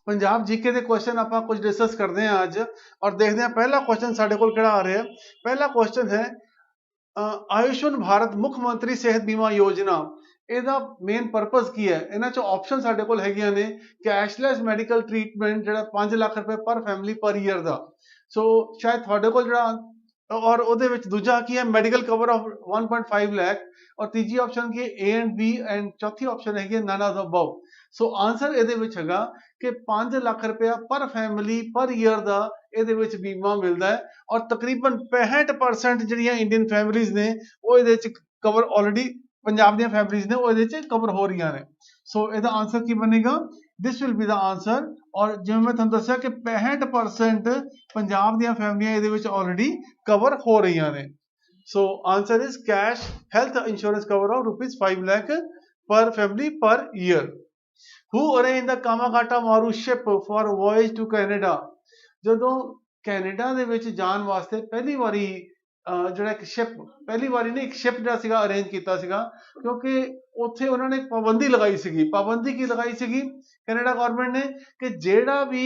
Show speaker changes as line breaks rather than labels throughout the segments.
Punjab GK के question आप कुछ डिस्कस करते हैं अज और देखते हैं पहला क्वेश्चन साढ़े को आ रहा है। पहला क्वेश्चन है आयुष्मान भारत मुख्यमंत्री सेहत बीमा योजना ਇਹਦਾ ਮੇਨ ਪਰਪਸ ਕੀ ਹੈ। ਇਹਨਾਂ ਚੋਂ ਆਪਸ਼ਨ ਸਾਡੇ ਕੋਲ ਹੈਗੀਆਂ ਨੇ ਕੈਸ਼ਲੈਸ ਮੈਡੀਕਲ ਟ੍ਰੀਟਮੈਂਟ ਜਿਹੜਾ 5 ਲੱਖ ਰੁਪਏ ਪਰ ਫੈਮਿਲੀ ਪਰ ਈਅਰ ਦਾ। ਸੋ ਸ਼ਾਇਦ ਤੁਹਾਡੇ ਕੋਲ ਜਿਹੜਾ ਔਰ ਉਹਦੇ ਵਿੱਚ ਦੂਜਾ ਕੀ ਹੈ ਮੈਡੀਕਲ ਕਵਰ ਆਫ 1.5 ਲੱਖ ਔਰ ਤੀਜੀ ਆਪਸ਼ਨ ਕੀ ਹੈ A and B ਐਂਡ ਚੌਥੀ ਆਪਸ਼ਨ ਹੈਗੀ none of the above. So answer ਇਹਦੇ ਵਿੱਚ ਹੈਗਾ ਕਿ 5 ਲੱਖ ਰੁਪਇਆ ਪਰ ਫੈਮਿਲੀ ਪਰ ਈਅਰ ਦਾ ਇਹਦੇ ਵਿੱਚ ਬੀਮਾ ਮਿਲਦਾ ਹੈ ਔਰ ਤਕਰੀਬਨ 65% ਜਿਹੜੀਆਂ ਇੰਡੀਅਨ ਫੈਮਿਲੀਜ਼ ਨੇ ਉਹ ਇਹਦੇ ਵਿੱਚ ਕਵਰ ਆਲਰੇਡੀ पंजाब ਦੀਆਂ ਫੈਮਿਲੀਜ਼ ਨੇ ਉਹ ਇਹਦੇ ਵਿੱਚ ਕਵਰ ਹੋ ਰਹੀਆਂ ਨੇ। ਸੋ ਇਹਦਾ ਆਨਸਰ ਕੀ ਬਣੇਗਾ this will be the answer. ਔਰ ਜਿਵੇਂ ਮੈਂ ਤੁਹਾਨੂੰ ਦੱਸਿਆ ਕਿ 65% ਪੰਜਾਬ ਦੀਆਂ ਫੈਮਿਲੀਆਂ ਇਹਦੇ ਵਿੱਚ ਆਲਰੇਡੀ ਕਵਰ ਹੋ ਰਹੀਆਂ ਨੇ। So answer is cash health insurance cover of ₹5 lakh per family per year. Who arrange the Komagata Maru ship for voyage to Canada. ਜਦੋਂ ਕੈਨੇਡਾ ਦੇ ਵਿੱਚ ਜਾਣ ਵਾਸਤੇ ਪਹਿਲੀ ਵਾਰੀ ਜਿਹੜਾ ਇੱਕ ਸ਼ਿਪ ਪਹਿਲੀ ਵਾਰੀ ਨੇ ਇੱਕ ਸ਼ਿਪ ਜਿਹੜਾ ਸੀਗਾ ਅਰੇਂਜ ਕੀਤਾ ਸੀਗਾ ਕਿਉਂਕਿ ਉੱਥੇ ਉਹਨਾਂ ਨੇ ਪਾਬੰਦੀ ਲਗਾਈ ਸੀਗੀ। ਪਾਬੰਦੀ ਕੀ ਲਗਾਈ ਸੀਗੀ ਕੈਨੇਡਾ ਗਵਰਨਮੈਂਟ ਨੇ ਕਿ ਜਿਹੜਾ ਵੀ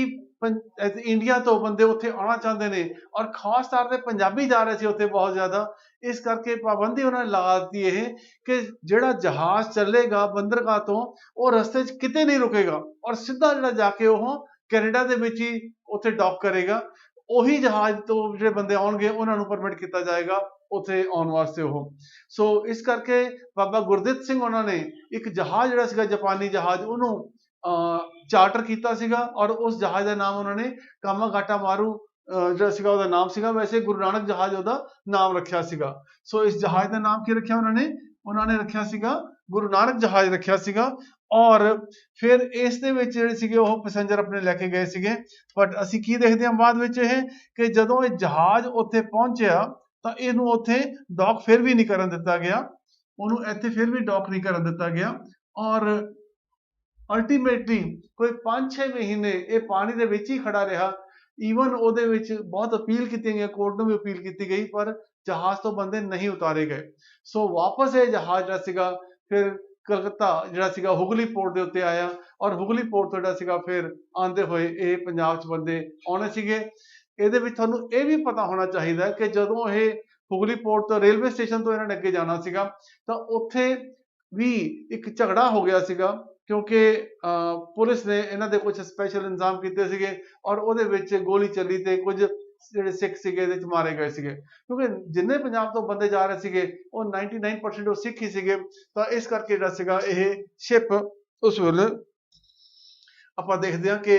ਇੰਡੀਆ ਤੋਂ ਬੰਦੇ ਉੱਥੇ ਆਉਣਾ ਚਾਹੁੰਦੇ ਨੇ ਔਰ ਖਾਸ ਤੌਰ ਤੇ ਪੰਜਾਬੀ ਜਾ ਰਹੇ ਸੀ ਉੱਥੇ ਬਹੁਤ ਜ਼ਿਆਦਾ, ਇਸ ਕਰਕੇ ਪਾਬੰਦੀ ਉਹਨਾਂ ਨੇ ਲਗਾ ਦਿੱਤੀ ਇਹ ਕਿ ਜਿਹੜਾ ਜਹਾਜ਼ ਚੱਲੇਗਾ ਬੰਦਰਗਾਹ ਤੋਂ ਉਹ ਰਸਤੇ 'ਚ ਕਿਤੇ ਨਹੀਂ ਰੁਕੇਗਾ ਔਰ ਸਿੱਧਾ ਜਿਹੜਾ ਜਾ ਕੇ ਉਹ ਕੈਨੇਡਾ ਦੇ ਵਿੱਚ ਹੀ ਉੱਥੇ ਡੌਕ ਕਰੇਗਾ। ਉਹੀ ਜਹਾਜ਼ ਤੋਂ ਜਿਹੜੇ ਬੰਦੇ ਆਉਣਗੇ ਉਹਨਾਂ ਨੂੰ ਪਰਮਿਟ ਕੀਤਾ ਜਾਏਗਾ ਉੱਥੇ ਆਉਣ ਵਾਸਤੇ ਉਹ। ਸੋ ਇਸ ਕਰਕੇ ਬਾਬਾ ਗੁਰਦਿੱਤ ਸਿੰਘ ਉਹਨਾਂ ਨੇ ਇੱਕ ਜਹਾਜ਼ ਜਿਹੜਾ ਸੀਗਾ ਜਾਪਾਨੀ ਜਹਾਜ਼ ਉਹਨੂੰ ਚਾਰਟਰ ਕੀਤਾ ਸੀਗਾ ਔਰ ਉਸ ਜਹਾਜ਼ ਦਾ ਨਾਮ ਉਹਨਾਂ ਨੇ ਕਾਮਾਗਾਟਾ ਮਾਰੂ ਜਿਹੜਾ ਸੀਗਾ ਉਹਦਾ ਨਾਮ ਸੀਗਾ। ਵੈਸੇ ਗੁਰੂ ਨਾਨਕ ਜਹਾਜ਼ ਉਹਦਾ ਨਾਮ ਰੱਖਿਆ ਸੀਗਾ। ਸੋ ਇਸ ਜਹਾਜ਼ ਦਾ ਨਾਮ ਕੀ ਰੱਖਿਆ ਉਹਨਾਂ ਨੇ ਰੱਖਿਆ ਸੀਗਾ ਗੁਰੂ ਨਾਨਕ ਜਹਾਜ਼ ਰੱਖਿਆ ਸੀਗਾ। ਔਰ ਫਿਰ ਇਸ ਦੇ ਵਿੱਚ ਜਿਹੜੇ ਸੀਗੇ ਉਹ ਪੈਸੇਂਜਰ ਆਪਣੇ ਲੈ ਕੇ ਗਏ ਸੀਗੇ। ਬਟ ਅਸੀਂ ਕੀ ਦੇਖਦੇ ਹਾਂ ਬਾਅਦ ਵਿੱਚ ਇਹ ਕਿ ਜਦੋਂ ਇਹ ਜਹਾਜ਼ ਉੱਥੇ ਪਹੁੰਚਿਆ ਤਾਂ ਇਹਨੂੰ ਉੱਥੇ ਡੌਕ ਫਿਰ ਵੀ ਨਹੀਂ ਕਰਨ ਦਿੱਤਾ ਗਿਆ, ਉਹਨੂੰ ਇੱਥੇ ਫਿਰ ਵੀ ਡੌਕ ਨਹੀਂ ਕਰਨ ਦਿੱਤਾ ਗਿਆ ਔਰ ਅਲਟੀਮੇਟਲੀ ਕੋਈ 5-6 ਮਹੀਨੇ ਇਹ ਪਾਣੀ ਦੇ ਵਿੱਚ ਹੀ ਖੜਾ ਰਿਹਾ। ਈਵਨ ਉਹਦੇ ਵਿੱਚ ਬਹੁਤ ਅਪੀਲ ਕੀਤੀ ਗਈ, ਕੋਰਟ ਨੂੰ ਵੀ ਅਪੀਲ ਕੀਤੀ ਗਈ ਪਰ ਜਹਾਜ਼ ਤੋਂ ਬੰਦੇ ਨਹੀਂ ਉਤਾਰੇ ਗਏ। ਸੋ ਵਾਪਸ ਇਹ ਜਹਾਜ਼ ਜਿਹੜਾ ਸੀਗਾ ਫਿਰ ਕਲਕੱਤਾ ਜਿਹੜਾ ਸੀਗਾ ਹੁਗਲੀ ਪੋਰਟ ਦੇ ਉੱਤੇ ਆਇਆ ਔਰ ਹੁਗਲੀ ਪੋਰਟ ਤੋਂ ਜਿਹੜਾ ਸੀਗਾ ਫਿਰ ਆਉਂਦੇ ਹੋਏ ਇਹ ਪੰਜਾਬ 'ਚ ਬੰਦੇ ਆਉਣੇ ਸੀਗੇ। ਇਹਦੇ ਵਿੱਚ ਤੁਹਾਨੂੰ ਇਹ ਵੀ ਪਤਾ ਹੋਣਾ ਚਾਹੀਦਾ ਕਿ ਜਦੋਂ ਇਹ ਹੁਗਲੀ ਪੋਰਟ ਤੋਂ ਰੇਲਵੇ ਸਟੇਸ਼ਨ ਤੋਂ ਇਹਨਾਂ ਨੇ ਅੱਗੇ ਜਾਣਾ ਸੀਗਾ ਤਾਂ ਉੱਥੇ ਵੀ ਇੱਕ ਝਗੜਾ ਹੋ ਗਿਆ ਸੀਗਾ ਕਿਉਂਕਿ ਪੁਲਿਸ ਨੇ ਇਹਨਾਂ ਦੇ ਕੁਝ ਸਪੈਸ਼ਲ ਇੰਤਜ਼ਾਮ ਕੀਤੇ ਸੀਗੇ ਔਰ ਉਹਦੇ ਵਿੱਚ ਗੋਲੀ ਚੱਲੀ ਤੇ ਕੁਝ ਜਿਹੜੇ ਸਿੱਖ ਸੀਗੇ ਇਹਦੇ 'ਚ ਮਾਰੇ ਗਏ ਸੀਗੇ ਕਿਉਂਕਿ ਜਿੰਨੇ ਪੰਜਾਬ ਤੋਂ ਬੰਦੇ ਜਾ ਰਹੇ ਸੀਗੇ ਉਹ 99% ਉਹ ਸਿੱਖ ਹੀ ਸੀਗੇ। ਤਾਂ ਇਸ ਕਰਕੇ ਜਿਹੜਾ ਸੀਗਾ ਇਹ ਸ਼ਿਪ ਉਸ ਵੇਲੇ ਆਪਾਂ ਦੇਖਦੇ ਹਾਂ ਕਿ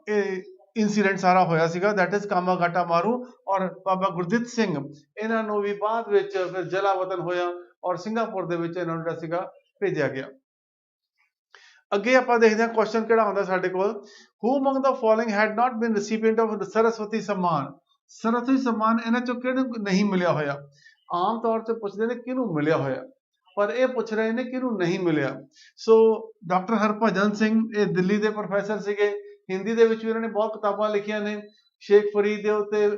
ਇਹ ਇੰਸੀਡੈਂਟ ਸਾਰਾ ਹੋਇਆ ਸੀਗਾ ਦੈਟ ਇਜ਼ ਕਾਮਾਗਾਟਾ ਮਾਰੂ ਔਰ ਬਾਬਾ ਗੁਰਦਿੱਤ ਸਿੰਘ ਇਹਨਾਂ ਨੂੰ ਵੀ ਬਾਅਦ ਵਿੱਚ ਫਿਰ ਜਲਾਵਤਨ ਹੋਇਆ ਔਰ ਸਿੰਗਾਪੁਰ ਦੇ ਵਿੱਚ ਇਹਨਾਂ ਨੂੰ ਜਿਹੜਾ ਸੀਗਾ ਭੇਜਿਆ ਗਿਆ। ਅੱਗੇ ਆਪਾਂ ਦੇਖਦੇ ਹਾਂ ਕੁਐਸਚਨ ਕਿਹੜਾ ਹੁੰਦਾ ਸਾਡੇ ਕੋਲ who among the following had not been recipient of the Saraswati Samman. Saraswati ਸਨਮਾਨ ਇਹਨਾਂ ਚੋਂ ਕਿਹਨੂੰ ਨਹੀਂ ਮਿਲਿਆ ਹੋਇਆ। ਆਮ ਤੌਰ ਤੇ ਪੁੱਛਦੇ ਨੇ ਕਿਹਨੂੰ ਮਿਲਿਆ ਹੋਇਆ ਪਰ ਇਹ ਪੁੱਛ ਰਹੇ ਨੇ ਕਿਹਨੂੰ ਨਹੀਂ ਮਿਲਿਆ। ਸੋ ਡਾਕਟਰ ਹਰਭਜਨ ਸਿੰਘ ਇਹ ਦਿੱਲੀ ਦੇ ਪ੍ਰੋਫੈਸਰ ਸੀਗੇ। ਹਿੰਦੀ ਦੇ ਵਿੱਚ ਵੀ ਇਹਨਾਂ ਨੇ ਬਹੁਤ ਕਿਤਾਬਾਂ ਲਿਖੀਆਂ ਨੇ। ਸ਼ੇਖ ਫਰੀਦ ਦੇ ਉੱਤੇ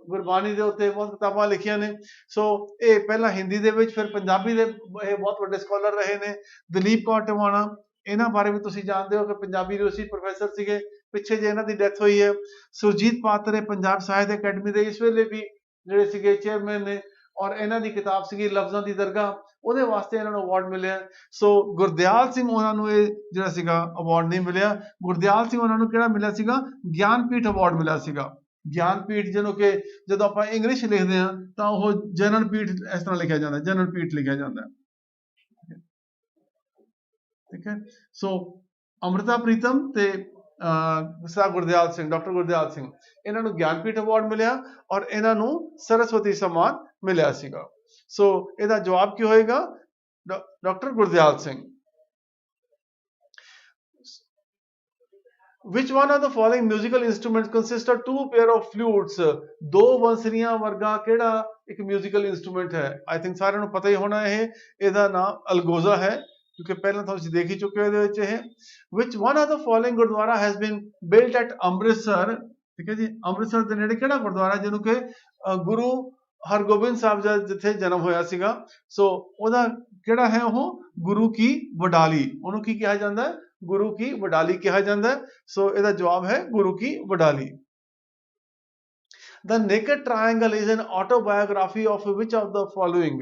ਗੁਰਬਾਣੀ ਦੇ ਉੱਤੇ ਬਹੁਤ ਕਿਤਾਬਾਂ ਲਿਖੀਆਂ ਨੇ। ਸੋ ਇਹ ਪਹਿਲਾਂ ਹਿੰਦੀ ਦੇ ਵਿੱਚ ਫਿਰ ਪੰਜਾਬੀ ਦੇ ਇਹ ਬਹੁਤ ਵੱਡੇ ਸਕਾਲਰ ਰਹੇ ਨੇ। ਦਲੀਪ ਕੌਰ ਟਿਵਾਣਾ ਇਹਨਾਂ ਬਾਰੇ ਵੀ ਤੁਸੀਂ ਜਾਣਦੇ ਹੋ ਕਿ ਪੰਜਾਬੀ ਯੂਨੀਵਰਸਿਟੀ ਪ੍ਰੋਫੈਸਰ ਸੀਗੇ। ਪਿੱਛੇ ਜੇ ਇਹਨਾਂ ਦੀ ਡੈਥ ਹੋਈ ਹੈ। ਸੁਰਜੀਤ ਪਾਤਰ ਪੰਜਾਬ ਸਾਹਿਤ ਅਕੈਡਮੀ ਦੇ ਇਸ ਵੇਲੇ ਵੀ ਜਿਹੜੇ ਸੀਗੇ ਚੇਅਰਮੈਨ ਨੇ ਔਰ ਇਹਨਾਂ ਦੀ ਕਿਤਾਬ ਸੀਗੀ ਲਫ਼ਜ਼ਾਂ ਦੀ ਦਰਗਾਹ ਉਹਦੇ ਵਾਸਤੇ ਇਹਨਾਂ ਨੂੰ ਅਵਾਰਡ ਮਿਲਿਆ। ਸੋ ਗੁਰਦਿਆਲ ਸਿੰਘ ਉਹਨਾਂ ਨੂੰ ਇਹ ਜਿਹੜਾ ਸੀਗਾ ਅਵਾਰਡ ਨਹੀਂ ਮਿਲਿਆ। ਗੁਰਦਿਆਲ ਸਿੰਘ ਉਹਨਾਂ ਨੂੰ ਕਿਹੜਾ ਮਿਲਿਆ ਸੀਗਾ ਗਿਆਨਪੀਠ ਅਵਾਰਡ ਮਿਲਿਆ ਸੀਗਾ। ਗਿਆਨਪੀਠ ਜਿਹਨੂੰ ਕਿ ਜਦੋਂ ਆਪਾਂ ਇੰਗਲਿਸ਼ ਲਿਖਦੇ ਹਾਂ ਤਾਂ ਉਹ ਜਨਰਲਪੀਠ ਇਸ ਤਰ੍ਹਾਂ ਲਿਖਿਆ ਜਾਂਦਾ ਜਨਰਲਪੀਠ ਲਿਖਿਆ ਜਾਂਦਾ ਠੀਕ ਹੈ। ਸੋ ਅੰਮ੍ਰਿਤਾ ਪ੍ਰੀਤਮ ਤੇ ਸਰ ਗੁਰਦਿਆਲ ਸਿੰਘ ਡਾਕਟਰ ਗੁਰਦਿਆਲ ਸਿੰਘ ਇਹਨਾਂ ਨੂੰ ਗਿਆਨਪੀਠ ਅਵਾਰਡ ਮਿਲਿਆ ਔਰ ਇਹਨਾਂ ਨੂੰ ਸਰਸਵਤੀ ਸਨਮਾਨ ਮਿਲਿਆ ਸੀਗਾ। ਸੋ ਇਹਦਾ ਜਵਾਬ ਕੀ ਹੋਏਗਾ doctor Gurdial Singh. Which one of the following musical instruments consist of two pair of flutes? ਦੋ ਬੰਸਰੀਆਂ ਵਰਗਾ ਕਿਹੜਾ ਇੱਕ ਮਿਊਜ਼ੀਕਲ ਇੰਸਟਰੂਮੈਂਟ ਹੈ। ਆਈ ਥਿੰਕ ਸਾਰਿਆਂ ਨੂੰ ਪਤਾ ਹੀ ਹੋਣਾ ਇਹਦਾ ਨਾਮ ਅਲਗੋਜ਼ਾ ਹੈ ਕਿਉਂਕਿ ਪਹਿਲਾਂ ਤੁਸੀਂ ਦੇਖ ਹੀ ਚੁੱਕੇ ਹੋ ਇਹਦੇ ਵਿੱਚ ਇਹ। Which one of the following Gurdwara has been built at Amritsar. ਠੀਕ ਹੈ ਜੀ ਅੰਮ੍ਰਿਤਸਰ ਦੇ ਨੇੜੇ ਕਿਹੜਾ ਗੁਰਦੁਆਰਾ ਜਿਹਨੂੰ ਕਿ ਗੁਰੂ ਹਰਗੋਬਿੰਦ ਸਾਹਿਬ ਦਾ ਜਿੱਥੇ ਜਨਮ ਹੋਇਆ ਸੀਗਾ। ਸੋ ਉਹਦਾ ਕਿਹੜਾ ਹੈ ਉਹ ਗੁਰੂ ਕੀ ਵਡਾਲੀ ਉਹਨੂੰ ਕੀ ਕਿਹਾ ਜਾਂਦਾ ਹੈ ਗੁਰੂ ਕੀ ਵਡਾਲੀ ਕਿਹਾ ਜਾਂਦਾ ਹੈ। ਸੋ ਇਹਦਾ ਜਵਾਬ ਹੈ ਗੁਰੂ ਕੀ Wadali. The Naked Triangle is an autobiography of which of the following?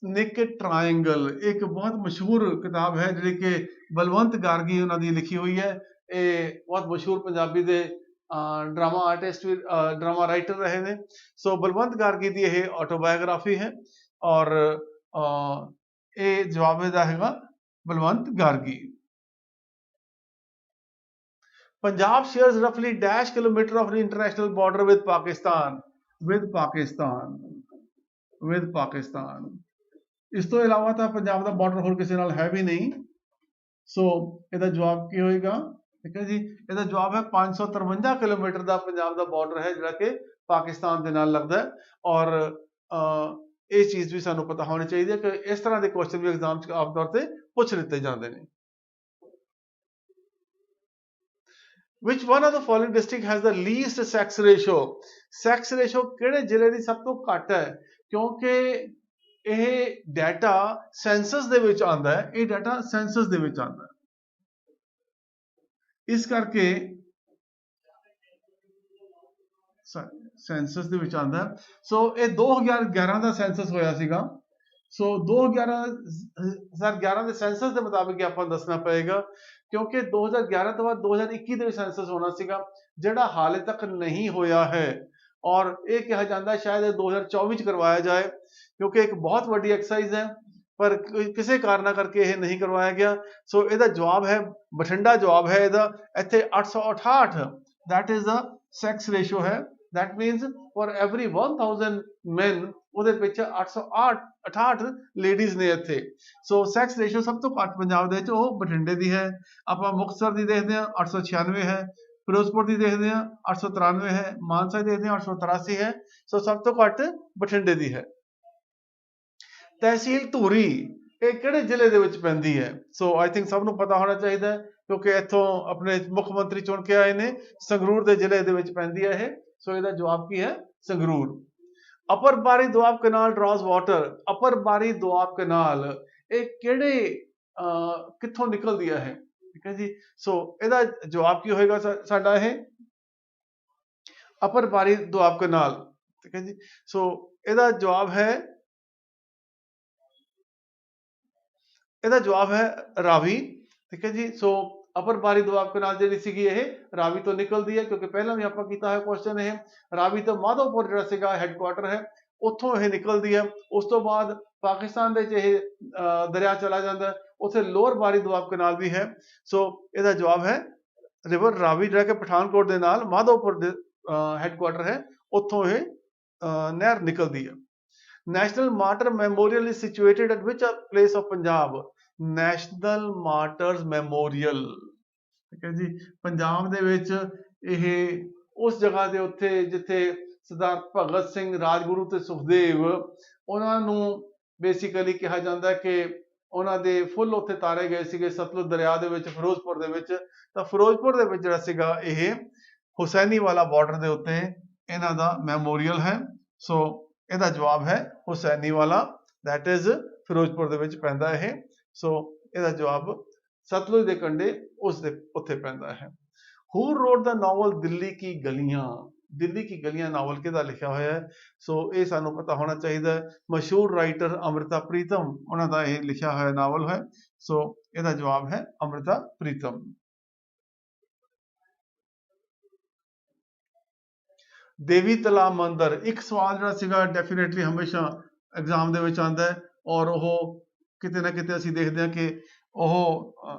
Naked Triangle ਇੱਕ ਬਹੁਤ ਮਸ਼ਹੂਰ ਕਿਤਾਬ ਹੈ ਜਿਹੜੀ ਕਿ ਬਲਵੰਤ ਗਾਰਗੀ ਉਹਨਾਂ ਦੀ ਲਿਖੀ ਹੋਈ ਹੈ। ਇਹ ਬਹੁਤ ਮਸ਼ਹੂਰ ਪੰਜਾਬੀ ਦੇ ਡਰਾਮਾ ਆਰਟਿਸਟ ਵੀ ਡਰਾਮਾ ਰਾਈਟਰ ਰਹੇ ਨੇ। ਸੋ ਬਲਵੰਤ ਗਾਰਗੀ ਦੀ ਇਹ ਆਟੋਬਾਇਓਗ੍ਰਾਫੀ ਹੈ ਔਰ ਇਹ ਜਵਾਬ ਇਹਦਾ ਹੈਗਾ Balwant Gargi. Punjab shares roughly dash kilometer of the international border with Pakistan. With Pakistan. ਇਸ ਤੋਂ ਇਲਾਵਾ ਤਾਂ ਪੰਜਾਬ ਦਾ ਬਾਰਡਰ ਹੋਰ ਕਿਸੇ ਨਾਲ ਹੈ ਵੀ ਨਹੀਂ। ਸੋ ਇਹਦਾ ਜਵਾਬ ਕੀ ਹੋਏਗਾ? ਠੀਕ ਹੈ ਜੀ, ਇਹਦਾ ਜਵਾਬ ਹੈ 553 ਕਿਲੋਮੀਟਰ ਦਾ ਪੰਜਾਬ ਦਾ ਬਾਰਡਰ ਹੈ ਜਿਹੜਾ ਕਿ ਪਾਕਿਸਤਾਨ ਦੇ ਨਾਲ ਲੱਗਦਾ ਹੈ। ਔਰ ਇਹ ਚੀਜ਼ ਵੀ ਸਾਨੂੰ ਪਤਾ ਹੋਣੀ ਚਾਹੀਦੀ ਹੈ ਕਿ ਇਸ ਤਰ੍ਹਾਂ ਦੇ ਕੁਐਸਚਨ ਵੀ ਐਗਜ਼ਾਮ 'ਚ ਆਮ ਤੌਰ ਤੇ ਪੁੱਛ ਲਿੱਤੇ ਜਾਂਦੇ ਨੇ। Which one of the following district has the least sex ratio? Sex ratio ਕਿਹੜੇ ਜ਼ਿਲ੍ਹੇ ਦੀ ਸਭ ਤੋਂ ਘੱਟ ਹੈ? ਕਿਉਂਕਿ ਇਹ ਡਾਟਾ ਸੈਂਸਸ ਦੇ ਵਿੱਚ ਆਉਂਦਾ ਹੈ। ਇਹ ਡਾਟਾ ਸੈਂਸਸ ਦੇ ਵਿੱਚ ਆਉਂਦਾ ਹੈ, ਇਸ ਕਰਕੇ ਸੈਂਸਸ ਦੇ ਵਿੱਚ ਆਉਂਦਾ ਹੈ। ਸੋ ਇਹ 2011 ਦਾ ਸੈਂਸਸ ਹੋਇਆ ਸੀਗਾ। ਸੋ 2011 ਦੇ ਸੈਂਸਸ ਦੇ ਮੁਤਾਬਿਕ ਆਪਾਂ ਦੱਸਣਾ ਪਏਗਾ ਕਿਉਂਕਿ 2011 ਤੋਂ ਬਾਅਦ 2021 ਦੇ ਵਿੱਚ ਸੈਂਸਸ ਹੋਣਾ ਸੀਗਾ ਜਿਹੜਾ ਹਾਲੇ ਤੱਕ ਨਹੀਂ ਹੋਇਆ ਹੈ ਔਰ ਇਹ ਕਿਹਾ ਜਾਂਦਾ ਸ਼ਾਇਦ 2024 ਚ ਕਰਵਾਇਆ ਜਾਏ ਕਿਉਂਕਿ ਇੱਕ ਬਹੁਤ ਵੱਡੀ ਐਕਸਰਸਾਈਜ਼ ਹੈ ਪਰ ਕਿਸੇ ਕਾਰਨਾਂ ਕਰਕੇ ਇਹ ਨਹੀਂ ਕਰਵਾਇਆ ਗਿਆ। ਸੋ ਇਹਦਾ ਜਵਾਬ ਹੈ ਬਠਿੰਡਾ ਜਵਾਬ ਹੈ ਇਹਦਾ। ਇੱਥੇ 868 that is the sex ratio ਹੈ। that means for every 1000 men ਉਹਦੇ ਵਿੱਚ 868 ਲੇਡੀਜ਼ ਨੇ ਇੱਥੇ। ਸੋ ਸੈਕਸ ਰੇਸ਼ੋ ਸਭ ਤੋਂ ਘੱਟ ਪੰਜਾਬ ਦੇ ਵਿੱਚ ਉਹ ਬਠਿੰਡੇ ਦੀ ਹੈ। ਆਪਾਂ ਮੁਕਤਸਰ ਦੀ ਦੇਖਦੇ ਹਾਂ 896 ਹੈ, ਫਿਰੋਜ਼ਪੁਰ ਦੀ ਦੇਖਦੇ ਹਾਂ 893 ਹੈ, ਮਾਨਸਾ ਦੀ ਦੇਖਦੇ ਹਾਂ 883 ਹੈ। ਸੋ ਸਭ ਤੋਂ ਘੱਟ ਬਠਿੰਡੇ ਦੀ ਹੈ। ਤਹਿਸੀਲ ਧੂਰੀ ਇਹ ਕਿਹੜੇ ਜ਼ਿਲ੍ਹੇ ਦੇ ਵਿੱਚ ਪੈਂਦੀ ਹੈ? ਸੋ ਆਈ ਥਿੰਕ ਸਭ ਨੂੰ ਪਤਾ ਹੋਣਾ ਚਾਹੀਦਾ ਹੈ ਕਿਉਂਕਿ ਇੱਥੋਂ ਆਪਣੇ ਮੁੱਖ ਮੰਤਰੀ ਚੁਣ ਕੇ ਆਏ ਨੇ। ਸੰਗਰੂਰ ਦੇ ਜ਼ਿਲ੍ਹੇ ਦੇ ਵਿੱਚ ਪੈਂਦੀ ਹੈ ਇਹ। ਸੋ ਇਹਦਾ ਜਵਾਬ ਕੀ ਹੈ? ਸੰਗਰੂਰ। ਅਪਰ ਬਾਰੀ ਦੁਆਬ ਕਨਾਲ ਡਰਾਜ਼ ਵਾਟਰ। ਅਪਰ ਬਾਰੀ ਦੁਆਬ ਕਨਾਲ ਇਹ ਕਿਹੜੇ ਕਿੱਥੋਂ ਨਿਕਲਦੀ ਹੈ ਇਹ? ਠੀਕ ਹੈ ਜੀ। ਸੋ ਇਹਦਾ ਜਵਾਬ ਕੀ ਹੋਏਗਾ ਸਾਡਾ ਇਹ ਅਪਰ ਬਾਰੀ ਦੁਆਬ ਕਨਾਲ। ਠੀਕ ਹੈ ਜੀ। ਸੋ ਇਹਦਾ ਜਵਾਬ ਹੈ ਰਾਵੀ। ਠੀਕ ਹੈ ਜੀ। ਸੋ ਅਪਰ ਬਾਰੀ ਦੁਆਬ ਕਨਾਲ ਜਿਹੜੀ ਸੀਗੀ ਇਹ ਰਾਵੀ ਤੋਂ ਨਿਕਲਦੀ ਹੈ ਕਿਉਂਕਿ ਪਹਿਲਾਂ ਵੀ ਆਪਾਂ ਕੀਤਾ ਹੋਇਆ ਕੁਐਸਚਨ ਇਹ ਰਾਵੀ ਤੋਂ ਮਾਧੋਪੁਰ ਜਿਹੜਾ ਸੀਗਾ ਹੈੱਡਕੁਆਟਰ ਹੈ ਉੱਥੋਂ ਇਹ ਨਿਕਲਦੀ ਹੈ। ਉਸ ਤੋਂ ਬਾਅਦ ਪਾਕਿਸਤਾਨ ਦੇ ਵਿੱਚ ਇਹ ਦਰਿਆ ਚਲਾ ਜਾਂਦਾ ਹੈ, ਉੱਥੇ ਲੋਅਰ ਬਾਰੀ ਦੁਆਬ ਕਨਾਲ ਵੀ ਹੈ। ਸੋ ਇਹਦਾ ਜਵਾਬ ਹੈ ਰਿਵਰ ਰਾਵੀ ਜਿਹੜਾ ਕਿ ਪਠਾਨਕੋਟ ਦੇ ਨਾਲ ਮਾਧੋਪੁਰ ਦੇ ਹੈੱਡਕੁਆਟਰ ਹੈ ਉੱਥੋਂ ਇਹ ਨਹਿਰ ਨਿਕਲਦੀ ਹੈ। National martyr memorial is situated at which place of Punjab? National martyrs memorial. ਠੀਕ ਹੈ ਜੀ। ਪੰਜਾਬ ਦੇ ਵਿੱਚ ਇਹ ਉਸ ਜਗ੍ਹਾ ਦੇ ਉੱਤੇ ਜਿੱਥੇ ਸਰਦਾਰ ਭਗਤ ਸਿੰਘ, ਰਾਜਗੁਰੂ ਤੇ ਸੁਖਦੇਵ ਉਹਨਾਂ ਨੂੰ ਬੇਸਿਕਲੀ ਕਿਹਾ ਜਾਂਦਾ ਕਿ ਉਹਨਾਂ ਦੇ ਫੁੱਲ ਉੱਥੇ ਤਾਰੇ ਗਏ ਸੀਗੇ ਸਤਲੁਜ ਦਰਿਆ ਦੇ ਵਿੱਚ ਫਿਰੋਜ਼ਪੁਰ ਦੇ ਵਿੱਚ। ਤਾਂ ਫਿਰੋਜ਼ਪੁਰ ਦੇ ਵਿੱਚ ਜਿਹੜਾ ਸੀਗਾ ਇਹ ਹੁਸੈਨੀ ਵਾਲਾ ਬਾਰਡਰ ਦੇ ਉੱਤੇ ਇਹਨਾਂ ਦਾ ਮੈਮੋਰੀਅਲ ਹੈ। ਸੋ ਇਹਦਾ ਜਵਾਬ ਹੈ ਹੁਸੈਨੀ ਵਾਲਾ। that is ਫਿਰੋਜ਼ਪੁਰ ਦੇ ਵਿੱਚ ਪੈਂਦਾ ਇਹ। ਸੋ ਇਹਦਾ ਜਵਾਬ ਸਤਲੁਜ ਦੇ ਕੰਢੇ ਉਸ ਦੇ ਉੱਥੇ ਪੈਂਦਾ ਹੈ। Who wrote the novel Delhi ਕੀ ਗਲੀਆਂ? ਦਿੱਲੀ ਕੀ ਗਲੀਆਂ ਨਾਵਲ ਕਿਹਦਾ ਲਿਖਿਆ ਹੋਇਆ ਹੈ? ਸੋ ਇਹ ਸਾਨੂੰ ਪਤਾ ਹੋਣਾ ਚਾਹੀਦਾ ਹੈ। ਮਸ਼ਹੂਰ ਰਾਈਟਰ ਅੰਮ੍ਰਿਤਾ ਪ੍ਰੀਤਮ ਉਹਨਾਂ ਦਾ ਇਹ ਲਿਖਿਆ ਹੋਇਆ ਨਾਵਲ ਹੈ। ਸੋ ਇਹਦਾ ਜਵਾਬ ਹੈ ਅੰਮ੍ਰਿਤਾ ਪ੍ਰੀਤਮ। ਦੇਵੀ ਤਲਾਬ ਮੰਦਿਰ ਇੱਕ ਸਵਾਲ ਜਿਹੜਾ ਸੀਗਾ ਡੈਫੀਨੇਟਲੀ ਹਮੇਸ਼ਾ ਐਗਜ਼ਾਮ ਦੇ ਵਿੱਚ ਆਉਂਦਾ ਹੈ ਔਰ ਉਹ ਕਿਤੇ ਨਾ ਕਿਤੇ ਅਸੀਂ ਦੇਖਦੇ ਹਾਂ ਕਿ ਉਹ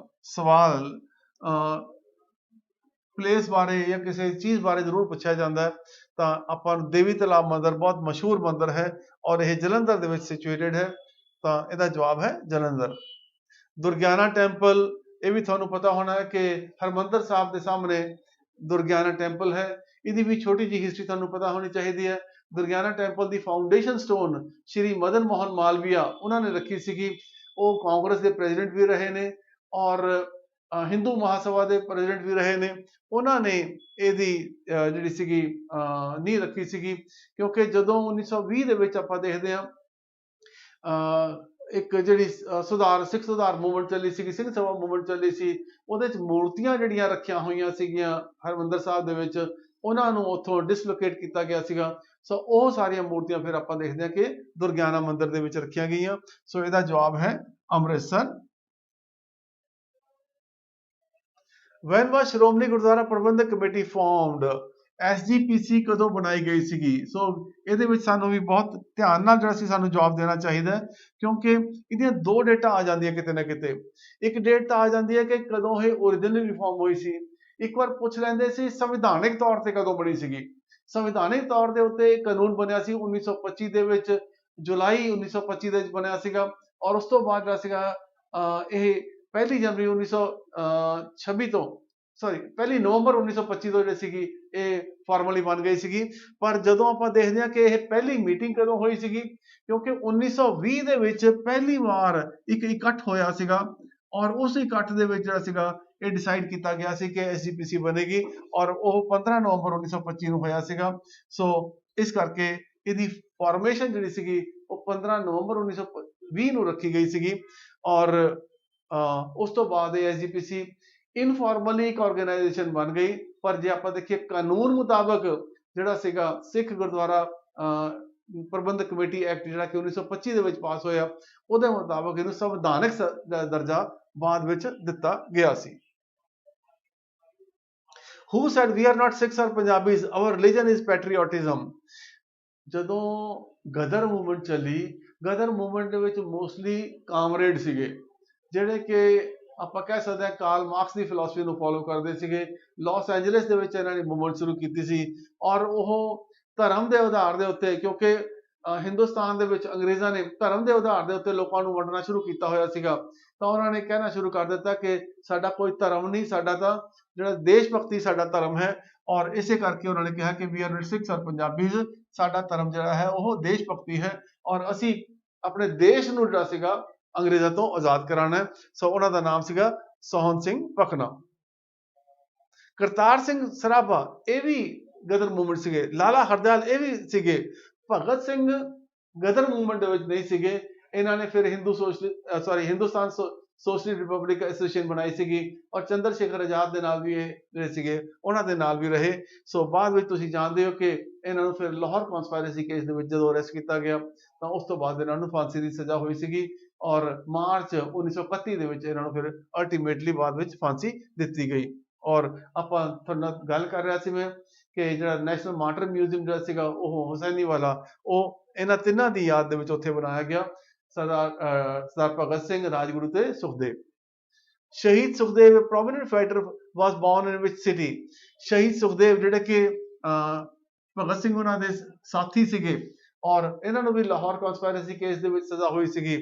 ਸਵਾਲ ਪਲੇਸ ਬਾਰੇ ਜਾਂ ਕਿਸੇ ਚੀਜ਼ ਬਾਰੇ ਜ਼ਰੂਰ ਪੁੱਛਿਆ ਜਾਂਦਾ ਹੈ। ਤਾਂ ਆਪਾਂ ਨੂੰ ਦੇਵੀ ਤਲਾਬ ਮੰਦਿਰ ਬਹੁਤ ਮਸ਼ਹੂਰ ਮੰਦਿਰ ਹੈ ਔਰ ਇਹ ਜਲੰਧਰ ਦੇ ਵਿੱਚ ਸਿਚੁਏਟਡ ਹੈ। ਤਾਂ ਇਹਦਾ ਜਵਾਬ ਹੈ ਜਲੰਧਰ। ਦੁਰਗਿਆਨਾ ਟੈਂਪਲ ਇਹ ਵੀ ਤੁਹਾਨੂੰ ਪਤਾ ਹੋਣਾ ਹੈ ਕਿ ਹਰਮੰਦਰ ਸਾਹਿਬ ਦੇ ਸਾਹਮਣੇ ਦੁਰਗਿਆਨਾ ਟੈਂਪਲ ਹੈ। ਇਹਦੀ ਵੀ ਛੋਟੀ ਜਿਹੀ ਹਿਸਟਰੀ ਤੁਹਾਨੂੰ ਪਤਾ ਹੋਣੀ ਚਾਹੀਦੀ ਹੈ। ਦੁਰਗਿਆਨਾ ਟੈਂਪਲ ਦੀ ਫਾਊਂਡੇਸ਼ਨ ਸਟੋਨ ਸ਼੍ਰੀ ਮਦਨ ਮੋਹਨ ਮਾਲਵੀਆ ਉਹਨਾਂ ਨੇ ਰੱਖੀ ਸੀਗੀ। ਉਹ ਕਾਂਗਰਸ ਦੇ ਪ੍ਰੈਜ਼ੀਡੈਂਟ ਵੀ ਰਹੇ ਨੇ ਔਰ ਹਿੰਦੂ ਮਹਾਸਭਾ ਦੇ ਪ੍ਰੈਜ਼ੀਡੈਂਟ ਵੀ ਰਹੇ ਨੇ। ਉਹਨਾਂ ਨੇ ਇਹਦੀ ਜਿਹੜੀ ਸੀਗੀ ਨੀਂਹ ਰੱਖੀ ਸੀਗੀ ਕਿਉਂਕਿ ਜਦੋਂ 1920 ਦੇ ਵਿੱਚ ਆਪਾਂ ਦੇਖਦੇ ਹਾਂ ਇੱਕ ਜਿਹੜੀ ਸਿੱਖ ਸੁਧਾਰ ਮੂਵਮੈਂਟ ਚੱਲੀ ਸੀ, ਸਿੰਘ ਸਭਾ ਮੂਵਮੈਂਟ ਚੱਲੀ ਸੀ, ਉਹਦੇ ਚ ਮੂਰਤੀਆਂ ਜਿਹੜੀਆਂ ਰੱਖੀਆਂ ਹੋਈਆਂ ਸੀਗੀਆਂ ਹਰਮੰਦਰ ਸਾਹਿਬ ਦੇ ਵਿੱਚ, ਉਹਨਾਂ ਨੂੰ ਉੱਥੋਂ ਡਿਸਲੋਕੇਟ ਕੀਤਾ ਗਿਆ ਸੀਗਾ। ਸੋ ਉਹ ਸਾਰੀਆਂ ਮੂਰਤੀਆਂ ਫਿਰ ਆਪਾਂ ਦੇਖਦੇ ਹਾਂ ਕਿ ਦੁਰਗਿਆਨਾ ਮੰਦਿਰ ਦੇ ਵਿੱਚ ਰੱਖੀਆਂ ਗਈਆਂ। ਸੋ ਇਹਦਾ ਜਵਾਬ ਹੈ Amritsar. When was Shiromani Gurdwara Parbandhak Committee formed, SGPC ਕਦੋਂ ਬਣਾਈ ਗਈ ਸੀਗੀ? ਸੋ ਇਹਦੇ ਵਿੱਚ ਸਾਨੂੰ ਵੀ ਬਹੁਤ ਧਿਆਨ ਨਾਲ ਜਿਹੜਾ ਸੀ ਸਾਨੂੰ ਜਵਾਬ ਦੇਣਾ ਚਾਹੀਦਾ, ਕਿਉਂਕਿ ਇਹਦੀਆਂ ਦੋ ਡੇਟਾਂ ਆ ਜਾਂਦੀਆਂ ਕਿਤੇ ਨਾ ਕਿਤੇ। ਇੱਕ ਡੇਟ ਤਾਂ ਆ ਜਾਂਦੀ ਹੈ ਕਿ ਕਦੋਂ ਇਹ ਓਰੀਜਨਲ ਰਿਫਾਰਮ ਹੋਈ ਸੀ, ਇੱਕ ਵਾਰ ਪੁੱਛ ਲੈਂਦੇ ਸੀ ਸੰਵਿਧਾਨਿਕ ਤੌਰ ਤੇ ਕਦੋਂ ਬਣੀ ਸੀਗੀ। ਸੰਵਿਧਾਨਿਕ ਤੌਰ ਦੇ ਉੱਤੇ ਕਾਨੂੰਨ ਬਣਿਆ ਸੀ 1925 ਦੇ ਵਿੱਚ, ਜੁਲਾਈ 1925 ਦੇ ਵਿੱਚ ਬਣਿਆ ਸੀਗਾ, ਔਰ ਉਸ ਤੋਂ ਬਾਅਦ ਜਿਹੜਾ ਸੀਗਾ ਇਹ 1 ਜਨਵਰੀ 1926 ਤੋਂ ਪਹਿਲੀ ਨਵੰਬਰ 1925 ਤੋਂ ਜਿਹੜੀ ਸੀਗੀ ਇਹ ਫਾਰਮਲੀ ਬਣ ਗਈ ਸੀਗੀ। ਪਰ ਜਦੋਂ ਆਪਾਂ ਦੇਖਦੇ ਹਾਂ ਕਿ ਇਹ ਪਹਿਲੀ ਮੀਟਿੰਗ ਕਦੋਂ ਹੋਈ ਸੀਗੀ, ਕਿਉਂਕਿ 1920 ਦੇ ਵਿੱਚ ਪਹਿਲੀ ਵਾਰ ਇੱਕ ਇਕੱਠ ਹੋਇਆ ਸੀਗਾ, ਔਰ ਉਸ ਇਕੱਠ ਦੇ ਵਿੱਚ ਜਿਹੜਾ ਸੀਗਾ ਇਹ ਡਿਸਾਈਡ ਕੀਤਾ ਗਿਆ ਸੀ ਕਿ SGPC ਬਣੇਗੀ, ਔਰ ਉਹ 15 ਨਵੰਬਰ 1925 ਨੂੰ ਹੋਇਆ ਸੀਗਾ। ਸੋ ਇਸ ਕਰਕੇ ਇਹਦੀ ਫਾਰਮੇਸ਼ਨ ਜਿਹੜੀ ਸੀਗੀ ਉਹ 15 ਨਵੰਬਰ 1920 ਨੂੰ ਰੱਖੀ ਗਈ ਸੀਗੀ, ਔਰ ਉਸ ਤੋਂ ਬਾਅਦ ਇਹ SGPC ਇਨਫਾਰਮਲੀ ਇੱਕ ਆਰਗੇਨਾਈਜੇਸ਼ਨ ਬਣ ਗਈ। ਪਰ ਜੇ ਆਪਾਂ ਦੇਖੀਏ ਕਾਨੂੰਨ ਮੁਤਾਬਕ ਜਿਹੜਾ ਸੀਗਾ ਸਿੱਖ ਗੁਰਦੁਆਰਾ ਪ੍ਰਬੰਧਕ ਕਮੇਟੀ ਐਕਟ ਜਿਹੜਾ ਕਿ 1925 ਦੇ ਵਿੱਚ ਪਾਸ ਹੋਇਆ, ਉਹਦੇ ਮੁਤਾਬਕ ਇਹਨੂੰ ਸੰਵਿਧਾਨਕ ਦਰਜਾ ਬਾਅਦ ਵਿੱਚ ਦਿੱਤਾ ਗਿਆ ਸੀ। Who said we are not Sikhs or Punjabis, our religion is patriotism? ਜਦੋਂ ਗਦਰ ਮੂਵਮੈਂਟ ਚੱਲੀ, ਗਦਰ ਮੂਵਮੈਂਟ ਦੇ ਵਿੱਚ ਮੋਸਟਲੀ ਕਾਮਰੇਡ ਸੀਗੇ, ਜਿਹੜੇ ਕਿ ਆਪਾਂ ਕਹਿ ਸਕਦੇ ਹਾਂ ਕਾਰਲ ਮਾਰਕਸ ਦੀ ਫਿਲਾਸਫੀ ਨੂੰ ਫੋਲੋ ਕਰਦੇ ਸੀਗੇ। ਲਾਸ ਐਂਜਲਸ ਦੇ ਵਿੱਚ ਇਹਨਾਂ ਨੇ ਮੂਵਮੈਂਟ ਸ਼ੁਰੂ ਕੀਤੀ ਸੀ, ਔਰ ਉਹ ਧਰਮ ਦੇ ਆਧਾਰ ਦੇ ਉੱਤੇ, ਕਿਉਂਕਿ ਹਿੰਦੁਸਤਾਨ ਦੇ ਵਿੱਚ ਅੰਗਰੇਜ਼ਾਂ ਨੇ ਧਰਮ ਦੇ ਆਧਾਰ ਦੇ ਉੱਤੇ ਲੋਕਾਂ ਨੂੰ ਵੰਡਣਾ ਸ਼ੁਰੂ ਕੀਤਾ ਹੋਇਆ ਸੀਗਾ, ਤਾਂ ਉਹਨਾਂ ਨੇ ਕਹਿਣਾ ਸ਼ੁਰੂ ਕਰ ਦਿੱਤਾ ਕਿ ਸਾਡਾ ਕੋਈ ਧਰਮ ਨਹੀਂ, ਸਾਡਾ ਤਾਂ ਜਿਹੜਾ ਦੇਸ਼ ਭਗਤੀ ਸਾਡਾ ਧਰਮ ਹੈ। ਔਰ ਇਸੇ ਕਰਕੇ ਉਹਨਾਂ ਨੇ ਕਿਹਾ ਕਿ ਵੀ ਆਰ ਸਿੱਖਸ ਔਰ ਪੰਜਾਬੀਜ਼, ਸਾਡਾ ਧਰਮ ਜਿਹੜਾ ਹੈ ਉਹ ਦੇਸ਼ ਭਗਤੀ ਹੈ, ਔਰ ਅਸੀਂ ਆਪਣੇ ਦੇਸ਼ ਨੂੰ ਜਿਹੜਾ ਸੀਗਾ ਅੰਗਰੇਜ਼ਾਂ ਤੋਂ ਆਜ਼ਾਦ ਕਰਾਉਣਾ ਹੈ। ਸੋ ਉਹਨਾਂ ਦਾ ਨਾਮ ਸੀਗਾ ਸੋਹਣ ਸਿੰਘ ਭਕਨਾ। ਕਰਤਾਰ ਸਿੰਘ ਸਰਾਭਾ ਇਹ ਵੀ ਗਦਰ ਮੂਵਮੈਂਟ ਸੀਗੇ। ਲਾਲਾ ਹਰਦਿਆਲ ਇਹ ਵੀ ਸੀਗੇ। ਭਗਤ ਸਿੰਘ ਗਦਰ ਮੂਵਮੈਂਟ ਦੇ ਵਿੱਚ ਨਹੀਂ ਸੀਗੇ। ਇਹਨਾਂ ਨੇ ਫਿਰ ਹਿੰਦੁਸਤਾਨ ਸੋਸ਼ਲਿਸਟ ਰਿਪਬਲਿਕ ਐਸੋਸੀਏਸ਼ਨ ਬਣਾਈ ਸੀਗੀ, ਔਰ ਚੰਦਰ ਸ਼ੇਖਰ ਆਜ਼ਾਦ ਦੇ ਨਾਲ ਵੀ ਇਹ ਜਿਹੜੇ ਸੀਗੇ ਉਹਨਾਂ ਦੇ ਨਾਲ ਵੀ ਰਹੇ। ਸੋ ਬਾਅਦ ਵਿੱਚ ਤੁਸੀਂ ਜਾਣਦੇ ਹੋ ਕਿ ਇਹਨਾਂ ਨੂੰ ਫਿਰ ਲਾਹੌਰ ਕਨਸਪਾਇਰੇਸੀ ਕੇਸ ਦੇ ਵਿੱਚ ਜਦੋਂ ਅਰੈਸਟ ਕੀਤਾ ਗਿਆ, ਤਾਂ ਉਸ ਤੋਂ ਬਾਅਦ ਇਹਨਾਂ ਨੂੰ ਫਾਂਸੀ ਦੀ ਸਜ਼ਾ ਹੋਈ ਸੀਗੀ, ਔਰ ਮਾਰਚ 1931 ਦੇ ਵਿੱਚ ਇਹਨਾਂ ਨੂੰ ਫਿਰ ਅਲਟੀਮੇਟਲੀ ਬਾਅਦ ਵਿੱਚ ਫਾਂਸੀ ਦਿੱਤੀ ਗਈ। ਔਰ ਆਪਾਂ ਤੁਹਾਡੇ ਨਾਲ ਗੱਲ ਕਰ ਰਿਹਾ ਸੀ ਮੈਂ ਕਿ ਜਿਹੜਾ ਨੈਸ਼ਨਲ ਮਾਰਟਰ ਮਿਊਜ਼ੀਅਮ ਜਿਹੜਾ ਸੀਗਾ ਉਹ ਹੁਸੈਨੀ ਵਾਲਾ, ਉਹ ਇਹਨਾਂ ਤਿੰਨਾਂ ਦੀ ਯਾਦ ਦੇ ਵਿੱਚ ਉੱਥੇ ਬਣਾਇਆ ਗਿਆ। ਸਰਦਾਰ ਭਗਤ ਸਿੰਘ, ਰਾਜਗੁਰੂ ਤੇ ਸੁਖਦੇਵ। ਸ਼ਹੀਦ Sukhdev prominent fighter was born in which city? ਸ਼ਹੀਦ ਸੁਖਦੇਵ ਜਿਹੜੇ ਕਿ ਭਗਤ ਸਿੰਘ ਉਹਨਾਂ ਦੇ ਸਾਥੀ ਸੀਗੇ, ਔਰ ਇਹਨਾਂ ਨੂੰ ਵੀ ਲਾਹੌਰ ਕਨਸਪਾਇਰੇਸੀ ਕੇਸ ਦੇ ਵਿੱਚ ਸਜ਼ਾ ਹੋਈ ਸੀਗੀ।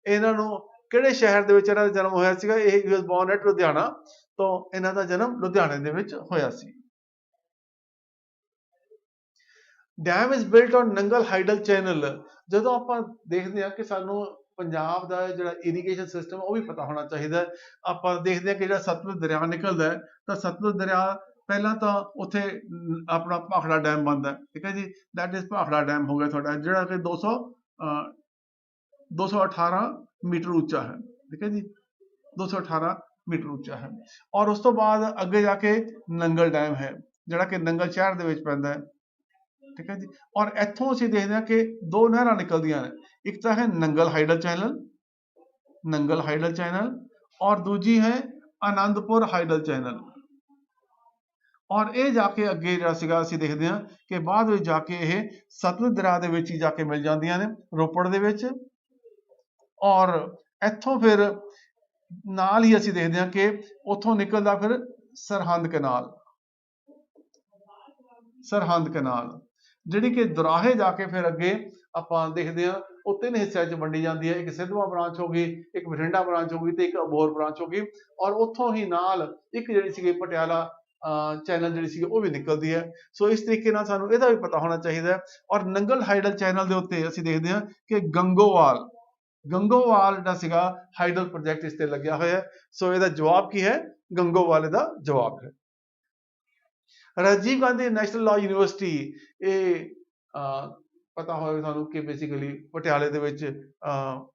ਇਹਨਾਂ ਨੂੰ ਕਿਹੜੇ ਸ਼ਹਿਰ ਦੇ ਵਿੱਚ ਇਹਨਾਂ ਦਾ ਜਨਮ ਹੋਇਆ ਸੀਗਾ? ਇਹ ਵਾਸ ਬੋਰਨ ਐਟ ਲੁਧਿਆਣਾ, ਤੋਂ ਇਹਨਾਂ ਦਾ ਜਨਮ ਲੁਧਿਆਣੇ ਦੇ ਵਿੱਚ ਹੋਇਆ ਸੀ। Dam is built on Nangal hydel channel. ਜਦੋਂ ਆਪਾਂ ਦੇਖਦੇ ਹਾਂ ਕਿ ਸਾਨੂੰ ਪੰਜਾਬ ਦਾ ਜਿਹੜਾ ਇਰੀਗੇਸ਼ਨ ਸਿਸਟਮ ਉਹ ਵੀ ਪਤਾ ਹੋਣਾ ਚਾਹੀਦਾ ਹੈ। ਆਪਾਂ ਦੇਖਦੇ ਹਾਂ ਕਿ ਜਿਹੜਾ ਸਤਲੁਜ ਦਰਿਆ ਨਿਕਲਦਾ ਹੈ, ਤਾਂ ਸਤਲੁਜ ਦਰਿਆ ਪਹਿਲਾਂ ਤਾਂ ਉੱਥੇ ਆਪਣਾ ਭਾਖੜਾ ਡੈਮ ਬਣਦਾ ਹੈ, ਠੀਕ ਹੈ ਜੀ, ਦੈਟ ਇਜ਼ ਭਾਖੜਾ ਡੈਮ ਹੋ ਗਿਆ ਤੁਹਾਡਾ, ਜਿਹੜਾ ਕਿ 218 ਮੀਟਰ ਉੱਚਾ ਹੈ, ਠੀਕ ਹੈ ਜੀ, 218 ਮੀਟਰ ਉੱਚਾ ਹੈ। ਔਰ ਉਸ ਤੋਂ ਬਾਅਦ ਅੱਗੇ ਜਾ ਕੇ ਨੰਗਲ ਡੈਮ ਹੈ, ਜਿਹੜਾ ਕਿ ਨੰਗਲ ਸ਼ਹਿਰ ਦੇ ਵਿੱਚ ਪੈਂਦਾ ਹੈ, ਠੀਕ ਹੈ ਜੀ। ਔਰ ਇੱਥੋਂ ਅਸੀਂ ਦੇਖਦੇ ਹਾਂ ਕਿ ਦੋ ਨਹਿਰਾਂ ਨਿਕਲਦੀਆਂ ਨੇ, ਇੱਕ ਤਾਂ ਹੈ ਨੰਗਲ ਹਾਈਡਲ ਚੈਨਲ, ਔਰ ਦੂਜੀ ਹੈ ਆਨੰਦਪੁਰ ਹਾਈਡਲ ਚੈਨਲ। ਔਰ ਇਹ ਜਾ ਕੇ ਅੱਗੇ ਜਿਹੜਾ ਸੀਗਾ ਅਸੀਂ ਦੇਖਦੇ ਹਾਂ ਕਿ ਬਾਅਦ ਵਿੱਚ ਜਾ ਕੇ ਇਹ ਸਤਲੁਜ ਦਰਿਆ ਦੇ ਵਿੱਚ ਹੀ ਜਾ ਕੇ ਮਿਲ ਜਾਂਦੀਆਂ ਨੇ, ਰੋਪੜ ਦੇ ਵਿੱਚ। ਔਰ ਇੱਥੋਂ ਫਿਰ ਨਾਲ ਹੀ ਅਸੀਂ ਦੇਖਦੇ ਹਾਂ ਕਿ ਉੱਥੋਂ ਨਿਕਲਦਾ ਫਿਰ ਸਰਹੰਦ ਕਨਾਲ, ਜਿਹੜੀ ਕਿ ਦੁਰਾਹੇ ਜਾ ਕੇ ਫਿਰ ਅੱਗੇ ਆਪਾਂ ਦੇਖਦੇ ਹਾਂ ਉਹ ਤਿੰਨ ਹਿੱਸਿਆਂ 'ਚ ਵੰਡੀ ਜਾਂਦੀ ਹੈ। ਇੱਕ ਸਿੱਧਵਾਂ ਬ੍ਰਾਂਚ ਹੋ ਗਈ, ਇੱਕ ਬਠਿੰਡਾ ਬ੍ਰਾਂਚ ਹੋ ਗਈ, ਤੇ ਇੱਕ ਅਬੋਹਰ ਬ੍ਰਾਂਚ ਹੋ ਗਈ। ਔਰ ਉੱਥੋਂ ਹੀ ਨਾਲ ਇੱਕ ਜਿਹੜੀ ਸੀਗੀ ਪਟਿਆਲਾ ਚੈਨਲ ਜਿਹੜੀ ਸੀਗੀ ਉਹ ਵੀ ਨਿਕਲਦੀ ਹੈ। ਸੋ ਇਸ ਤਰੀਕੇ ਨਾਲ ਸਾਨੂੰ ਇਹਦਾ ਵੀ ਪਤਾ ਹੋਣਾ ਚਾਹੀਦਾ ਹੈ। ਔਰ ਨੰਗਲ ਹਾਈਡਲ ਚੈਨਲ ਦੇ ਉੱਤੇ ਅਸੀਂ ਦੇਖਦੇ ਹਾਂ ਕਿ ਗੰਗੋਵਾਲ ਜਿਹੜਾ ਸੀਗਾ ਹਾਈਡਲ ਪ੍ਰੋਜੈਕਟ ਇਸ ਤੇ ਲੱਗਿਆ ਹੋਇਆ ਹੈ। ਸੋ ਇਹਦਾ ਜਵਾਬ ਕੀ ਹੈ? ਗੰਗੋਵਾਲ ਇਹਦਾ ਜਵਾਬ ਹੈ। Rajiv Gandhi national law university, ਇਹ ਪਤਾ ਹੋਵੇ ਤੁਹਾਨੂੰ ਕਿ ਬੇਸਿਕਲੀ ਪਟਿਆਲੇ ਦੇ ਵਿੱਚ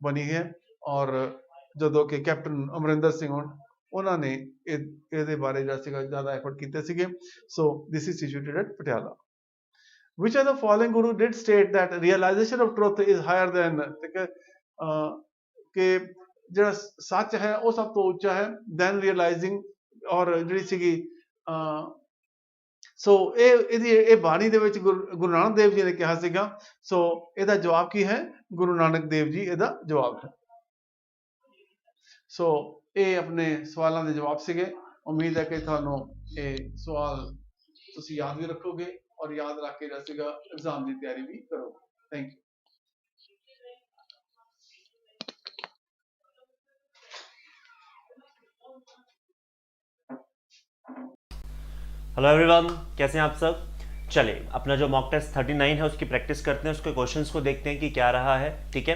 ਬਣੀ ਹੈ। और ਜਦੋਂ ਕਿ ਕੈਪਟਨ ਅਮਰਿੰਦਰ ਸਿੰਘ ਉਹਨਾਂ ਨੇ ਇਹਦੇ ਬਾਰੇ ਜਿਹੜਾ ਸੀਗਾ ਜ਼ਿਆਦਾ ਐਫਰਟ ਕੀਤੇ ਸੀਗੇ। So this is situated at Patiala. Which of the following guru did state that realization of truth is higher than ਕਿ ਜਿਹੜਾ ਸੱਚ ਹੈ ਉਹ ਸਭ ਤੋਂ ਉੱਚਾ ਹੈ then realizing ਔਰ ਜਿਹੜੀ ਸੀਗੀ ਸੋ ਇਹ ਬਾਣੀ ਦੇ ਵਿੱਚ ਗੁਰੂ ਨਾਨਕ ਦੇਵ ਜੀ ਨੇ ਕਿਹਾ ਸੀਗਾ। ਸੋ ਇਹਦਾ ਜਵਾਬ ਕੀ ਹੈ? ਗੁਰੂ ਨਾਨਕ ਦੇਵ ਜੀ ਇਹਦਾ ਜਵਾਬ ਹੈ। ਸੋ ਇਹ ਆਪਣੇ ਸਵਾਲਾਂ ਦੇ ਜਵਾਬ ਸੀਗੇ। ਉਮੀਦ ਹੈ ਕਿ ਤੁਹਾਨੂੰ ਇਹ ਸਵਾਲ ਤੁਸੀਂ ਯਾਦ ਵੀ ਰੱਖੋਗੇ ਔਰ ਯਾਦ ਰੱਖ ਕੇ ਜਿਹੜਾ ਸੀਗਾ ਐਗਜ਼ਾਮ ਦੀ ਤਿਆਰੀ ਵੀ ਕਰੋਗੇ। Thank you.
हेलो एवरीवन, कैसे हैं आप सब? चलिए अपना जो मॉक टेस्ट 39 है उसकी प्रैक्टिस करते हैं, उसके क्वेश्चंस को देखते हैं कि क्या रहा है। ठीक है,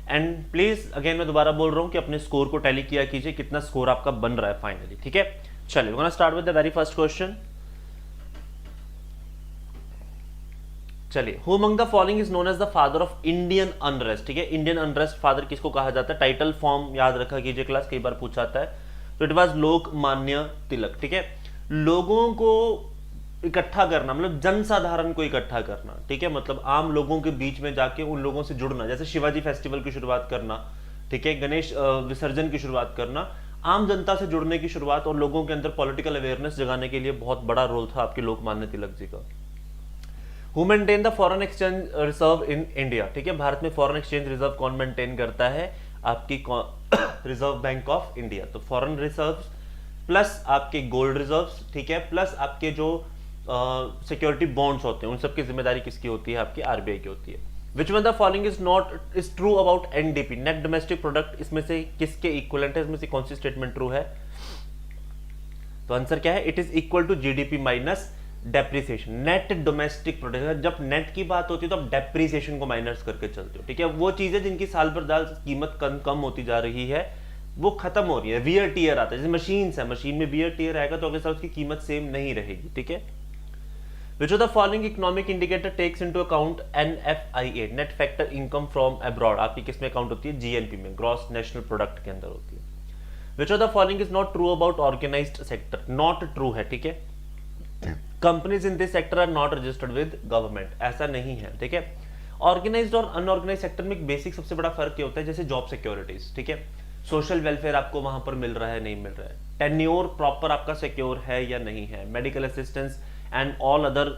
एंड प्लीज अगेन मैं दोबारा बोल रहा हूं कि अपने स्कोर को टैली किया कीजिए, कितना स्कोर आपका बन रहा है फाइनली। ठीक है, चलिए gonna start with the very first question. चलिए, who among the following is known as the father of Indian unrest. ठीक है, इंडियन अनरेस्ट फादर किसको कहा जाता है? टाइटल फॉर्म याद रखा कीजिए क्लास, कई बार पूछा जाता है। तो इट वाज लोकमान्य तिलक। ठीक है, लोगों को इकट्ठा करना, मतलब जनसाधारण को इकट्ठा करना। ठीक है, मतलब आम लोगों के बीच में जाके उन लोगों से जुड़ना, जैसे शिवाजी फेस्टिवल की शुरुआत करना, ठीक है, गणेश विसर्जन की शुरुआत करना, आम जनता से जुड़ने की शुरुआत और लोगों के अंदर पॉलिटिकल अवेयरनेस जगाने के लिए बहुत बड़ा रोल था आपके लोकमान्य तिलक जी का। Who maintain the foreign exchange reserve in India. ठीक है, भारत में फॉरेन एक्सचेंज रिजर्व कौन मेंटेन करता है? आपकी रिजर्व बैंक ऑफ इंडिया। तो फॉरेन रिजर्व प्लस आपके गोल्ड रिजर्व्स, ठीक है, प्लस आपके जो सिक्योरिटी बॉन्ड्स होते हैं उन सब की जिम्मेदारी किसकी होती है? आपकी आरबीआई की होती है। Which one the following is true about NDP, net domestic product, इसमें से किसके इक्विवेलेंट है? इसमें से कौन सी स्टेटमेंट ट्रू है? तो आंसर क्या है? It is equal to GDP minus depreciation. Net domestic product, जब नेट की बात होती है तो आप डेप्रिसिएशन को माइनस करके चलते हो। ठीक है, वो चीजें जिनकी साल भर साल कीमत कम होती जा रही है वो खत्म हो रही है। वियर टीयर आता है, जैसे मशीन है, मशीन में वियर टीयर आएगा तो अगले साल उसकी कीमत सेम नहीं रहेगी। ठीक है, which of the following economic indicator takes into account NFIA, net factor income from abroad, आपकी किसमें अकाउंट होती है? जीएनपी में, ग्रॉस नेशनल प्रोडक्ट के अंदर होती है। Which of the following is not true about organized sector, not true है। ठीक है, companies in this sector are not registered with government, ऐसा नहीं है। ठीक है, ऑर्गेनाइज्ड और अनऑर्गेनाइज्ड सेक्टर में एक बेसिक सबसे बड़ा फर्क ये होता है, जैसे जॉब सिक्योरिटीज, ठीक है, सोशल वेलफेयर आपको वहां पर मिल रहा है नहीं मिल रहा है, टेन्योर प्रॉपर आपका सिक्योर है या नहीं है, medical assistance and all other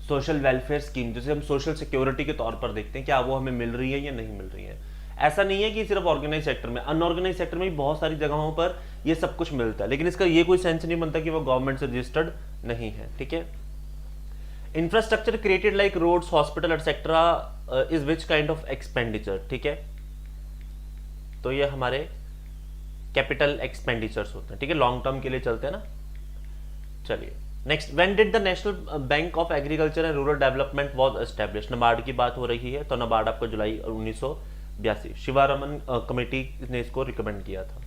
social welfare scheme जिसे हम सोशल सिक्योरिटी के तौर पर देखते हैं, क्या वो हमें मिल रही है या नहीं मिल रही है। ऐसा नहीं है कि सिर्फ ऑर्गेनाइज सेक्टर में, अनऑर्गेनाइज सेक्टर में भी बहुत सारी जगहों पर ये सब कुछ मिलता है, लेकिन इसका ये कोई सेंस नहीं बनता कि वो गवर्नमेंट से रजिस्टर्ड नहीं है। ठीक है, infrastructure created like roads, hospital etcetera is which kind of expenditure. ठीक है, तो ये हमारे कैपिटल एक्सपेंडिचर्स होते हैं। ठीक है, लॉन्ग टर्म के लिए चलते हैं ना। चलिए next, when did the national bank of agriculture and rural development was established, NABARD की बात हो रही है, तो नबार्ड आपको जुलाई 1982 शिवारमन कमेटी ने इसको रिकमेंड किया था।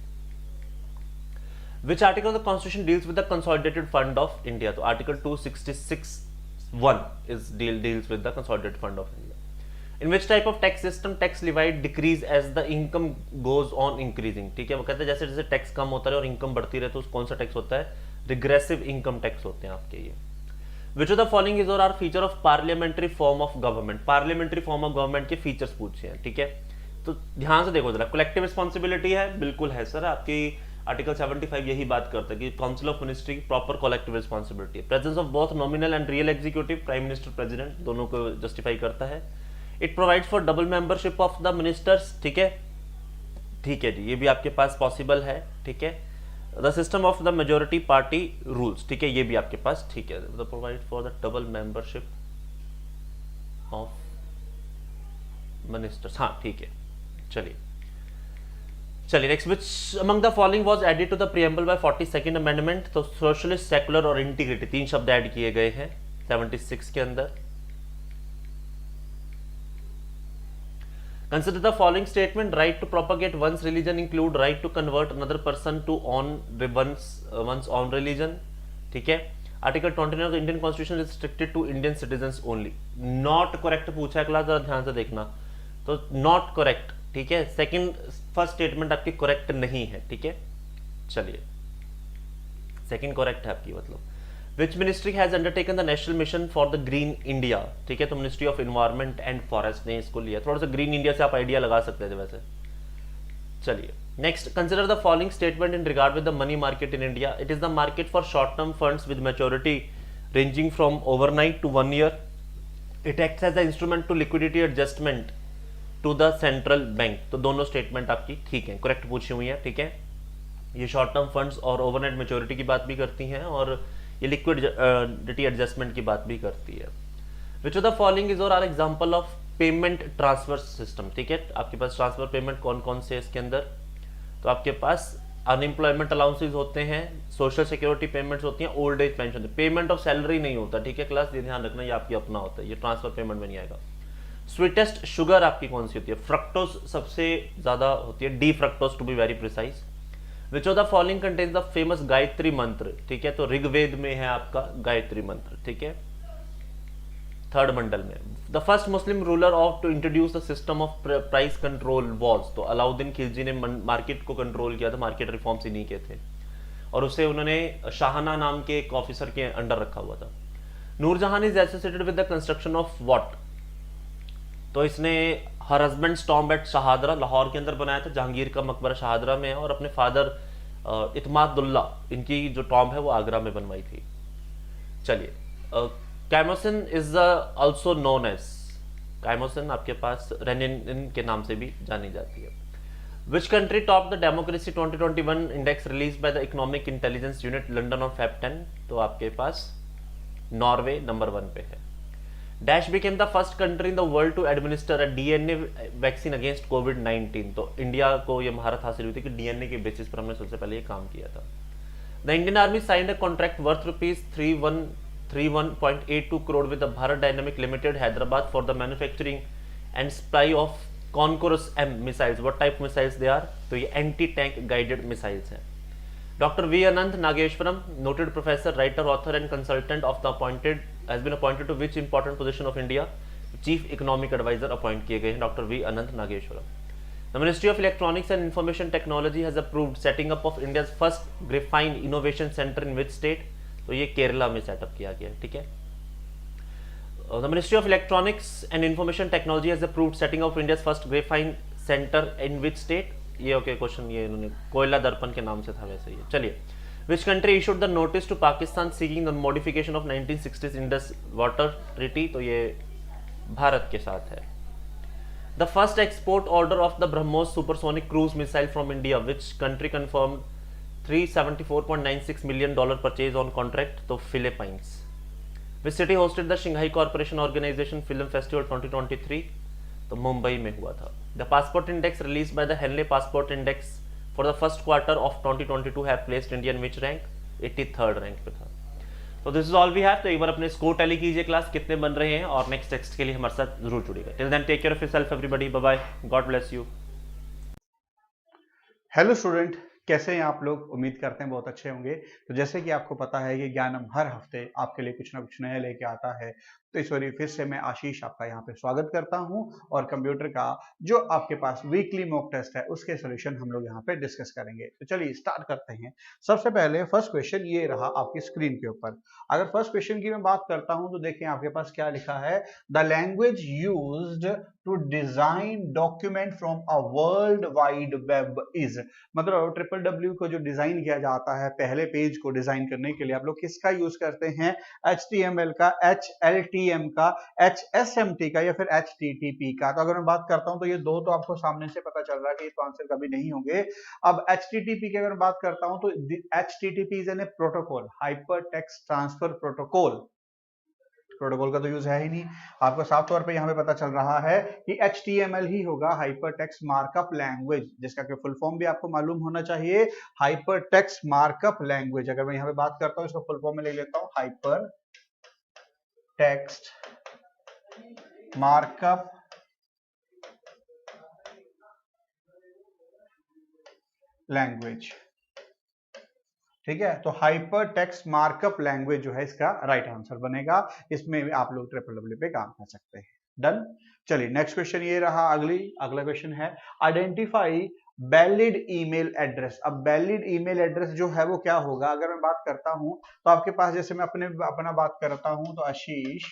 Which article of the constitution deals with the consolidated fund of India, तो article 266(1) is deals with the consolidated fund of India. In which type of tax system tax levied decrease as the income goes on increasing। ठीक है, वो कहते हैं जैसे जैसे tax कम होता है और इनकम बढ़ती रहे तो कौन सा टैक्स होता है? रिग्रेसिव इनकम टैक्स होते हैं आपके ये। Which of the following is or are feature of parliamentary form of government, parliamentary form of government के फीचर्स पूछे हैं। ठीक है, तो ध्यान से देखो जरा, कलेक्टिव रिस्पॉन्सिबिलिटी है, बिल्कुल है सर, आपकी आर्टिकल 75 यही बात करता है कि काउंसिल ऑफ मिनिस्ट्री की प्रॉपर कलेक्टिव रिस्पॉन्सिबिलिटी है। Presence of both nominal and real executive, prime minister president, दोनों को जस्टिफाई करता है। It provides for double membership of the ministers. ठीक है, ठीक है जी, ये भी आपके पास पॉसिबल है। ठीक है, the system of the majority party rules, ठीक है, ये भी आपके पास ठीक है। The provide for the double membership of ministers, हाँ ठीक है। चलिए next, which among the following was added to the preamble by 42nd amendment, तो सोशलिस्ट, सेकुलर और इंटीग्रिटी, 3 शब्द ऐड किए गए हैं 76 के अंदर। Consider the following statement: right to propagate one's religion include right to convert another person to one's own religion। ठीक है, article 29 of the Indian constitution restricted to Indian citizens only. Not correct पूछा है class, जरा ध्यान से देखना। तो not correct, ठीक है, फर्स्ट स्टेटमेंट आपकी करेक्ट नहीं है, ठीक है। चलिए, सेकंड करेक्ट है आपकी, मतलब which ministry has undertaken the national mission for the green India, ठीक है, तो ministry of environment and forest ने इसको लिया। थोड़ा सा ग्रीन इंडिया से आप आइडिया लगा सकते थे वैसे। चलिए next, consider the following statement in regard with the money market in India. It is the market for short term funds with maturity ranging from overnight to 1 year. It acts as the instrument to liquidity adjustment to the central bank. तो दोनों statement आपकी ठीक है, correct पूछी हुई है, ठीक है। ये शॉर्ट टर्म फंड्स और ओवरनाइट मैच्योरिटी की बात भी करती हैं और ये लिक्विडिटी एडजस्टमेंट की बात भी करती है। Which of the following is or are example of payment transfer system, ठीक है। आपके पास ट्रांसफर पेमेंट कौन कौन से इसके अंदर, तो आपके पास अनएम्प्लॉयमेंट अलाउंसेज होते हैं, सोशल सिक्योरिटी पेमेंट्स होती हैं, old age pension, payment of salary नहीं होता, ठीक है क्लास, ये ध्यान रखना, ये आपकी अपना होता है, ये ट्रांसफर पेमेंट में नहीं आएगा। स्वीटेस्ट शुगर आपकी कौन सी होती है, फ्रक्टोज सबसे ज्यादा होती है, D fructose to be very precise. Which of the following contains the famous Gayatri mantra, ठीक है, तो ऋग्वेद में है आपका गायत्री मंत्र, ठीक है, थर्ड मंडल में। The first Muslim ruler of to introduce the system of price control was, तो अलाउद्दीन खिलजी ने मार्केट को कंट्रोल किया था, मार्केट रिफॉर्म्स इन्हीं के थे, और उसे उन्होंने शाहना नाम के एक ऑफिसर के अंडर रखा हुआ था। Nurjahan is associated with the construction of what, तो इसने her husband tomb at Shahdara Lahore के अंदर बनाया था, जहांगीर का मकबरा शहादरा में है, और अपने फादर इतमादुल्ला इनकी जो टॉम्ब है वो आगरा में बनवाई थी। चलिए, कैमोसिन इज ऑल्सो नोन एज, कैमोसिन आपके पास रेनिन के नाम से भी जानी जाती है। Which country top the democracy 2021 index release by the economic intelligence unit London on Feb 10, तो आपके पास नॉर्वे नंबर 1 पे है। Dash became the first country in the world to administer a DNA vaccine against कोविड-19, तो India को यह महारत हासिल हुई थी कि डीएनए के बेसिस पर हमने सबसे पहले ये काम किया था। The Indian army signed a contract worth ₹31.82 crore with the Bharat Dynamic Limited Hyderabad for the manufacturing and supply of Konkurs M missiles. What type missiles they are, तो ये एंटी टैंक गाइडेड मिसाइल्स हैं। Dr. V. Anant Nageshwaram, noted professor, writer, author, and consultant has been appointed to which important position of India? Chief Economic Advisor appoint किए गए हैं Dr. V. Anant Nageshwaram. The Ministry of Electronics and Information Technology has approved setting up of India's first graphene innovation center in which state? तो ये केरला में setup किया गया है, ठीक है। The Ministry of Electronics and Information Technology has approved setting up India's first graphene center in which state? ये okay question, ये इन्होंने कोयला दर्पण के नाम से था वैसे ही। चलिए, which country issued the notice to Pakistan seeking the modification of 1960s Indus water treaty, तो ये भारत के साथ है। The first export order of the BrahMos supersonic cruise missile from India, which country confirm $374.96 million purchase on contract, तो Philippines. Which city hosted the Shanghai corporation organisation film festival 2023, तो मुंबई में हुआ था। The passport index release by the Henley passport index for the first quarter of 2022 have placed India in which rank, 83rd rank पे था। तो this is all we have. तो एक बार अपने स्कोर टैली कीजिए क्लास, कितने बन रहे हैं, और नेक्स्ट टेक्स्ट के लिए हमारे साथ जरूर जुड़िएगा। Till then take care of yourself everybody, bye bye, God bless you.
Hello student, कैसे हैं आप लोग? उम्मीद करते हैं बहुत अच्छे होंगे। तो जैसे कि आपको पता है कि ज्ञानम हर हफ्ते आपके लिए कुछ ना कुछ नया लेके आता है, तो इस बार फिर से मैं आशीष आपका यहाँ पे स्वागत करता हूँ, और कंप्यूटर का जो आपके पास वीकली मॉक टेस्ट है उसके सॉल्यूशन हम लोग यहाँ पे डिस्कस करेंगे। तो चलिए स्टार्ट करते हैं। सबसे पहले फर्स्ट क्वेश्चन ये रहा आपकी स्क्रीन के ऊपर। अगर फर्स्ट क्वेश्चन की मैं बात करता हूँ तो देखें आपके पास क्या लिखा है, the language used to design document from a world wide web is, मतलब WWW को जो डिजाइन किया जाता है, पहले पेज को डिजाइन करने के लिए आप लोग किसका यूज करते हैं? HTML का, HLTM का, HSMT का, या फिर HTTP का। तो अगर मैं बात करता हूं तो ये दो तो आपको सामने से पता चल रहा है कि ये तो आंसर कभी नहीं होंगे। अब HTTP की अगर मैं बात करता हूं तो HTTP is an a protocol, hyper text transfer protocol. Protocol का तो यूज है ही नहीं। आपको साफ तौर पे यहाँ पे पता चल रहा है कि HTML ही होगा, हाइपर टेक्स्ट मार्कअप लैंग्वेज, जिसका कि फुल फॉर्म भी आपको मालूम होना चाहिए, हाइपर टेक्स्ट मार्कअप लैंग्वेज। अगर मैं यहाँ पे बात करता हूँ, इसको फुल फॉर्म में ले लेता हूँ, हाइपर टेक्स्ट मार्कअप लैंग्वेज, ठीक है। तो हाइपर टेक्स्ट मार्कअप लैंग्वेज जो है इसका राइट आंसर बनेगा। इसमें आप लोग WWW पे काम कर सकते हैं। डन। चलिए नेक्स्ट क्वेश्चन ये रहा। अगला क्वेश्चन है आइडेंटिफाई वैलिड ईमेल एड्रेस। अब वैलिड ईमेल एड्रेस जो है वो क्या होगा? अगर मैं बात करता हूं तो आपके पास, जैसे मैं अपना बात करता हूं तो आशीष,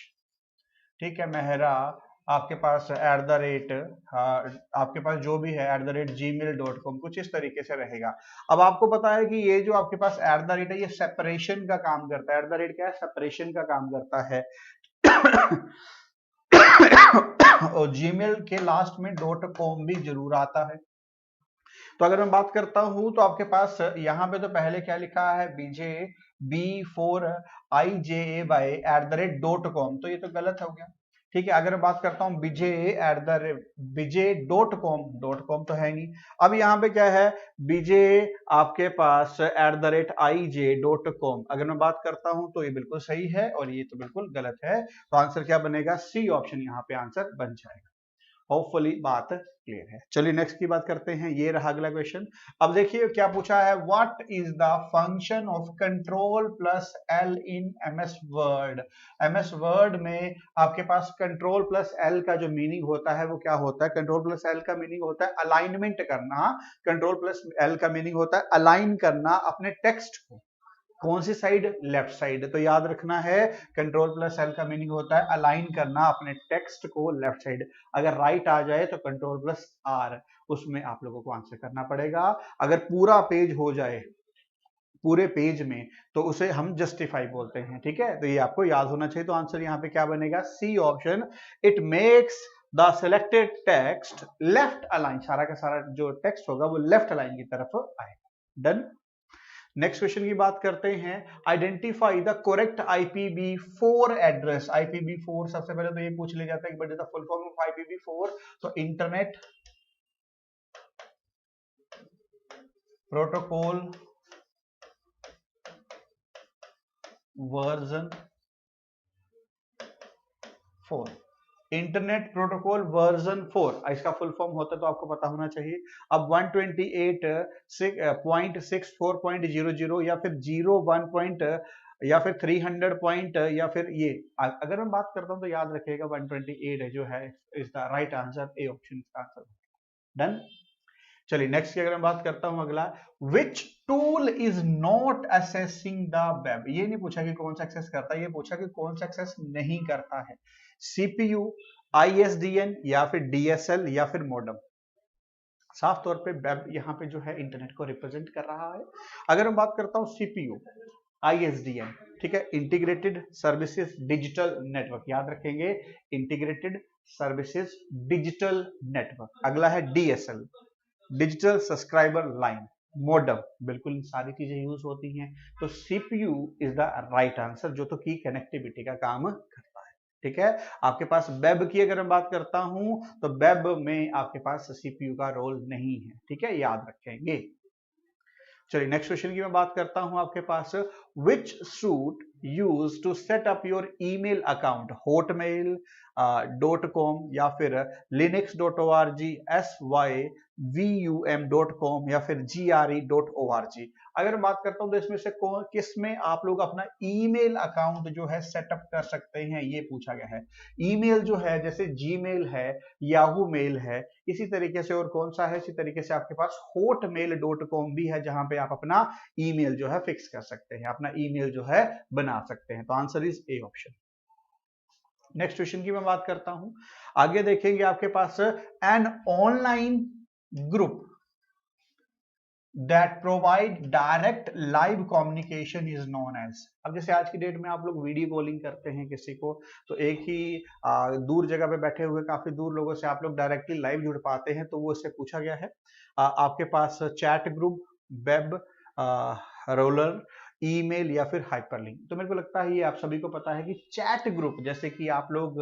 ठीक है, मेहरा, आपके पास आपके पास जो भी है @gmail.com, कुछ इस तरीके से रहेगा। अब आपको पता है कि ये जो आपके पास @ है ये सेपरेशन का काम करता है। @ क्या है? सेपरेशन का काम करता है। और जीमेल के लास्ट में .com भी जरूर आता है। तो अगर मैं बात करता हूं तो आपके पास यहां पे तो पहले क्या लिखा है? bj4ija@.com, तो ये तो गलत हो गया। ठीक है, अगर मैं बात करता हूं bj.com तो है नहीं। अब यहाँ पे क्या है? bj आपके पास @ij.com, अगर मैं बात करता हूं तो ये बिल्कुल सही है और ये तो बिल्कुल गलत है। तो आंसर क्या बनेगा? सी ऑप्शन यहाँ पे आंसर बन जाएगा। होपफुली बात क्लियर है। चलिए नेक्स्ट की बात करते हैं। ये रहा अगला क्वेश्चन। अब देखिए क्या पूछा है, what is the function of Ctrl+L in MS word. MS word में आपके पास Ctrl+L का जो मीनिंग होता है वो क्या होता है? Ctrl+L का मीनिंग होता है अलाइनमेंट करना। Ctrl+L का मीनिंग होता है अलाइन करना अपने टेक्स्ट को। कौन सी साइड? Left side. तो याद रखना है Ctrl+L का मीनिंग होता है अलाइन करना अपने टेक्स्ट को लेफ्ट साइड। अगर राइट आ जाए तो Ctrl+R, उसमें आप लोगों को आंसर करना पड़ेगा। अगर पूरा पेज हो जाए पूरे पेज में तो उसे हम जस्टिफाई बोलते हैं। ठीक है, तो ये आपको याद होना चाहिए। तो आंसर यहाँ पे क्या बनेगा? C option. It makes the selected text left align. सारा का सारा जो टेक्स्ट होगा वो लेफ्ट अलाइन की तरफ आएगा। डन। नेक्स्ट क्वेश्चन की बात करते हैं। Identify the correct IPv4 address. IPv4 सबसे पहले तो ये पूछ लिया जाता है कि but the full form of IPv4, तो internet protocol version 4। Internet protocol version 4 इसका फुल फॉर्म होता है तो आपको पता होना चाहिए। अब 128.64.00 या फिर 01. या फिर 300. या फिर ये, अगर मैं बात करता हूं तो याद रखिएगा 128 जो है is the right answer. A option इसका आंसर। डन। चलिए नेक्स्ट की अगर मैं बात करता हूं अगला, which tool is not accessing the web. ये नहीं पूछा कि कौन सा एक्सेस करता है, ये पूछा कि कौन सा एक्सेस नहीं करता है। CPU, ISDN या फिर DSL या फिर मॉडेम। साफ तौर पे वेब यहाँ पे जो है इंटरनेट को रिप्रेजेंट कर रहा है। अगर मैं बात करता हूं CPU, ISDN, ठीक है, इंटीग्रेटेड सर्विसेज डिजिटल नेटवर्क, याद रखेंगे इंटीग्रेटेड सर्विसेज डिजिटल नेटवर्क। अगला है DSL, digital subscriber line. Modem, बिल्कुल सारी चीजें यूज होती हैं। तो CPU is the right answer, जो तो की कनेक्टिविटी का काम करता है। ठीक है, आपके पास वेब की अगर मैं बात करता हूं तो वेब में आपके पास CPU का रोल नहीं है। ठीक है, याद रखेंगे। चलिए नेक्स्ट क्वेश्चन की मैं बात करता हूं आपके पास, which suite use to set up your email account. hotmail.com या फिर linux.org, syvum.com या फिर gre.org। अगर बात करता हूं तो इसमें से किस में आप लोग अपना ईमेल अकाउंट जो है सेटअप कर सकते हैं, ये पूछा गया है। ईमेल जो है जैसे जीमेल है, याहू मेल है, इसी तरीके से और कौन सा है, इसी तरीके से आपके पास hotmail.com भी है, जहां पे आप अपना ईमेल जो है फिक्स कर सकते हैं, अपना ईमेल जो है बना सकते हैं। तो answer is A option. Next question की मैं बात करता हूं। आगे देखेंगे आपके पास, an online group that provide direct live communication is known as. अब जैसे आज की डेट में आप लोग वीडियो कॉलिंग करते हैं किसी को, तो एक ही दूर जगह पे बैठे हुए काफी दूर लोगों से आप लोग डायरेक्टली लाइव जुड़ पाते हैं, तो वो इससे पूछा गया है। आपके पास chat group, web roller, email या फिर हाइपरलिंक। तो मेरे को लगता है ये आप सभी को पता है कि चैट ग्रुप, जैसे कि आप लोग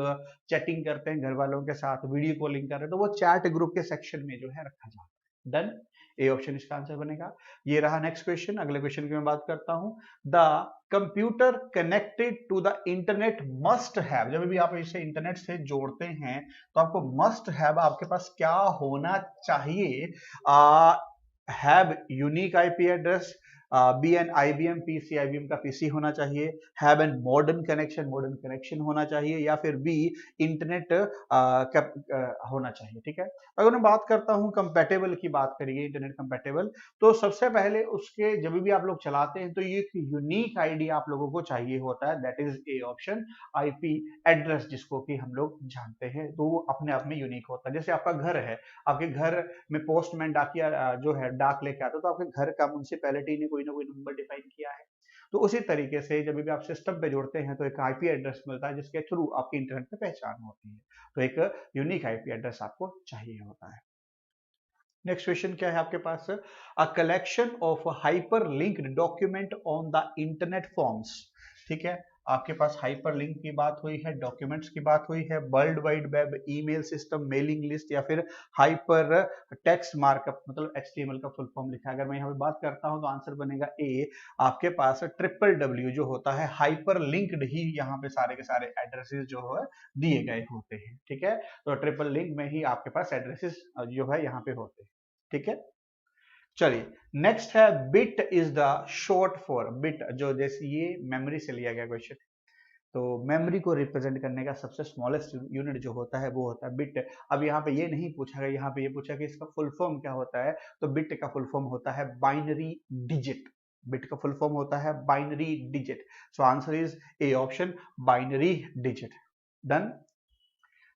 चैटिंग करते हैं घर वालों के साथ, वीडियो कॉलिंग कर रहे हैं, तो वो चैट ग्रुप के सेक्शन में जो है रखा जाता है। डन। ए ऑप्शन इसका आंसर बनेगा। ये रहा नेक्स्ट क्वेश्चन। अगले क्वेश्चन की मैं बात करता हूं, the computer connected to the internet must have. जब भी आप इसे इंटरनेट से जोड़ते हैं तो आपको मस्ट हैव आपके पास क्या होना चाहिए? Have unique IP address, be an IBM PC, IBM का PC होना चाहिए, हैव एन मॉडर्न कनेक्शन होना चाहिए, या फिर बी इंटरनेट होना चाहिए। ठीक है, अगर मैं बात करता हूँ कंपैटिबल की, बात करिए इंटरनेट कंपैटिबल, तो सबसे पहले उसके जब भी आप लोग चलाते हैं तो ये एक यूनिक आईडी आप लोगों को चाहिए होता है, that is A option, IP address, जिसको कि हम लोग जानते हैं, तो वो अपने आप में यूनिक होता है। जैसे आपका घर है, आपके घर में पोस्टमैन डाकिया जो है डाक लेके आता है, तो आपके घर का म्युनिसिपैलिटी ने कोई ना कोई नंबर डिफाइन किया है, तो उसी तरीके से जब भी आप सिस्टम पे जुड़ते हैं तो एक IP एड्रेस मिलता है जिसके थ्रू आपकी इंटरनेट पे पहचान होती है, तो एक यूनिक IP एड्रेस आपको चाहिए होता है। नेक्स्ट क्वेश्चन क्या है आपके पास, a collection of hyperlinked document on the internet forms. ठीक है, आपके पास हाइपर लिंक की बात हुई है, डॉक्यूमेंट्स की बात हुई है, world wide web, email system, mailing list, या फिर हाइपर टेक्स्ट मार्कअप, मतलब HTML का फुल फॉर्म लिखा है। अगर मैं यहाँ पे बात करता हूँ तो आंसर बनेगा ए, आपके पास WWW जो होता है, हाइपर लिंक्ड ही यहाँ पे सारे के सारे एड्रेसेस जो है दिए गए होते हैं। ठीक है, तो ट्रिपल लिंक में ही आपके पास एड्रेसेस जो है यहाँ पे होते हैं। ठीक है, चलिए नेक्स्ट है bit is the short for, bit जो जैसे ये मेमोरी से लिया गया क्वेश्चन, तो मेमोरी को रिप्रेजेंट करने का सबसे स्मॉलेस्ट यूनिट जो होता है वो होता है बिट। अब यहाँ पे ये नहीं पूछा गया, यहाँ पे ये पूछा कि इसका फुल फॉर्म क्या होता है, तो बिट का फुल फॉर्म होता है बाइनरी डिजिट, बिट का फुल फॉर्म होता है binary digit, so answer is A option, binary digit. Done,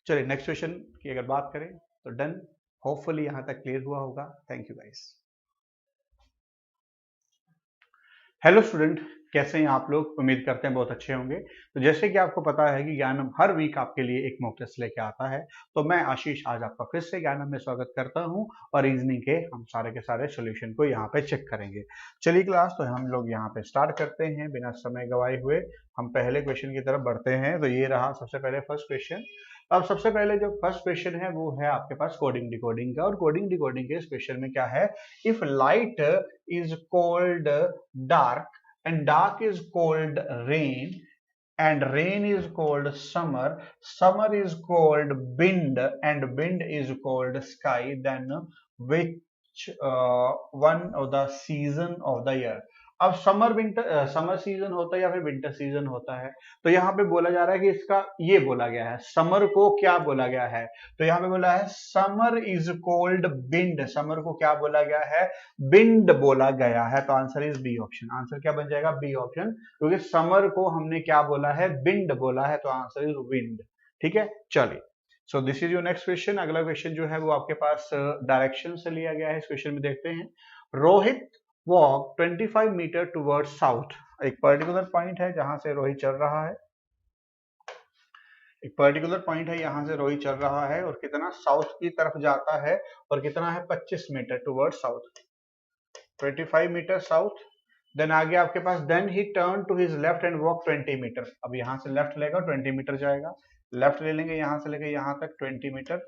चलिए नेक्स्ट क्वेश्चन की अगर बात करें तो डन, होपफुली यहां तक क्लियर हुआ होगा। Thank you guys. Hello student, कैसे हैं आप लोग, उम्मीद करते हैं बहुत अच्छे होंगे। तो जैसे कि आपको पता है कि ज्ञानम हर वीक आपके लिए एक मॉक टेस्ट लेके आता है, तो मैं आशीष आज आपका फिर से ज्ञानम में स्वागत करता हूं और रीजनिंग के हम सारे के सारे सॉल्यूशन को यहाँ पे चेक करेंगे। चलिए क्लास, तो हम लोग यहाँ पे स्टार्ट करते हैं बिना समय गवाए हुए, हम पहले क्वेश्चन की तरफ बढ़ते हैं। तो ये रहा सबसे पहले फर्स्ट क्वेश्चन। अब सबसे पहले जो फर्स्ट क्वेश्चन है वो है आपके पास कोडिंग डिकोडिंग का, और कोडिंग डिकोडिंग के इस क्वेश्चन में क्या है, if light is called dark and dark is called rain and rain is called summer, summer is called wind and wind is called sky, then which one of the season of the year। अब summer winter, summer season होता है या फिर winter season होता है, तो यहाँ पे बोला जा रहा है कि इसका ये बोला गया है, समर को क्या बोला गया है, तो यहाँ पे बोला है summer is cold wind, summer को क्या बोला गया है, विंड बोला गया है, तो answer is B option. Answer क्या बन जाएगा, बी ऑप्शन, क्योंकि समर को हमने क्या बोला है, विंड बोला है, तो आंसर इज विंड। ठीक है, चलिए, so this is your next question. अगला क्वेश्चन जो है वो आपके पास डायरेक्शन से लिया गया है। इस क्वेश्चन में देखते हैं, Rohit walk 25 metre towards south, एक पर्टिकुलर पॉइंट है जहां से रोहित चल रहा है, एक पर्टिकुलर पॉइंट है यहां से रोहित चल रहा है, और कितना साउथ की तरफ जाता है, और कितना है 25 metre towards south, 25 metre south. Then आगे आपके पास, देन ही turn to his left and walk 20 metre, अब यहां से लेफ्ट लेगा 20 मीटर जाएगा, लेफ्ट ले लेंगे यहां से लेके यहां तक 20 मीटर।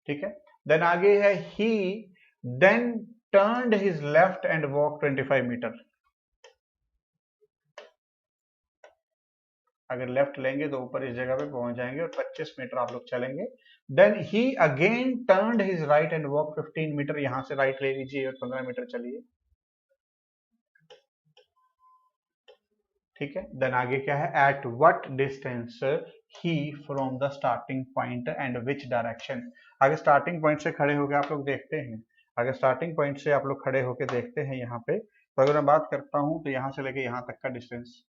ठीक है, देन आगे है ही then turned his left and walked 25 metre, अगर लेफ्ट लेंगे तो ऊपर इस जगह पे पहुंच जाएंगे और 25 मीटर आप लोग चलेंगे। Then he again turned his right and walk 15 meter, यहां से राइट ले लीजिए और 15 मीटर चलिए। ठीक है, देन आगे क्या है, at what distance he from the starting point and which direction, आगे स्टार्टिंग पॉइंट से खड़े होकर आप लोग देखते हैं, अगर स्टार्टिंग पॉइंट से आप लोग खड़े होकर देखते हैं यहाँ पे, तो अगर मैं बात करता हूं तो यहां से लेके यहां तक का डिस्टेंस,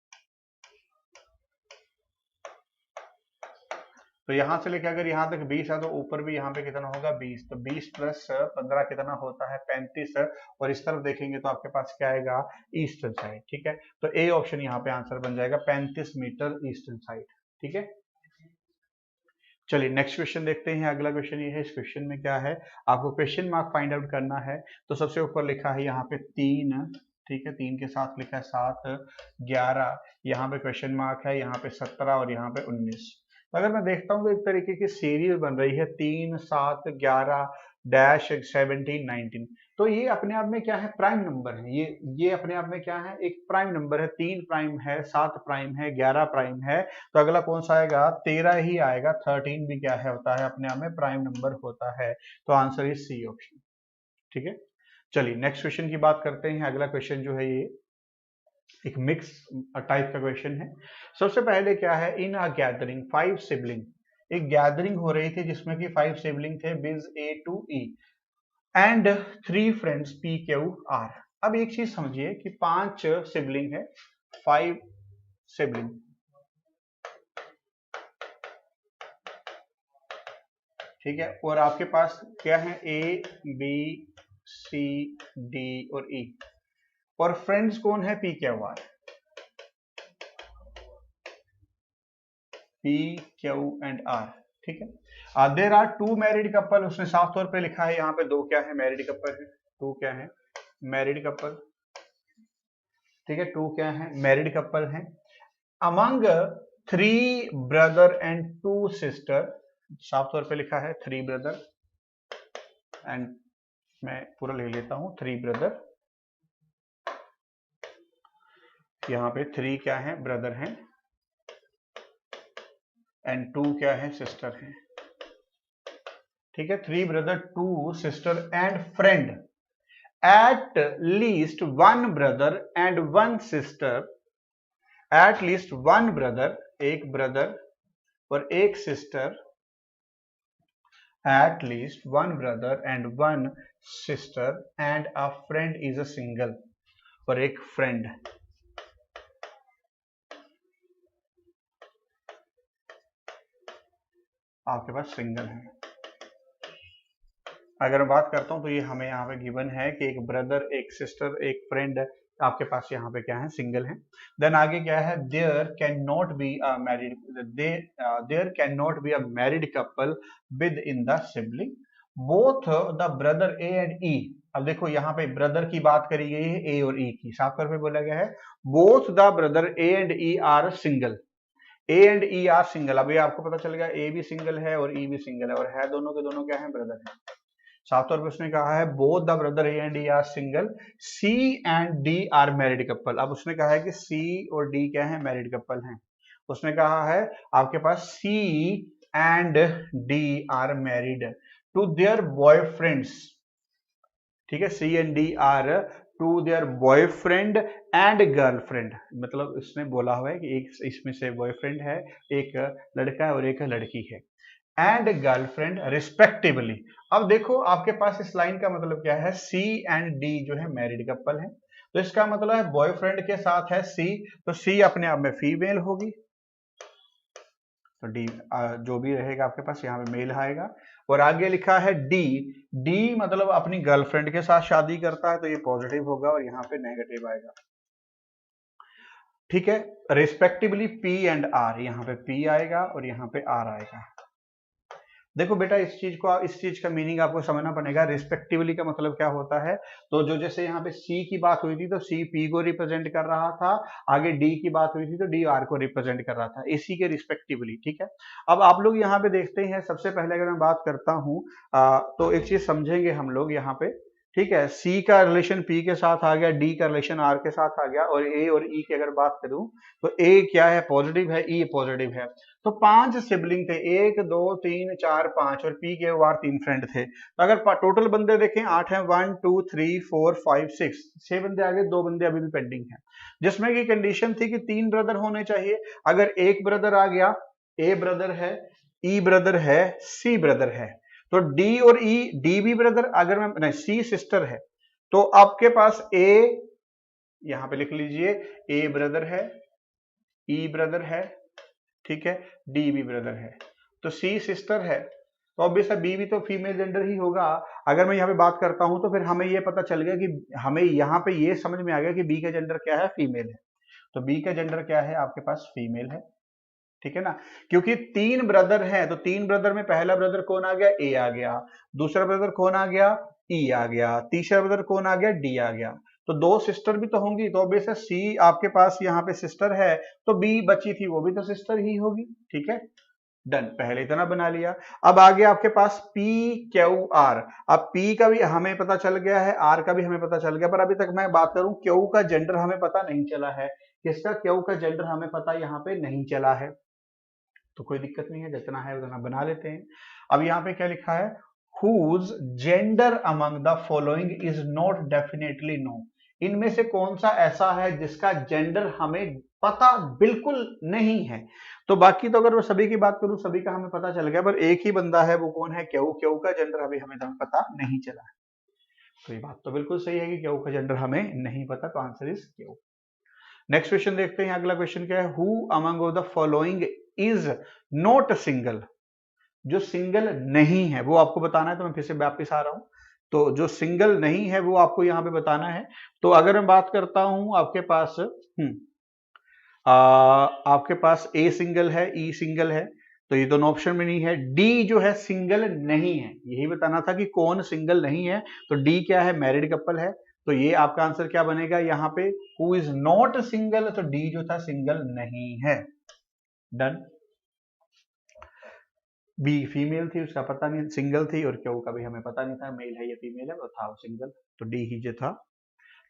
तो यहां से लेके अगर यहां तक 20 है तो ऊपर भी यहाँ पे कितना होगा 20, तो 20 प्लस 15 कितना होता है 35, और इस तरफ देखेंगे तो आपके पास क्या आएगा, ईस्टर्न साइड। ठीक है, तो ए ऑप्शन यहाँ पे आंसर बन जाएगा 35 मीटर ईस्टर्न साइड। ठीक है, चलिए नेक्स्ट क्वेश्चन देखते हैं। अगला क्वेश्चन ये है, इस क्वेश्चन में क्या है, आपको क्वेश्चन मार्क फाइंड आउट करना है, तो सबसे ऊपर लिखा है यहाँ पे 3, ठीक है, 3 के साथ लिखा है 7, 11, यहाँ पे क्वेश्चन मार्क है, यहाँ पे 17 और यहाँ पे 19। अगर मैं देखता हूँ तो एक तरीके की सीरीज बन रही है 3, 7, 11 डैश 17, 19, तो ये अपने आप में क्या है, प्राइम नंबर है, ये अपने आप में क्या है, एक प्राइम नंबर है, 3 प्राइम है, 7 प्राइम है, 11 प्राइम है, तो अगला कौन सा आएगा, 13 ही आएगा, 13 भी क्या है, होता है अपने आप में प्राइम नंबर होता है, तो आंसर इज सी ऑप्शन। ठीक है, चलिए नेक्स्ट क्वेश्चन की बात करते हैं। अगला क्वेश्चन जो है ये एक मिक्स टाइप का क्वेश्चन है। सबसे पहले क्या है, इन अ गैदरिंग 5 सिबलिंग, एक गैदरिंग हो रही थी जिसमें कि 5 सिबलिंग थे, viz A to E and 3 friends P Q R. अब एक चीज समझिए कि 5 सिबलिंग है, 5 सिबलिंग, ठीक है, और आपके पास क्या है, ए बी सी डी और ई, और फ्रेंड्स कौन है, P Q R, P Q and R, ठीक है। देर आर 2 मैरिड कपल, उसने साफ तौर पे लिखा है यहाँ पे 2 क्या है, मैरिड कपल है, 2 क्या है, मैरिड कपल, ठीक है, 2 क्या है, मैरिड कपल है। अमंग 3 ब्रदर एंड 2 सिस्टर, साफ तौर पे लिखा है 3 ब्रदर एंड, मैं पूरा ले लेता हूं, 3 ब्रदर, यहां पे 3 क्या है, ब्रदर हैं एंड 2 क्या है, सिस्टर हैं, ठीक है। 3 brother 2 sister and friend, at least 1 brother and 1 sister, at least 1 brother, एक ब्रदर और एक sister, at least 1 brother and 1 sister and a friend is a single, और एक फ्रेंड, आपके पास सिंगल है। अगर मैं बात करता हूं तो ये हमें यहाँ पे गिवन है कि एक ब्रदर, एक सिस्टर, एक फ्रेंड आपके पास यहाँ पे क्या है, सिंगल है। देन आगे क्या है, there can not be a married, there can not be a married couple within the sibling, both the brother A and E. अब देखो यहाँ पे ब्रदर की बात करी गई है, ए और ई की, साफ तौर पे बोला गया है both the brother A and E are single, A and E are single. अब ये आपको पता चल गया ए भी सिंगल है और ई भी सिंगल है, और है दोनों के दोनों क्या है, ब्रदर है। साफ तौर पे उसने कहा है both the brother A and E are single, C and D are married couple. अब उसने कहा है कि सी और डी क्या है, मैरिड कपल हैं। उसने कहा है आपके पास C and D are married to their boyfriends, ठीक है, C and D are to their boyfriend and girlfriend, मतलब इसने बोला हुआ है कि एक इसमें से बॉयफ्रेंड है, एक लड़का है और एक लड़की है, एंड गर्लफ्रेंड रिस्पेक्टिवली। अब देखो आपके पास इस लाइन का मतलब क्या है, सी एंड डी जो है मैरिड कपल है, तो इसका मतलब है बॉयफ्रेंड के साथ है सी, तो सी अपने आप में फीमेल होगी, तो डी जो भी रहेगा आपके पास यहाँ पे मेल आएगा। और आगे लिखा है डी, डी मतलब अपनी गर्लफ्रेंड के साथ शादी करता है, तो ये पॉजिटिव होगा और यहाँ पे नेगेटिव आएगा, ठीक है। रिस्पेक्टिवली पी एंड आर, यहाँ पे पी आएगा और यहाँ पे आर आएगा। देखो बेटा इस चीज का मीनिंग आपको समझना पड़ेगा। रिस्पेक्टिवली का मतलब क्या होता है, तो जो जैसे यहाँ पे सी की बात हुई थी तो सी पी को रिप्रेजेंट कर रहा था, आगे डी की बात हुई थी तो डी आर को रिप्रेजेंट कर रहा था, इसी के रिस्पेक्टिवली, ठीक है। अब आप लोग यहाँ पे देखते हैं, सबसे पहले अगर मैं बात करता हूँ तो एक चीज समझेंगे हम लोग यहाँ पे, ठीक है। सी का रिलेशन पी के साथ आ गया, डी का रिलेशन आर के साथ आ गया, और ए और ई की अगर बात करूं तो ए क्या है, पॉजिटिव है, ई पॉजिटिव है। तो 5 सिबलिंग थे, 1 2 3 4 5, और पी के आर 3 फ्रेंड थे। तो अगर टोटल बंदे देखें 8 हैं, 1 2 3 4 5 6 बंदे आगे, 2 बंदे अभी भी पेंडिंग हैं, जिसमें की कंडीशन थी कि 3 ब्रदर होने चाहिए। अगर एक ब्रदर आ गया, ए ब्रदर है, ई ब्रदर है, सी ब्रदर है, तो डी और ई, डी भी ब्रदर, अगर मैं नहीं, सी सिस्टर है, तो आपके पास ए, यहां पे लिख लीजिए ए ब्रदर है, ई ब्रदर है, ठीक है, डी भी ब्रदर है, तो सी सिस्टर है, तो ऑब्वियसली बी भी तो फीमेल जेंडर ही होगा। अगर मैं यहाँ पे बात करता हूं तो फिर हमें ये पता चल गया कि हमें यहाँ पे ये समझ में आ गया कि बी का जेंडर क्या है, फीमेल है, तो बी का जेंडर क्या है, आपके पास फीमेल है, ठीक है ना। क्योंकि 3 ब्रदर हैं, तो 3 ब्रदर में पहला ब्रदर कौन आ गया, ए आ गया, दूसरा ब्रदर कौन आ गया, ई आ गया, तीसरा ब्रदर कौन आ गया, डी आ गया, तो 2 सिस्टर भी तो होंगी, तो ऑब्वियसली सी आपके पास यहाँ पे सिस्टर है, तो बी बची थी वो भी तो सिस्टर ही होगी, ठीक है, डन, पहले इतना बना लिया। अब आगे आपके पास पी क्यू आर, अब पी का भी हमें पता चल गया है, आर का भी हमें पता चल गया, पर अभी तक मैं बात करूं क्यू का जेंडर हमें पता नहीं चला है, किसका क्यू का जेंडर हमें पता यहाँ पे नहीं चला है, तो कोई दिक्कत नहीं है, जितना है उतना बना लेते हैं। अब यहाँ पे क्या लिखा है, whose gender among the following is not definitely known। इनमें से कौन सा ऐसा है जिसका जेंडर हमें पता बिल्कुल नहीं है। तो बाकी तो अगर मैं सभी की बात करूं सभी का हमें पता चल गया, पर एक ही बंदा है, वो कौन है? क्यू। क्यू का जेंडर अभी हमें पता नहीं चला है। तो ये बात तो बिल्कुल सही है कि क्यू का जेंडर हमें नहीं पता, तो answer is Q. Next question देखते हैं। अगला क्वेश्चन क्या है? Who among of the following is not single. जो सिंगल नहीं है वो आपको बताना है। तो मैं फिर से वापिस आ रहा हूं। तो जो सिंगल नहीं है वो आपको यहां पे बताना है। तो अगर मैं बात करता हूं आपके पास आपके पास ए सिंगल है, ई सिंगल है, तो ये दोनों ऑप्शन में नहीं है। डी जो है सिंगल नहीं है, यही बताना था कि कौन सिंगल नहीं है। तो डी क्या है? मैरिड कपल है। तो ये आपका आंसर क्या बनेगा यहाँ पे? Who is not single. तो डी जो था सिंगल नहीं है। डन। बी फीमेल थी, उसका पता नहीं, सिंगल थी, और क्यों का भी हमें पता नहीं था मेल है या फीमेल है, वो था सिंगल। तो डी ही जो था।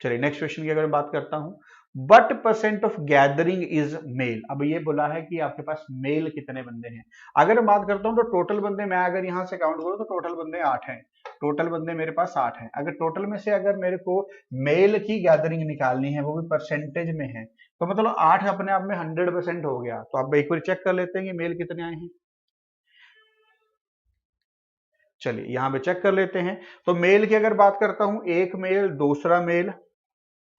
चलिए नेक्स्ट क्वेश्चन की अगर मैं बात करता हूं, but percent of gathering is male. अब ये बोला है कि आपके पास मेल कितने बंदे हैं। अगर मैं बात करता हूं तो टोटल बंदे, मैं अगर यहां से काउंट करूं तो टोटल बंदे 8 हैं। टोटल बंदे मेरे पास 8 हैं। अगर टोटल में से अगर मेरे को मेल की गैदरिंग निकालनी है, वो भी परसेंटेज में है, तो मतलब 8 अपने आप में 100% हो गया। तो आप एक बार चेक कर लेते हैं कि मेल कितने आए हैं। चलिए यहां पे चेक कर लेते हैं। तो मेल की अगर बात करता हूं, एक मेल, दूसरा मेल,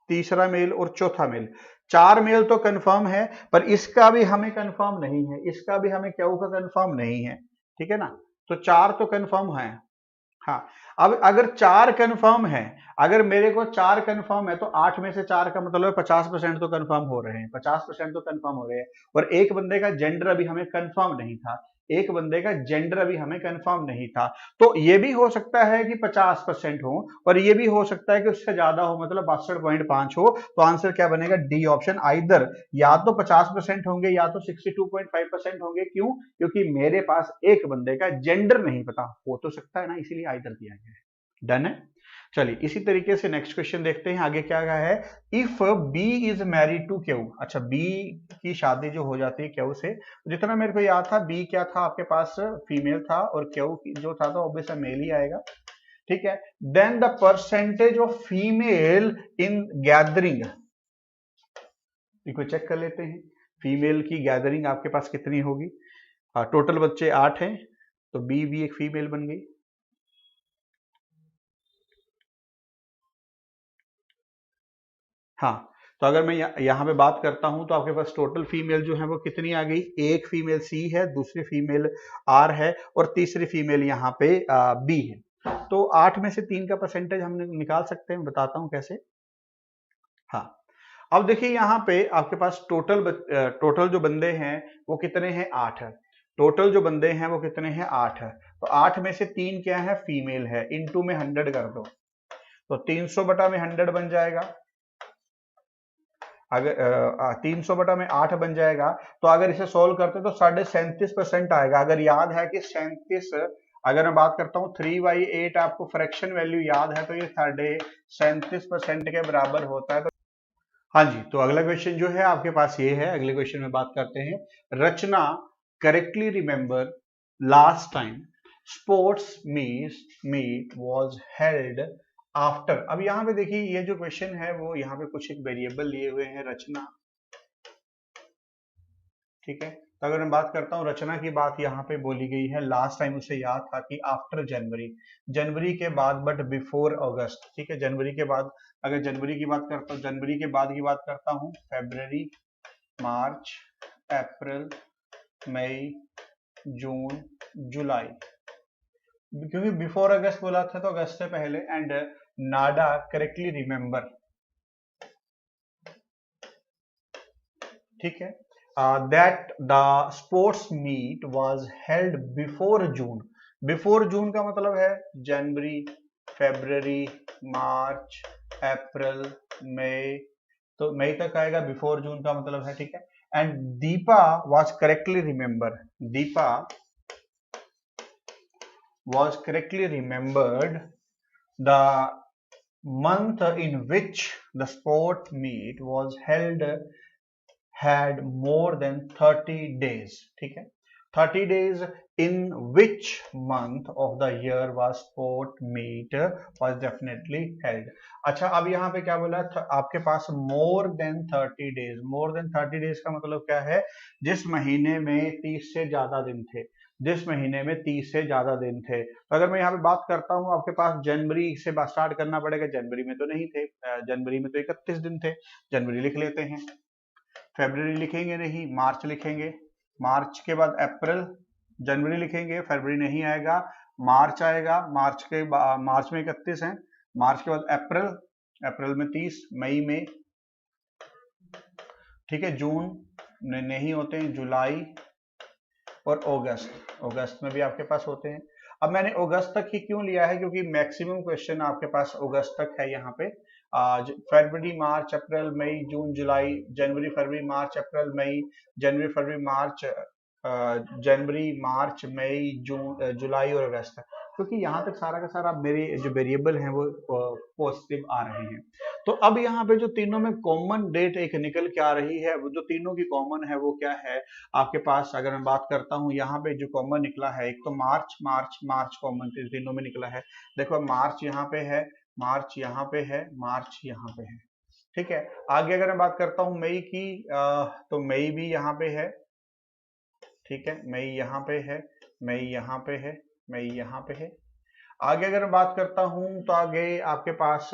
तीसरा मेल और चौथा मेल, 4 मेल तो कंफर्म है, पर इसका भी हमें कंफर्म नहीं है, इसका भी हमें क्यों का कंफर्म नहीं है। ठीक है ना? तो 4 तो कंफर्म है। हाँ, अब अगर 4 कंफर्म है, अगर मेरे को 4 कंफर्म है, तो 8 में से 4 का मतलब 50% तो कंफर्म हो रहे हैं, 50% तो कंफर्म हो रहे हैं। और एक बंदे का जेंडर अभी हमें कंफर्म नहीं था, एक बंदे का जेंडर अभी हमें कंफर्म नहीं था। तो ये भी हो सकता है कि 50% हो, और ये भी हो सकता है कि उससे ज्यादा हो, मतलब 62.5 हो। तो आंसर क्या बनेगा? D option. आइदर या तो 50% होंगे या तो 62.5% होंगे। क्यों? क्योंकि मेरे पास एक बंदे का जेंडर नहीं पता, हो तो सकता है ना, इसीलिए आइदर दिया गया है। डन है। चलिए इसी तरीके से नेक्स्ट क्वेश्चन देखते हैं आगे क्या है। If B is married to Q. अच्छा, बी की शादी जो हो जाती है क्यू से, जितना मेरे को याद था, बी क्या था आपके पास? फीमेल था, और क्यू जो था तो ऑब्वियसली मेल ही आएगा। ठीक है। Then the percentage of female in gathering, इसको चेक कर लेते हैं। फीमेल की गैदरिंग आपके पास कितनी होगी? टोटल बच्चे 8 हैं, तो बी भी एक फीमेल बन गई। हाँ, तो अगर मैं यहाँ पे बात करता हूं तो आपके पास टोटल फीमेल जो है वो कितनी आ गई? एक फीमेल सी है, दूसरी फीमेल आर है, और तीसरी फीमेल यहाँ पे बी है। तो 8 में से 3 का परसेंटेज हम निकाल सकते हैं, बताता हूं कैसे। हाँ, अब देखिए यहाँ पे आपके पास टोटल जो बंदे हैं वो कितने हैं? 8 है। टोटल जो बंदे हैं वो कितने हैं? 8 है। तो 8 में से 3 क्या है? फीमेल है। इनटू में 100 कर दो, तो 300 बटा में 100 बन जाएगा। अगर 300 बटा में 8 बन जाएगा, तो अगर इसे सोल्व करते तो 37.5% आएगा। अगर याद है कि 37, अगर मैं बात करता हूँ 3/8 आपको फ्रैक्शन वैल्यू याद है, तो ये 37% के बराबर होता है। तो हाँ जी, तो अगला क्वेश्चन जो है आपके पास ये है। अगले क्वेश्चन में बात करते हैं। Rachna correctly remember last time sports meet was held after. अब यहाँ पे देखिए, ये जो क्वेश्चन है वो यहाँ पे कुछ एक वेरिएबल लिए हुए हैं, रचना। ठीक है, तो अगर मैं बात करता हूँ, रचना की बात यहाँ पे बोली गई है। लास्ट टाइम उसे याद था कि आफ्टर जनवरी, जनवरी के बाद, बट बिफोर अगस्त। ठीक है, जनवरी के बाद, अगर जनवरी की बात करता हूँ, जनवरी के बाद की बात करता हूँ, फरवरी, मार्च, अप्रैल, मई, जून, जुलाई, क्योंकि बिफोर अगस्त बोला था तो अगस्त से पहले। And Nada correctly remember. ठीक है, that the sports meet was held before June. Before June का मतलब है जनवरी, फरवरी, मार्च, अप्रैल, मई, तो मई तक आएगा, बिफोर जून का मतलब है। ठीक है, and Deepa was correctly remember, Deepa was correctly remembered the month in which the sport meet was held had more than 30 days. ठीक है, 30 days in which month of the year was sport meet was definitely held. अच्छा, अब यहाँ पे क्या बोला आपके पास more than 30 days. more than 30 days का मतलब क्या है? जिस महीने में 30 से ज्यादा दिन थे, जिस महीने में 30 से ज्यादा दिन थे। तो अगर मैं यहाँ पे बात करता हूँ, आपके पास जनवरी से स्टार्ट करना पड़ेगा। जनवरी में तो नहीं थे, जनवरी में तो 31 दिन थे, जनवरी लिख लेते हैं। फरवरी लिखेंगे नहीं, मार्च लिखेंगे, मार्च के बाद अप्रैल, जनवरी लिखेंगे, फरवरी नहीं आएगा, मार्च आएगा, मार्च में 31 है, मार्च के बाद अप्रैल, अप्रैल में 30, मई में, ठीक है, जून नहीं होते हैं, जुलाई और अगस्त, अगस्त में भी आपके पास होते हैं। अब मैंने अगस्त तक ही क्यों लिया है? क्योंकि मैक्सिमम क्वेश्चन आपके पास अगस्त तक है यहाँ पे। आज फरवरी, मार्च, अप्रैल, मई, जून, जुलाई, जनवरी, फरवरी, मार्च, अप्रैल, मई, जनवरी, फरवरी, मार्च, जनवरी, मार्च, मई, जून, जुलाई और अगस्त, क्योंकि यहाँ तक सारा का सारा मेरे जो वेरिएबल हैं वो पॉजिटिव आ रहे हैं। तो अब यहाँ पे जो तीनों में कॉमन डेट एक निकल के आ रही है, वो जो तीनों की कॉमन है वो क्या है आपके पास? अगर मैं बात करता हूँ यहाँ पे जो कॉमन निकला है, एक तो मार्च, मार्च, मार्च कॉमन तीनों में निकला है। देखो मार्च यहाँ पे है, मार्च यहाँ पे है, मार्च यहाँ पे है, ठीक है। आगे अगर मैं बात करता हूँ मई की, तो मई भी यहाँ पे है, ठीक है, मई यहाँ पे है, मई यहाँ पे है, मई यहाँ पे है। आगे अगर मैं बात करता हूँ तो आगे आपके पास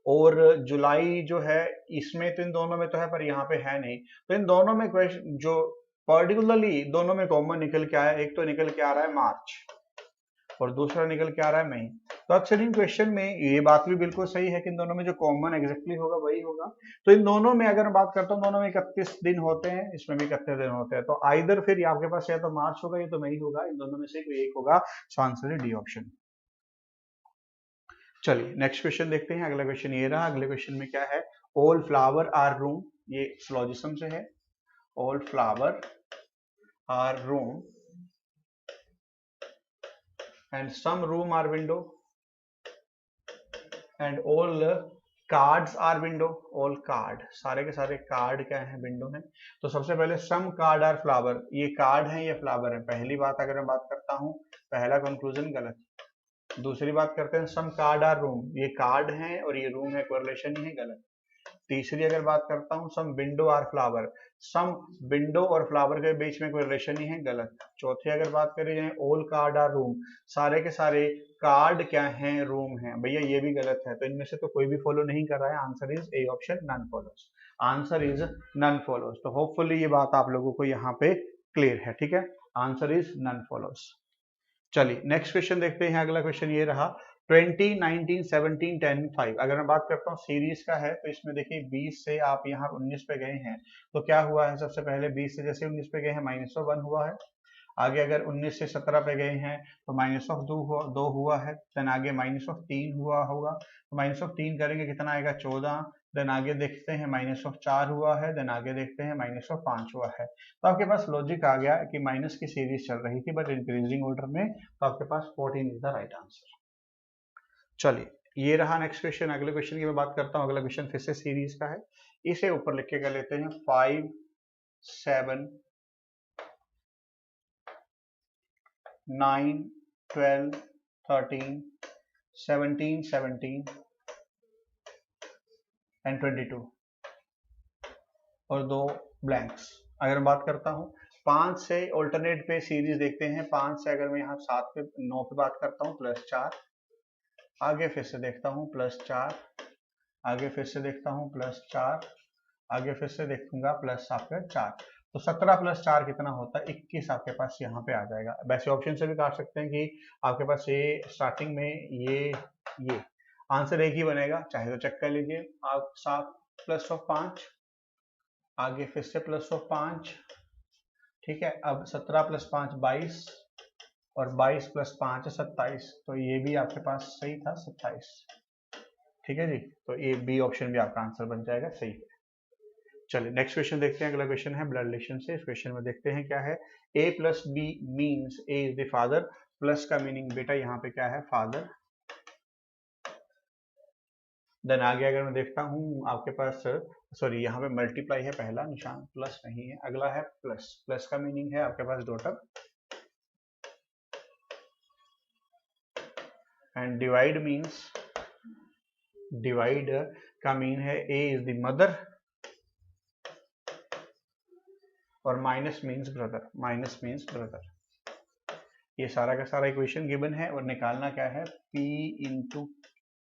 और जुलाई जो है, इसमें तो इन दोनों में तो है पर यहाँ पे है नहीं। तो इन दोनों में क्वेश्चन जो पर्टिकुलरली दोनों में कॉमन निकल के आया, एक तो निकल के आ रहा है मार्च और दूसरा निकल के आ रहा है मई। तो अक्सर इन क्वेश्चन में ये बात भी बिल्कुल सही है कि इन दोनों में जो कॉमन एग्जैक्टली होगा वही होगा। तो इन दोनों में अगर बात करता हूँ, दोनों में 31 दिन होते हैं, इसमें भी 31 दिन होते हैं। तो आइदर फिर आपके पास या तो मार्च होगा या तो मई होगा, इन दोनों में से कोई एक होगा। सो आंसर है डी ऑप्शन। चलिए नेक्स्ट क्वेश्चन देखते हैं। अगला क्वेश्चन ये रहा। अगले क्वेश्चन में क्या है? ऑल फ्लावर आर रूम, ये सिलोजिज्म से है। All flower are room and some room are window and all cards are window. all card, सारे के सारे कार्ड क्या है? विंडो है। तो सबसे पहले some card are flower, ये कार्ड है, ये फ्लावर है। पहली बात अगर मैं बात करता हूँ, पहला कंक्लूजन गलत। दूसरी बात करते हैं some card are room, ये कार्ड है और ये रूम है, कोरिलेशन ही है, गलत। तीसरी अगर बात करता हूँ some window are flower, some window और फ्लावर के बीच में कोई रिलेशन ही है, गलत। चौथी अगर बात करें जाए ऑल कार्ड आर रूम, सारे के सारे कार्ड क्या हैं? रूम हैं, भैया ये भी गलत है। तो इनमें से तो कोई भी फॉलो नहीं कर रहा है। Answer is A option, none follows. Answer is none follows. तो होपफुली ये बात आप लोगों को यहाँ पे क्लियर है, ठीक है। Answer is none follows. चलिए नेक्स्ट क्वेश्चन देखते हैं। अगला क्वेश्चन ये रहा 20, 19, 17, 10, 5। अगर मैं बात करता हूँ सीरीज का है, तो इसमें देखिए 20 से आप यहाँ 19 पे गए हैं, तो क्या हुआ है? सबसे पहले 20 से जैसे 19 पे गए हैं -1 हुआ है। आगे अगर 19 से 17 पे गए हैं तो -2 हुआ है। देन आगे -3 हुआ होगा, तो -3 करेंगे कितना आएगा? 14। देन आगे देखते हैं -4 हुआ है। देन आगे देखते हैं -5 हुआ है। तो आपके पास लॉजिक आ गया कि माइनस की सीरीज चल रही थी बट इंक्रीजिंग ऑर्डर में, तो आपके पास 14 इज द राइट आंसर। चलिए ये रहा नेक्स्ट क्वेश्चन। अगले क्वेश्चन की मैं बात करता हूँ। अगला क्वेश्चन फिर से सीरीज का है, इसे ऊपर लिख के कर लेते हैं 5, 7, 9, 12, 13, 17, 17 एंड 22 और 2 ब्लैंक्स। अगर मैं बात करता हूँ 5 से ऑल्टरनेट पे सीरीज देखते हैं। 5 से अगर मैं यहाँ 7 पे 9 पे बात करता हूँ +4, आगे फिर से देखता हूँ +4, आगे फिर से देखता हूँ +4, आगे फिर से देखूंगा +4। तो 17 + 4 कितना होता है? 21 आपके पास यहाँ पे आ जाएगा। वैसे ऑप्शन से भी काट सकते हैं कि आपके पास ये स्टार्टिंग में ये आंसर एक ही बनेगा, चाहे तो चेक कर लीजिए आप। 7 + 5, आगे फिर से +5, ठीक है। अब 17 + 5 22 और 22 + 5 27। तो ये भी आपके पास सही था, 27, ठीक है जी। तो ये बी ऑप्शन भी आपका आंसर बन जाएगा, सही है। चलिए नेक्स्ट क्वेश्चन देखते हैं। अगला क्वेश्चन है ब्लड रिलेशन से। इस क्वेश्चन में देखते हैं क्या है। A + B means A is the father, plus का मीनिंग बेटा यहाँ पे क्या है? फादर। देन आगे अगर मैं देखता हूँ आपके पास, सॉरी यहाँ पे मल्टीप्लाई है, पहला निशान प्लस नहीं है, अगला है प्लस। प्लस का मीनिंग है आपके पास daughter. And divide means, divide का मीन है ए इज द मदर और minus means brother, minus means brother. ये सारा का सारा इक्वेशन गिवन है और निकालना क्या है, P into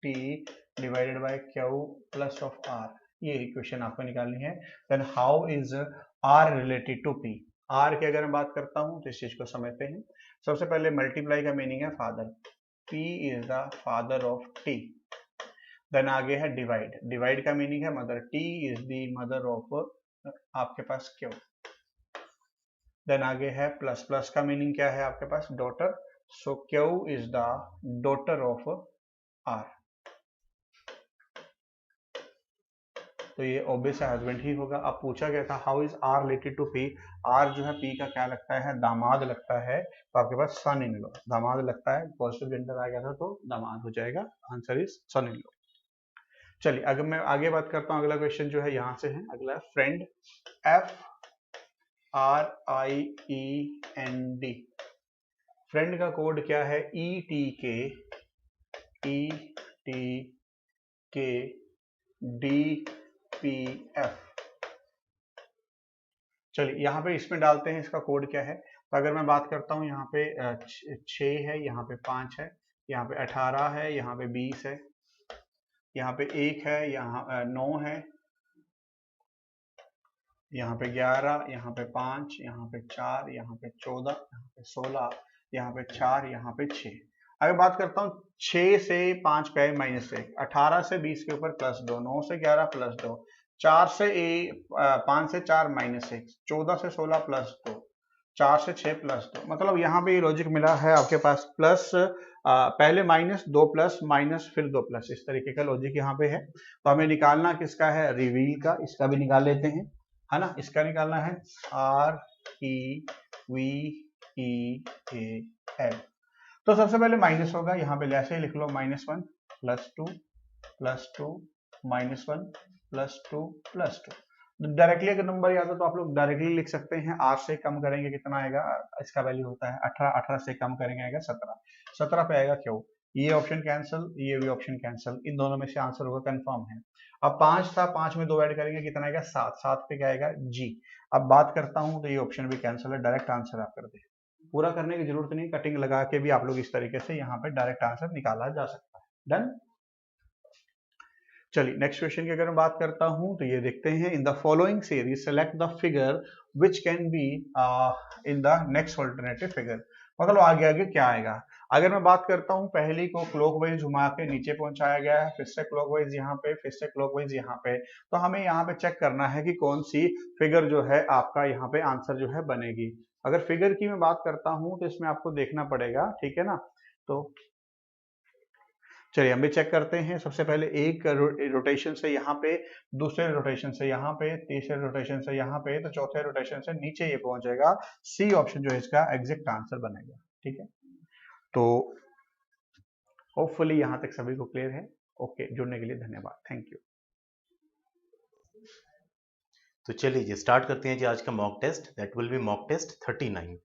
T divided by Q plus of R, ये इक्वेशन आपको निकालनी है। Then how is R related to P, R की अगर मैं बात करता हूं तो इस चीज को समझते हैं। सबसे पहले मल्टीप्लाई का मीनिंग है father, P is the father of T. Then आगे है डिवाइड, डिवाइड का मीनिंग है mother, T is the mother of आपके पास क्यू। देन आगे है प्लस, प्लस का मीनिंग क्या है आपके पास, daughter, so Q is the daughter of R, तो ये ऑब्वियस हस्बैंड ही होगा। अब पूछा गया था how is R related to P, R जो है पी का क्या लगता है, दामाद लगता है, तो आपके पास सन इन लॉ, दामाद लगता है, पॉजिटिव जेंडर आ गया था तो दामाद हो जाएगा, answer is son in law. चलिए अगर मैं आगे बात करता हूँ, अगला क्वेश्चन जो है यहाँ से है, अगला फ्रेंड, FRIEND, फ्रेंड का कोड क्या है, ETKDPF। चलिए यहाँ पे इसमें डालते हैं इसका कोड क्या है। तो अगर मैं बात करता हूँ यहाँ पे 6 है, यहाँ पे 5 है, यहाँ पे 18 है, यहाँ पे 20 है, यहाँ पे 1 है, यहाँ 9 है, यहाँ पे 11, यहाँ पे 5, यहाँ पे 4, यहाँ पे 14, यहाँ पे 16, यहाँ पे 4, यहाँ पे 6। अगर बात करता हूँ 6 से 5 गए -1, 18 से 20 के ऊपर +2, 9 से 11 +2, 4 से 5 से 4 -1, 14 से 16 +2, 4 से 6 +2। मतलब यहाँ पे ये लॉजिक मिला है आपके पास, प्लस पहले माइनस, 2 प्लस, माइनस, फिर 2 प्लस, इस तरीके का लॉजिक यहाँ पे है। तो हमें निकालना किसका है, रिवील का, इसका भी निकाल लेते हैं, है ना। इसका निकालना है REVEAL। तो सबसे पहले माइनस होगा, यहाँ पे ऐसे ही लिख लो, -1 +2 +2 -1 +2 +2। डायरेक्टली अगर नंबर याद हो तो आप लोग डायरेक्टली लिख सकते हैं, 8 से कम करेंगे कितना आएगा, इसका वैल्यू होता है 18, 18 से कम करेंगे आएगा 17, 17 पे आएगा क्यों, ये ऑप्शन कैंसिल, ये भी ऑप्शन कैंसिल, इन दोनों में से आंसर होगा, कंफर्म है। अब 5 था, 5 में 2 ऐड करेंगे कितना आएगा, 7, 7 पे क्या आएगा, जी। अब बात करता हूं तो ये ऑप्शन भी कैंसिल है, डायरेक्ट आंसर आप कर दे, पूरा करने की जरूरत नहीं, कटिंग लगा के भी आप लोग इस तरीके से यहाँ पे डायरेक्ट आंसर निकाला जा सकता है। डन। चलिए नेक्स्ट क्वेश्चन की अगर मैं बात करता हूं तो ये देखते हैं, in the following series select the figure which can be in the next alternative figure. मतलब आगे आगे क्या आएगा। अगर मैं बात करता हूं, पहली को क्लॉकवाइज घुमा के नीचे पहुंचाया गया है, फिर से क्लॉकवाइज यहाँ पे, फिर से क्लॉकवाइज यहाँ पे, तो हमें यहाँ पे चेक करना है कि कौन सी फिगर जो है आपका यहाँ पे आंसर जो है बनेगी। अगर फिगर की मैं बात करता हूं तो इसमें आपको देखना पड़ेगा, ठीक है ना। तो चलिए हम भी चेक करते हैं। सबसे पहले एक रोटेशन से यहाँ पे, दूसरे रोटेशन से यहाँ पे, तीसरे रोटेशन से यहाँ पे, तो चौथे रोटेशन से नीचे ये पहुंचेगा। सी ऑप्शन जो है इसका एग्जैक्ट आंसर बनेगा, ठीक है। तो होपफुली यहाँ तक सभी को क्लियर है। ओके, जुड़ने के लिए धन्यवाद, थैंक यू।
तो चलिए जी स्टार्ट करते हैं जी आज का mock test, that will be mock test 39।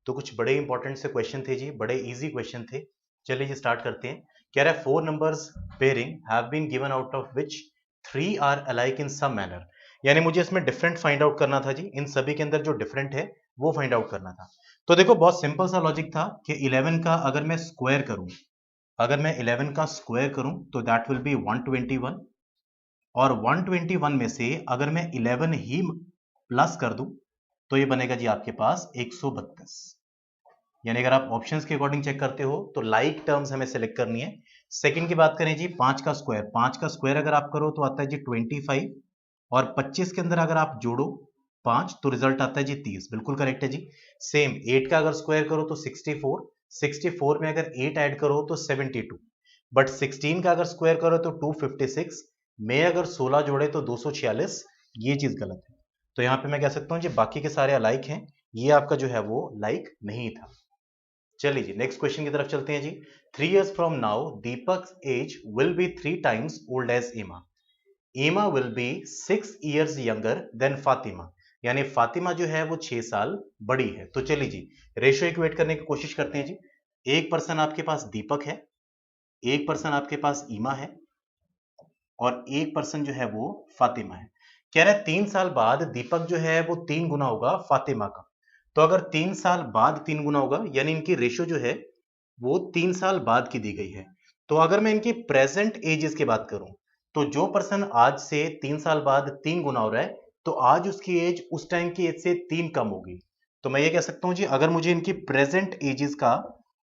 तो कुछ बड़े इंपॉर्टेंट से क्वेश्चन थे जी, बड़े इजी क्वेश्चन थे। चलिए जी स्टार्ट करते हैं। कह रहा है 4 numbers pairing have been given out of which 3 are alike in some manner. यानी मुझे इसमें डिफरेंट फाइंड आउट करना था जी, इन सभी के अंदर जो डिफरेंट है वो फाइंड आउट करना था। तो देखो बहुत सिंपल सा लॉजिक था कि 11 का अगर मैं स्क्वायर करूं, अगर मैं 11 का स्क्वायर करूं तो दैट विल बी 121, और 121 में से अगर मैं 11 ही प्लस कर दूं तो ये बनेगा जी आपके पास 132। यानी अगर आप ऑप्शंस के अकॉर्डिंग चेक करते हो तो लाइक टर्म्स हमें सेलेक्ट करनी है। सेकंड की बात करें जी, 5 का स्क्वायर, 5 का स्क्वायर अगर आप करो तो आता है जी 25, और 25 के अंदर अगर आप जोड़ो 5 तो रिजल्ट आता है जी 30, बिल्कुल करेक्ट है जी। सेम 8 का अगर स्क्वायर करो तो 64, 64 में अगर 8 ऐड करो तो 72, बट 16 का अगर स्क्वायर करो तो 256, में अगर 16 जोड़े तो 246, ये चीज गलत है। तो यहाँ पे मैं कह सकता हूँ जी बाकी के सारे अलाइक हैं, ये आपका जो है वो लाइक नहीं था। चलिए जी नेक्स्ट क्वेश्चन की तरफ चलते हैं जी। 3 years from now Deepak age will be 3 times old age Emma. Emma will be 6 years younger than Fatima. यानी फातिमा जो है वो 6 साल बड़ी है। तो चलिए जी रेशियो इक्वेट करने की कोशिश करते हैं जी। एक पर्सन आपके पास दीपक है, एक पर्सन आपके पास ईमा है और एक पर्सन जो है वो फातिमा है। कह रहा है 3 साल बाद दीपक जो है वो 3 गुना होगा फातिमा का। तो अगर 3 साल बाद 3 गुना होगा यानी इनकी रेशियो जो है वो 3 साल बाद की दी गई है। तो अगर मैं इनकी प्रेजेंट एजेस की बात करूं तो जो पर्सन आज से 3 साल बाद 3 गुना हो रहा है तो आज उसकी एज उस टाइम की एज से 3 कम होगी। तो मैं ये कह सकता हूं जी अगर मुझे इनकी प्रेजेंट एजेस का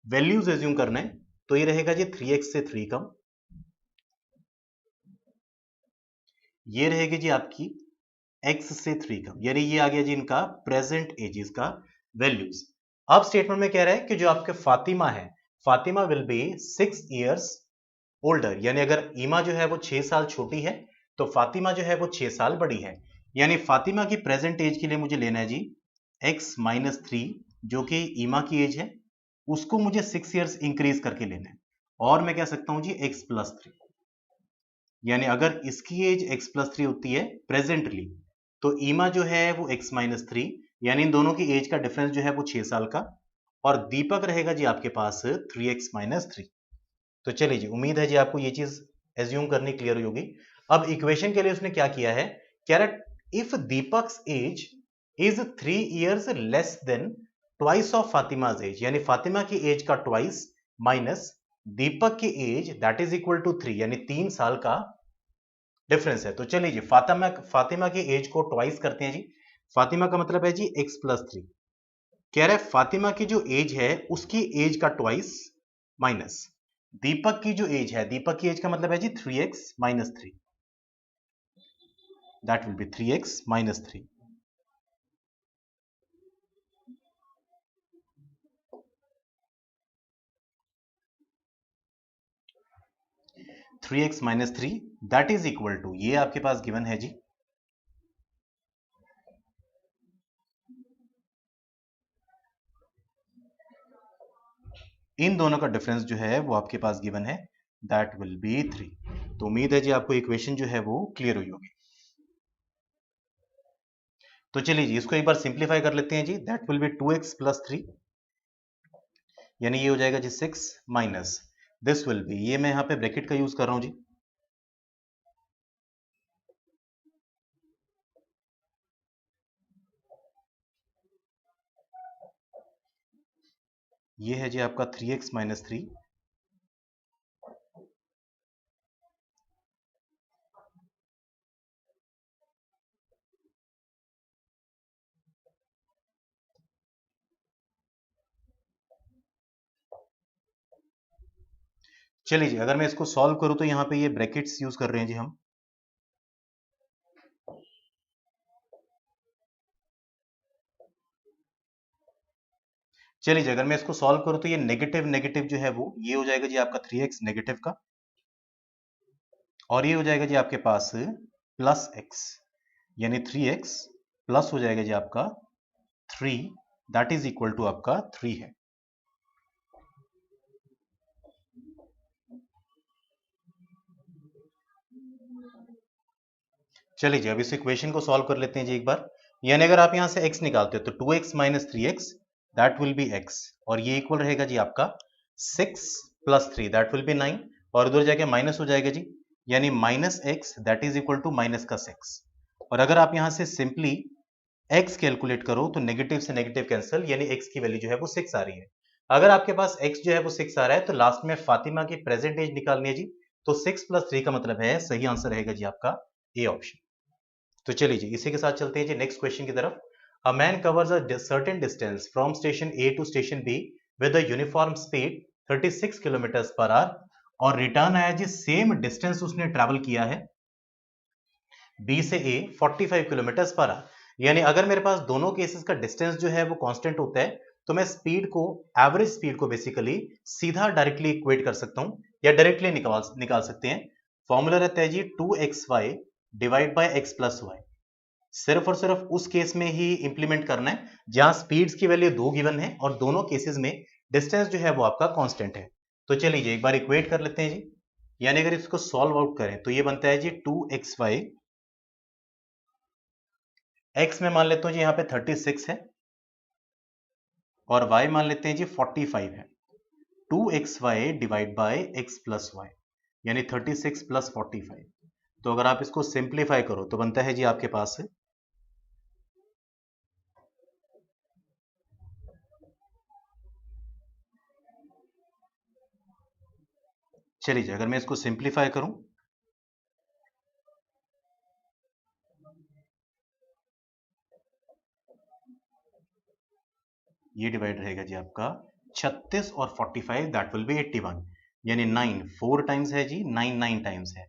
वैल्यूज एज्यूम करना है तो ये रहेगा जी 3x से 3 कम, ये रहेगी जी आपकी x से 3 कम, यानी ये आ गया जी इनका प्रेजेंट एजेस का वैल्यूज। अब स्टेटमेंट में कह रहा है कि जो आपके फातिमा है, Fatima will be 6 years older, यानी अगर ईमा जो है वो 6 साल छोटी है तो फातिमा जो है वो 6 साल बड़ी है। यानी फातिमा की प्रेजेंट एज के लिए मुझे लेना है जी x माइनस 3 जो कि ईमा की एज है, उसको मुझे 6 इयर्स इंक्रीज करके लेना है और मैं कह सकता हूं जी x प्लस 3, यानी अगर इसकी एज x प्लस 3 होती है प्रेजेंटली तो ईमा जो है वो x माइनस 3, यानी इन दोनों की एज का डिफरेंस जो है वो 6 साल का, और दीपक रहेगा जी आपके पास 3x माइनस 3। तो चलिए जी, उम्मीद है जी आपको ये चीज एज्यूम करनी क्लियर होगी। अब इक्वेशन के लिए उसने क्या किया है, कह रहा if Deepak's age is 3 years less than twice of Fatima's age, यानी फातिमा की एज का ट्वाइस माइनस दीपक की age that is equal to 3, यानी 3 साल का डिफरेंस है। तो चलिए जी फातिमा की एज को ट्वाइस करते हैं जी। फातिमा का मतलब है जी x प्लस 3, कह रहा है फातिमा की जो एज है उसकी एज का ट्वाइस माइनस दीपक की जो एज है, दीपक की एज का मतलब है जी 3x minus 3, that will be 3x minus 3। Three x minus 3 that is equal to, ये आपके पास गिवन है जी इन दोनों का डिफरेंस जो है वो आपके पास गिवन है, दैट विल बी 3। तो उम्मीद है जी आपको इक्वेशन जो है वो क्लियर हुई होगी। तो चलिए जी इसको एक बार सिंप्लीफाई कर लेते हैं जी, that will be 2x plus 3, यानी ये हो जाएगा जी 6 माइनस दिस विल बी, ये मैं यहां पे ब्रैकेट का यूज कर रहा हूं जी, ये है जी आपका 3x माइनस 3, चलिए जी अगर मैं इसको सॉल्व करूं तो यहां पे ये ब्रैकेट्स यूज कर रहे हैं जी हम, चलिए जी अगर मैं इसको सॉल्व करूं तो ये नेगेटिव नेगेटिव जो है वो ये हो जाएगा जी आपका 3x नेगेटिव का, और ये हो जाएगा जी आपके पास प्लस x, यानी 3x प्लस हो जाएगा जी आपका 3, दैट इज इक्वल टू आपका 3 है। चलिए जी अब इस इक्वेशन को सॉल्व कर लेते हैं जी एक बार, यानी अगर आप यहां से x निकालते हो तो 2x minus 3x that will B x, और ये इक्वल रहेगा जी आपका 6 प्लस 3 दैट विल बी 9, और उधर जाके माइनस हो जाएगा जी, यानी minus x that is equal to minus का 6, और अगर आप यहां से सिंपली x कैलकुलेट करो तो नेगेटिव से नेगेटिव कैंसिल, यानी x की वैल्यू जो है वो 6 आ रही है। अगर आपके पास x जो है वो 6 आ रहा है तो लास्ट में फातिमा की प्रेजेंट एज निकालनी है जी, तो 6 प्लस 3 का मतलब है सही आंसर रहेगा जी आपका ए ऑप्शन। तो चलिए जी इसी के साथ चलते हैं जी नेक्स्ट क्वेश्चन की तरफ। A man covers a certain distance from station A to station B with a uniform speed 36 kilometre per hour, और रिटर्न आया जी सेम डिस्टेंस उसने ट्रैवल किया है बी से ए 45 किलोमीटर पर आवर, यानी अगर मेरे पास दोनों केसेस का डिस्टेंस जो है वो कांस्टेंट होता है तो मैं स्पीड को, एवरेज स्पीड को बेसिकली सीधा डायरेक्टली इक्वेट कर सकता हूं या डायरेक्टली निकाल सकते हैं। फॉर्मूला रहता है जी 2xy divide by x plus y, सिर्फ और सिर्फ उस केस में ही इंप्लीमेंट करना है जहां स्पीड्स की वैल्यू 2 गिवन है और दोनों केसेस में डिस्टेंस जो है वो आपका कांस्टेंट है। तो चलिए एक बार इक्वेट कर लेते हैं जी, यानी अगर इसको सॉल्व आउट करें तो ये बनता है जी 2xy, x में मान लेता हूं जी यहां पे 36 है और y मान लेते हैं जी 45 है, 2xy divide by x plus y, यानी 36 प्लस 45। तो अगर आप इसको सिंप्लीफाई करो तो बनता है जी आपके पास है चलिए अगर मैं इसको सिंप्लीफाई करूं ये डिवाइड रहेगा जी आपका 36 और 45, दैट विल बी 81, यानी 9 4 टाइम्स है जी, 9 9 टाइम्स है,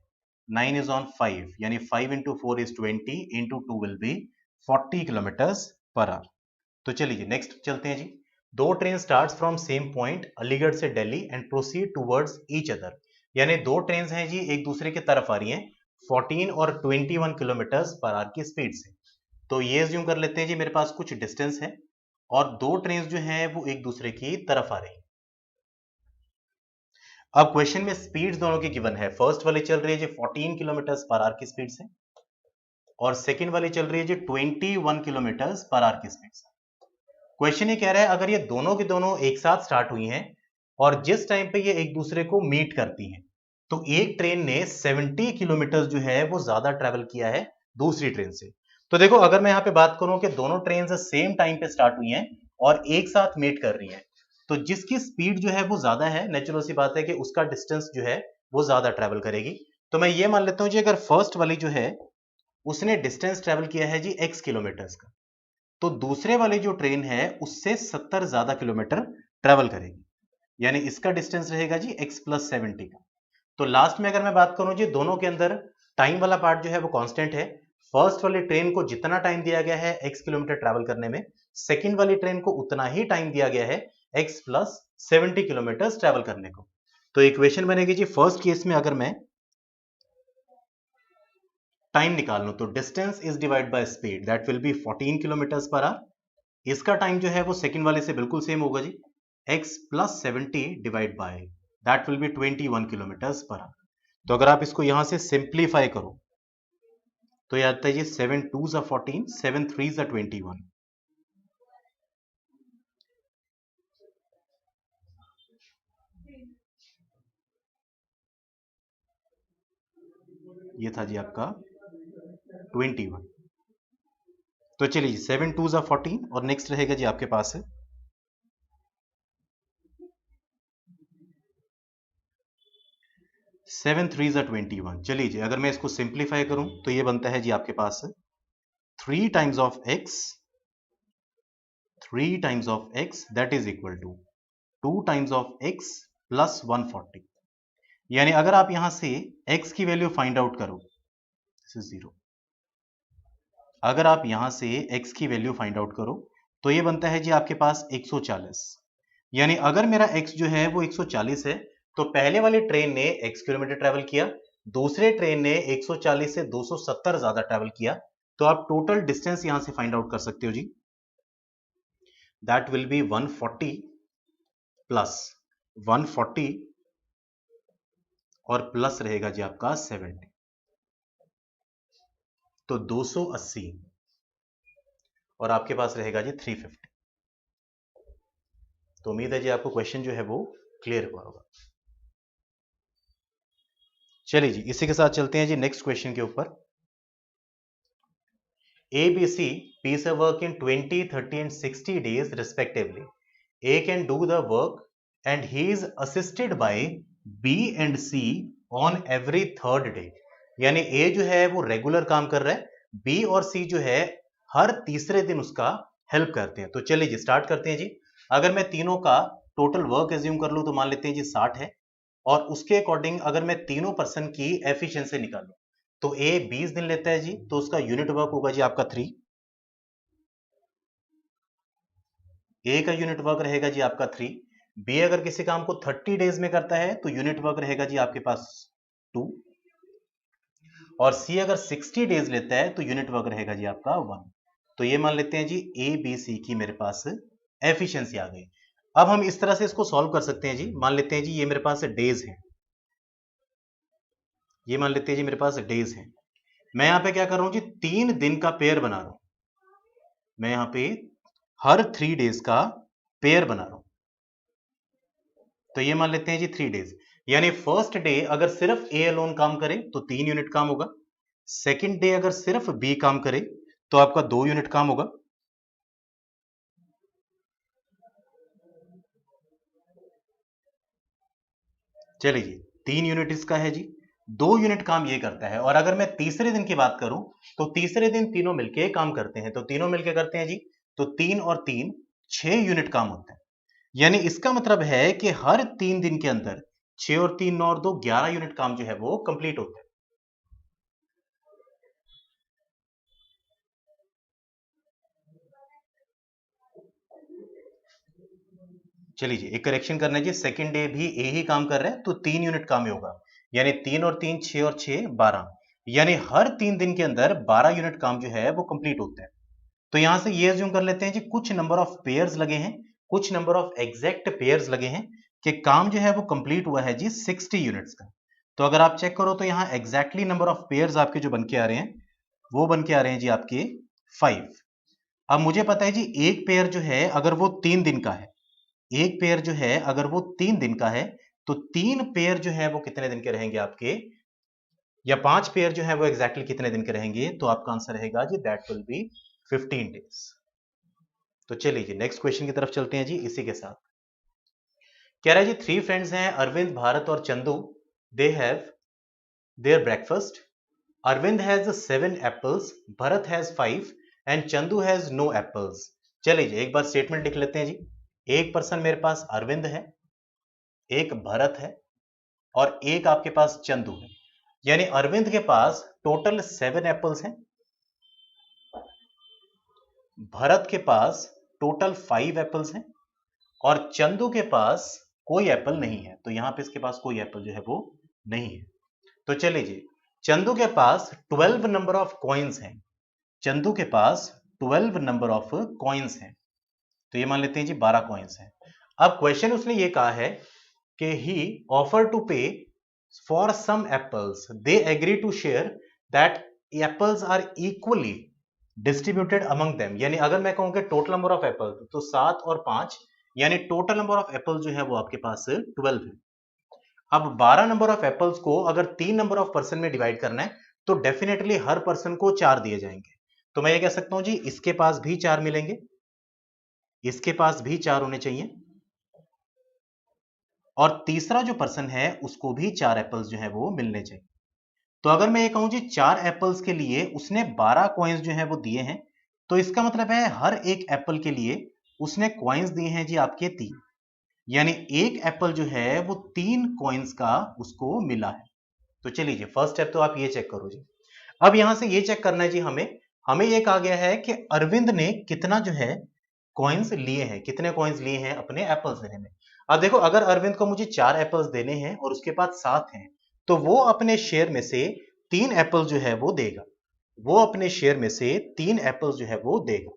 9 इज ऑन 5, यानी 5 into 4 is 20 into 2 will be 40 kilometres per hour. तो चलिए जी नेक्स्ट चलते हैं जी। दो train starts from same point Aligarh से Delhi and proceed towards each other, यानी दो ट्रेन हैं जी एक दूसरे की तरफ आ रही हैं 14 और 21 किलोमीटर्स पर आवर की स्पीड से। तो ये अज्यूम कर लेते हैं जी मेरे पास कुछ डिस्टेंस है और दो ट्रेन जो हैं वो एक दूसरे की तरफ आ रही हैं। अब क्वेश्चन में स्पीड दोनों की गिवन है, फर्स्ट वाली चल रही है जी 14 किलोमीटर पर आवर की स्पीड से और सेकंड वाली चल रही है जी 21 किलोमीटर पर आवर की स्पीड से। क्वेश्चन ये कह रहा है अगर ये दोनों की दोनों एक साथ स्टार्ट हुई हैं और जिस टाइम पे ये एक दूसरे को मीट करती हैं तो एक ट्रेन ने 70 किलोमीटर जो है वो ज्यादा ट्रेवल किया है दूसरी ट्रेन से। तो देखो अगर मैं यहाँ पे बात करूं कि दोनों ट्रेन सेम टाइम पे स्टार्ट हुई हैं और एक साथ मीट कर रही हैं तो जिसकी स्पीड जो है वो ज्यादा है, नेचुरल सी बात है कि उसका डिस्टेंस जो है वो ज्यादा ट्रेवल करेगी। तो मैं ये मान लेता हूं जी अगर फर्स्ट वाली जो है उसने डिस्टेंस ट्रेवल किया है जी x किलोमीटर्स का, तो दूसरे वाली जो ट्रेन है उससे 70 ज्यादा किलोमीटर ट्रेवल करेगी, यानी इसका डिस्टेंस रहेगा जी x प्लस 70 का। तो लास्ट में अगर मैं बात करूं जी दोनों के अंदर टाइम वाला पार्ट जो है वो कांस्टेंट है, फर्स्ट वाली ट्रेन को जितना टाइम दिया गया है x किलोमीटर ट्रेवल करने में, सेकंड वाली ट्रेन को उतना ही टाइम दिया गया है x प्लस 70 किलोमीटर ट्रेवल करने को। तो इक्वेशन बनेगी जी फर्स्ट केस में अगर मैं टाइम निकाल लूं तो distance is divide by speed, that will B 14 kilometre per our. इसका टाइम जो है वो सेकंड वाले से बिल्कुल सेम होगा जी, x plus 70 divide by that will B 21 kilometre per hour. तो अगर आप इसको यहां से सिंप्लीफाई करो तो ये आता है जी 7 2s are 14, 7 3s are 21। ये था जी आपका 21। तो चलिए 7 2s are 14 और नेक्स्ट रहेगा जी आपके पास है 7 3s are 21। चलिए जी अगर मैं इसको सिंप्लीफाई करूं तो ये बनता है जी आपके पास 3 times of x, 3 times of x that is equal to 2 times of x plus 140, यानी अगर आप यहां से x की वैल्यू फाइंड आउट करो दिस इज 0, अगर आप यहां से x की वैल्यू फाइंड आउट करो तो ये बनता है जी आपके पास 140, यानी अगर मेरा x जो है वो 140 है तो पहले वाली ट्रेन ने x किलोमीटर ट्रेवल किया, दूसरे ट्रेन ने 140 से 270 ज्यादा ट्रेवल किया, तो आप टोटल डिस्टेंस यहां से फाइंड आउट कर सकते हो जी, दैट विल बी 140 प्लस 140 और प्लस रहेगा जी आपका 70, तो 280 और आपके पास रहेगा जी 350। तो उम्मीद है जी आपको क्वेश्चन जो है वो क्लियर हुआ होगा। चलिए जी इसी के साथ चलते हैं जी नेक्स्ट क्वेश्चन के ऊपर। ABC piece of work in 20, 30 and 60 days respectively. A can do the work and he is assisted by B and C on every third day. यानी A जो है वो रेगुलर काम कर रहा है, B और C जो है हर तीसरे दिन उसका हेल्प करते हैं। तो चलिए जी स्टार्ट करते हैं जी। अगर मैं तीनों का टोटल वर्क एज्यूम कर लूं तो मान लेते हैं जी 60 है और उसके अकॉर्डिंग अगर मैं तीनों पर्सन की एफिशिएंसी निकालूं तो ए 20 दिन लेता है जी, तो उसका यूनिट वर्क होगा जी आपका 3, ए का यूनिट वर्क रहेगा जी आपका 3, बी अगर किसी काम को 30 डेज में करता है तो यूनिट वर्क रहेगा जी आपके पास 2 और सी अगर 60 डेज लेता है तो यूनिट वर्क रहेगा जी आपका 1। तो ये मान लेते हैं जी ए बी सी की मेरे पास एफिशिएंसी आ गई। अब हम इस तरह से इसको सॉल्व कर सकते हैं जी, मान लेते हैं जी ये मेरे पास डेज है, ये मान लेते हैं जी मेरे पास डेज है, मैं यहां पे क्या कर रहा हूं जी 3 दिन का पेयर बना रहा हूं, मैं यहां पे हर 3 डेज का पेयर बना रहा हूं। तो ये मान लेते हैं जी 3 डेज, यानी फर्स्ट डे अगर सिर्फ ए अलोन काम करे तो 3 यूनिट काम होगा, सेकंड डे अगर सिर्फ बी काम करे तो आपका 2 यूनिट काम होगा, चलिए जी 3 यूनिट इसका है जी, 2 यूनिट काम ये करता है। और अगर मैं तीसरे दिन की बात करूं तो तीसरे दिन तीनों मिलके काम करते हैं, तो तीनों मिलके करते हैं जी, तो 3 और 3 6 यूनिट काम होता है। यानी इसका मतलब है कि हर 3 दिन के अंदर 6 और 3 9 और 2 11 यूनिट काम जो है वो कंप्लीट होता है। चलिए जी एक करेक्शन करना है जी, सेकंड डे भी ए ही काम कर रहे हैं तो 3 यूनिट काम ही होगा, यानी 3 और 3 6 और 6 12, यानी हर 3 दिन के अंदर 12 यूनिट काम जो है वो कंप्लीट होता है। तो यहां से ये अज्यूम कर लेते हैं जी कुछ नंबर ऑफ पेयर्स लगे हैं, कुछ नंबर ऑफ एग्जैक्ट पेयर्स लगे हैं कि काम जो है वो कंप्लीट हुआ है जी 60 यूनिट्स का। तो अगर आप चेक करो तो यहाँ एग्जैक्टली नंबर ऑफ पेयर्स आपके जो बन के आ रहे हैं वो बन के आ रहे हैं जी आपके 5। अब मुझे पता है जी एक पेयर जो है अगर वो 3 दिन का है, एक पेयर जो है अगर वो 3 दिन का है तो 3 पेयर जो है वो कितने दिन के रहेंगे आपके, या 5 पेयर जो है वो एग्जैक्टली कितने दिन के रहेंगे, तो आपका आंसर रहेगा जी दैट विल बी 15 डेज। तो चलिए जी नेक्स्ट क्वेश्चन की तरफ चलते हैं जी इसी के साथ। कह रहा है जी 3 फ्रेंड्स हैं अरविंद, भारत और Chandu, they have their breakfast, Arvind has 7 apples, Bharat has 5 and Chandu has no apples. चलिए जी एक बार स्टेटमेंट लिख लेते हैं जी, एक पर्सन मेरे पास अरविंद है, एक भरत है और एक आपके पास चंदू है, यानी अरविंद के पास टोटल 7 एप्पल्स हैं, भरत के पास टोटल 5 एप्पल्स हैं और चंदू के पास कोई एप्पल नहीं है। तो यहां पे इसके पास कोई एप्पल जो है वो नहीं है। तो चलिए जी चंदू के पास 12 नंबर ऑफ कॉइन्स हैं, चंदू के पास 12 नंबर ऑफ कॉइन्स हैं, तो ये मान लेते हैं जी 12 कॉइन्स हैं। अब क्वेश्चन उसने ये कहा है कि he offer to pay for some apples, they agree to share that apples are equally distributed among them, यानी अगर मैं कहूं कि टोटल नंबर ऑफ एप्पल तो 7 और 5, यानी टोटल नंबर ऑफ एप्पल जो है वो आपके पास 12 है। अब 12 नंबर ऑफ एप्पल्स को अगर 3 नंबर ऑफ पर्सन में डिवाइड करना है तो डेफिनेटली हर पर्सन को 4 दिए जाएंगे। तो मैं ये कह सकता हूं जी इसके पास भी 4 मिलेंगे, इसके पास भी 4 होने चाहिए और तीसरा जो पर्सन है उसको भी 4 एप्पल्स जो है वो मिलने चाहिए। तो अगर मैं ये कहूं जी 4 एप्पल्स के लिए उसने 12 कॉइन्स जो है वो दिए हैं, तो इसका मतलब है हर एक एप्पल के लिए उसने कॉइन्स दिए हैं जी आपके 3, यानी एक एप्पल जो है वो 3 कॉइन्स का उसको मिला है। तो चलिए जी फर्स्ट स्टेप तो आप ये चेक करो जी। अब यहां से ये चेक करना है जी हमें ये कहा गया है कि अरविंद ने कितना जो है कॉइन्स लिए हैं, कितने कॉइन्स लिए हैं अपने एप्पल्स देने में। अब देखो अगर अरविंद को मुझे 4 एप्पल्स देने हैं और उसके पास 7 हैं तो वो अपने शेयर में से 3 एप्पल जो है वो देगा, वो अपने शेयर में से 3 एप्पल्स जो है वो देगा,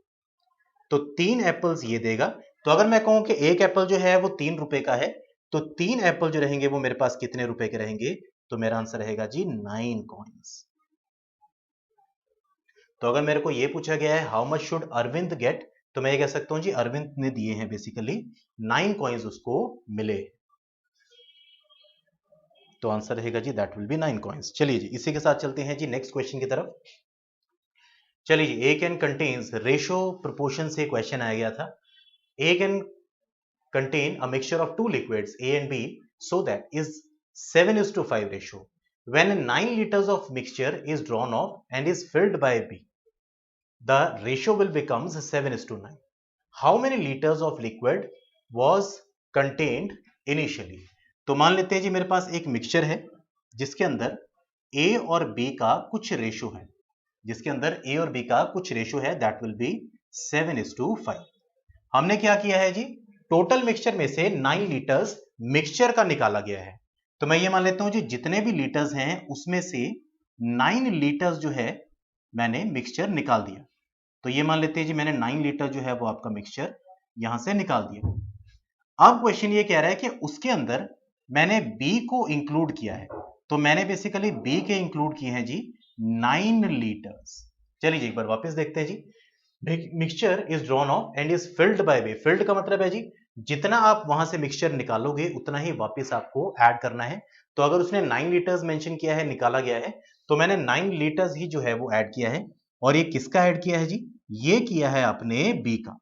तो 3 एप्पल्स ये देगा। तो अगर मैं कहूं कि एक एप्पल जो है वो 3 रुपए का है तो 3 एप्पल जो रहेंगे वो मेरे पास कितने रुपए के रहेंगे, तो मेरा आंसर रहेगा जी 9 कॉइन्स। तो अगर मेरे को ये पूछा गया है how much should Arvind get, तो मैं ये कह सकता हूं जी अरविंद ने दिए हैं बेसिकली 9 कॉइन्स उसको मिले, तो आंसर रहेगा जी दैट विल बी 9 कॉइन्स। चलिए जी इसी के साथ चलते हैं जी नेक्स्ट क्वेश्चन की तरफ। चलिए जी A can contains ratio proportion से क्वेश्चन आया गया था। A can contain a mixture of 2 liquids A and B so that is 7:5 ratio. When 9 liters of mixture is drawn off and is filled by B, the ratio will becomes 7:9. How many liters of liquid was contained initially? तो मान लेते हैं जी मेरे पास एक mixture है जिसके अंदर A और B का कुछ रेशो है, जिसके अंदर A और B का कुछ रेशो है, दैट विल बी 7:5। हमने क्या किया है जी टोटल मिक्सचर में से 9 लीटर्स मिक्सचर का निकाला गया है, तो मैं ये मान लेता हूं जी जितने भी लीटर्स हैं उसमें से 9 लीटर्स जो है मैंने मिक्सचर निकाल दिया। तो ये मान लेते हैं जी मैंने 9 लीटर जो है वो आपका मिक्सचर यहां से निकाल दिया। अब क्वेश्चन ये कह रहा है कि उसके अंदर मैंने B को इंक्लूड किया है, तो मैंने बेसिकली B के इंक्लूड किए हैं जी 9 लीटर्स। चलिए जी एक बार वापस देखते हैं जी। Mixture is drawn off and is filled by B। Filled का मतलब है जी जितना आप वहां से मिक्सचर निकालोगे उतना ही वापस आपको ऐड करना है। तो अगर उसने 9 लीटर्स मेंशन किया है, निकाला गया है, तो मैंने 9 लीटर्स ही जो है वो ऐड किया है। और ये किसका ऐड किया है जी? ये किया है आपने बी का।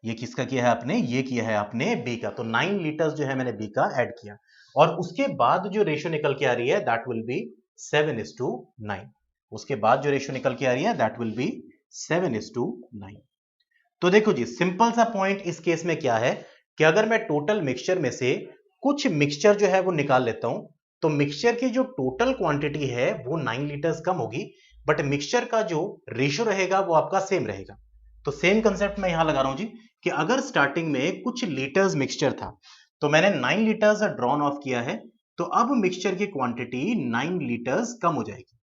ये किसका किया है आपने? ये किया है आपने बी का। तो 9 लीटर्स जो है मैंने बी का ऐड किया, और उसके बाद जो रेशियो निकल के आ रही है दैट विल बी 7:9। उसके बाद जो रेशियो निकल के आ रही है दैट विल बी 7:9। तो देखो जी, सिंपल सा पॉइंट इस केस में क्या है कि अगर मैं टोटल मिक्सचर में से कुछ मिक्सचर जो है वो निकाल लेता हूं, तो मिक्सचर की जो टोटल क्वांटिटी है वो 9 लीटर्स कम होगी, बट मिक्सचर का जो रेशियो रहेगा वो आपका सेम रहेगा। तो सेम कंसेप्ट मैं यहां लगा रहा हूं जी, कि अगर स्टार्टिंग में कुछ लीटर्स मिक्सचर था, तो मैंने 9 लीटर्स ड्रॉन ऑफ किया है, तो अब मिक्सचर की क्वांटिटी 9 लीटर्स कम हो जाएगी।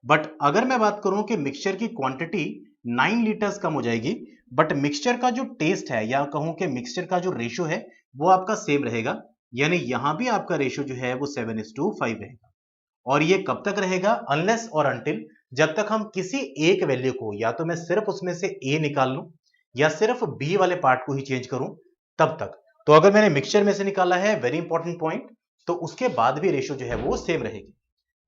बट अगर मैं बात करूं कि मिक्सचर की क्वांटिटी 9 लीटर्स कम हो जाएगी, बट मिक्सचर का जो टेस्ट है, या कहूं कि मिक्सचर का जो रेशियो है वो आपका सेम रहेगा, यानी यहां भी आपका रेशियो जो है वो 7:5 रहेगा। और ये कब तक रहेगा? अनलेस और अनटिल, जब तक हम किसी एक वैल्यू को, या तो मैं सिर्फ उसमें से ए निकाल लूं या सिर्फ बी वाले पार्ट को ही चेंज करूं, तब तक। तो अगर मैंने मिक्सचर में से निकाला है, वेरी इंपॉर्टेंट पॉइंट, तो उसके बाद भी रेशियो जो है वो सेम रहेगी।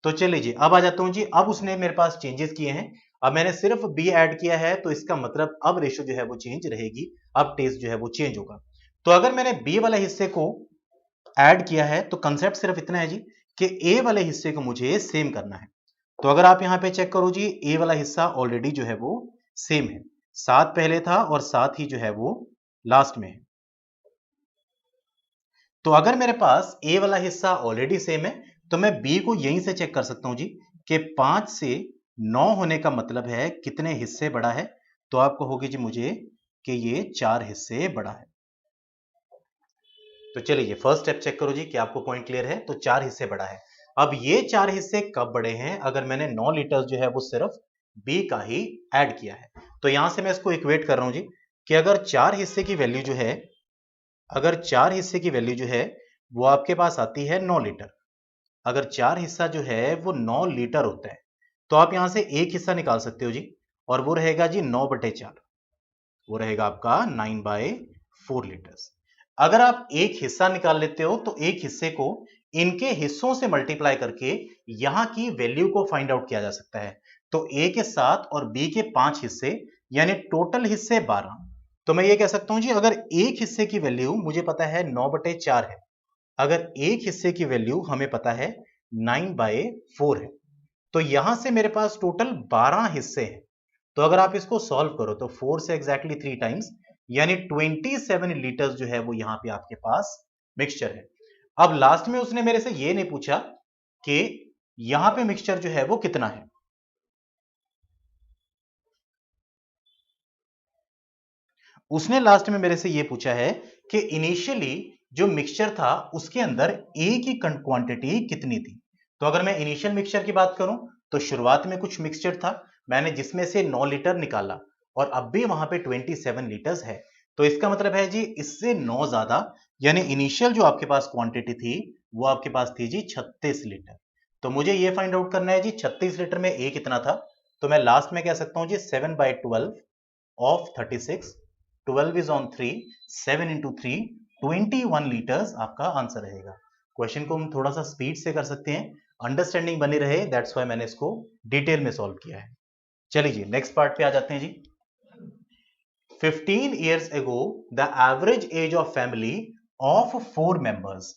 तो चलिए जी, अब आ जाता हूं जी। अब उसने मेरे पास चेंजेस किए हैं, अब मैंने सिर्फ बी ऐड किया है, तो इसका मतलब अब रेशियो जो है वो चेंज रहेगी, अब टेस्ट जो है वो चेंज होगा। तो अगर मैंने बी वाले हिस्से को ऐड किया है, तो कंसेप्ट सिर्फ इतना है जी कि ए वाले हिस्से को मुझे सेम करना है। तो अगर आप यहां पे चेक करो जी, ए वाला हिस्सा ऑलरेडी जो है वो सेम है, 7 पहले था और 7 ही जो है वो लास्ट में है। तो अगर मेरे पास ए वाला हिस्सा ऑलरेडी सेम है, तो मैं बी को यहीं से चेक कर सकता हूं जी कि 5 से 9 होने का मतलब है कितने हिस्से बड़ा है। तो आप कहोगे जी मुझे कि ये 4 हिस्से बड़ा है। तो चलिए फर्स्ट स्टेप चेक करो जी कि आपको पॉइंट क्लियर है। तो 4 हिस्से बड़ा है। अब ये 4 हिस्से कब बड़े हैं? अगर मैंने 9 लीटर जो है वो सिर्फ बी का ही ऐड किया है। तो यहां से मैं इसको इक्वेट कर रहा हूं जी कि अगर 4 हिस्से की वैल्यू जो है, अगर 4 हिस्से की वैल्यू जो है वो आपके पास आती है 9 लीटर, अगर 4 हिस्सा जो है वो 9 लीटर होता है, तो आप यहां से एक हिस्सा निकाल सकते हो जी, और वो रहेगा जी 9/4, वो रहेगा आपका 9/4 लीटर्स। अगर आप एक हिस्सा निकाल लेते हो, तो एक हिस्से को इनके हिस्सों से मल्टीप्लाई करके यहां की वैल्यू को फाइंड आउट किया जा सकता है। तो ए के 7 और बी के 5 हिस्से, यानी टोटल हिस्से 12। तो मैं ये कह सकता हूं जी, अगर एक हिस्से की वैल्यू मुझे पता है 9/4 है, अगर एक हिस्से की वैल्यू हमें पता है 9/4 है, तो यहां से मेरे पास टोटल 12 हिस्से हैं। तो अगर आप इसको सॉल्व करो, तो 4 से एग्जैक्टली 3 टाइम्स, यानी 27 लीटर्स जो है वो यहां पे आपके पास मिक्सचर है। अब लास्ट में उसने मेरे से ये नहीं पूछा कि यहां पे मिक्सचर जो है वो कितना है। उसने लास्ट में मेरे से ये पूछा है कि इनिशियली जो मिक्सचर था उसके अंदर ए की क्वांटिटी कितनी थी। तो अगर मैं इनिशियल मिक्सचर की बात करूं, तो शुरुआत में कुछ मिक्सचर था, मैंने जिसमें से 9 लीटर निकाला, और अब भी वहां पे 27 लीटर्स है। तो इसका मतलब है जी, इससे 9 ज्यादा, यानी इनिशियल जो आपके पास क्वांटिटी थी वो आपके पास थी जी 36 लीटर। तो मुझे ये फाइंड आउट करना है जी 36 लीटर में ए कितना था। तो मैं लास्ट में कह सकता हूं जी 7/12 of 36, 12 is on 3, 7 into 3, 21 litres आपका आंसर रहेगा। क्वेश्चन को हम थोड़ा सा स्पीड से कर सकते हैं, अंडरस्टैंडिंग बनी रहे, दैट्स व्हाई मैंने इसको डिटेल में सॉल्व किया है। चलिए जी नेक्स्ट पार्ट पे आ जाते हैं जी। 15 years ago the average age of family of 4 members,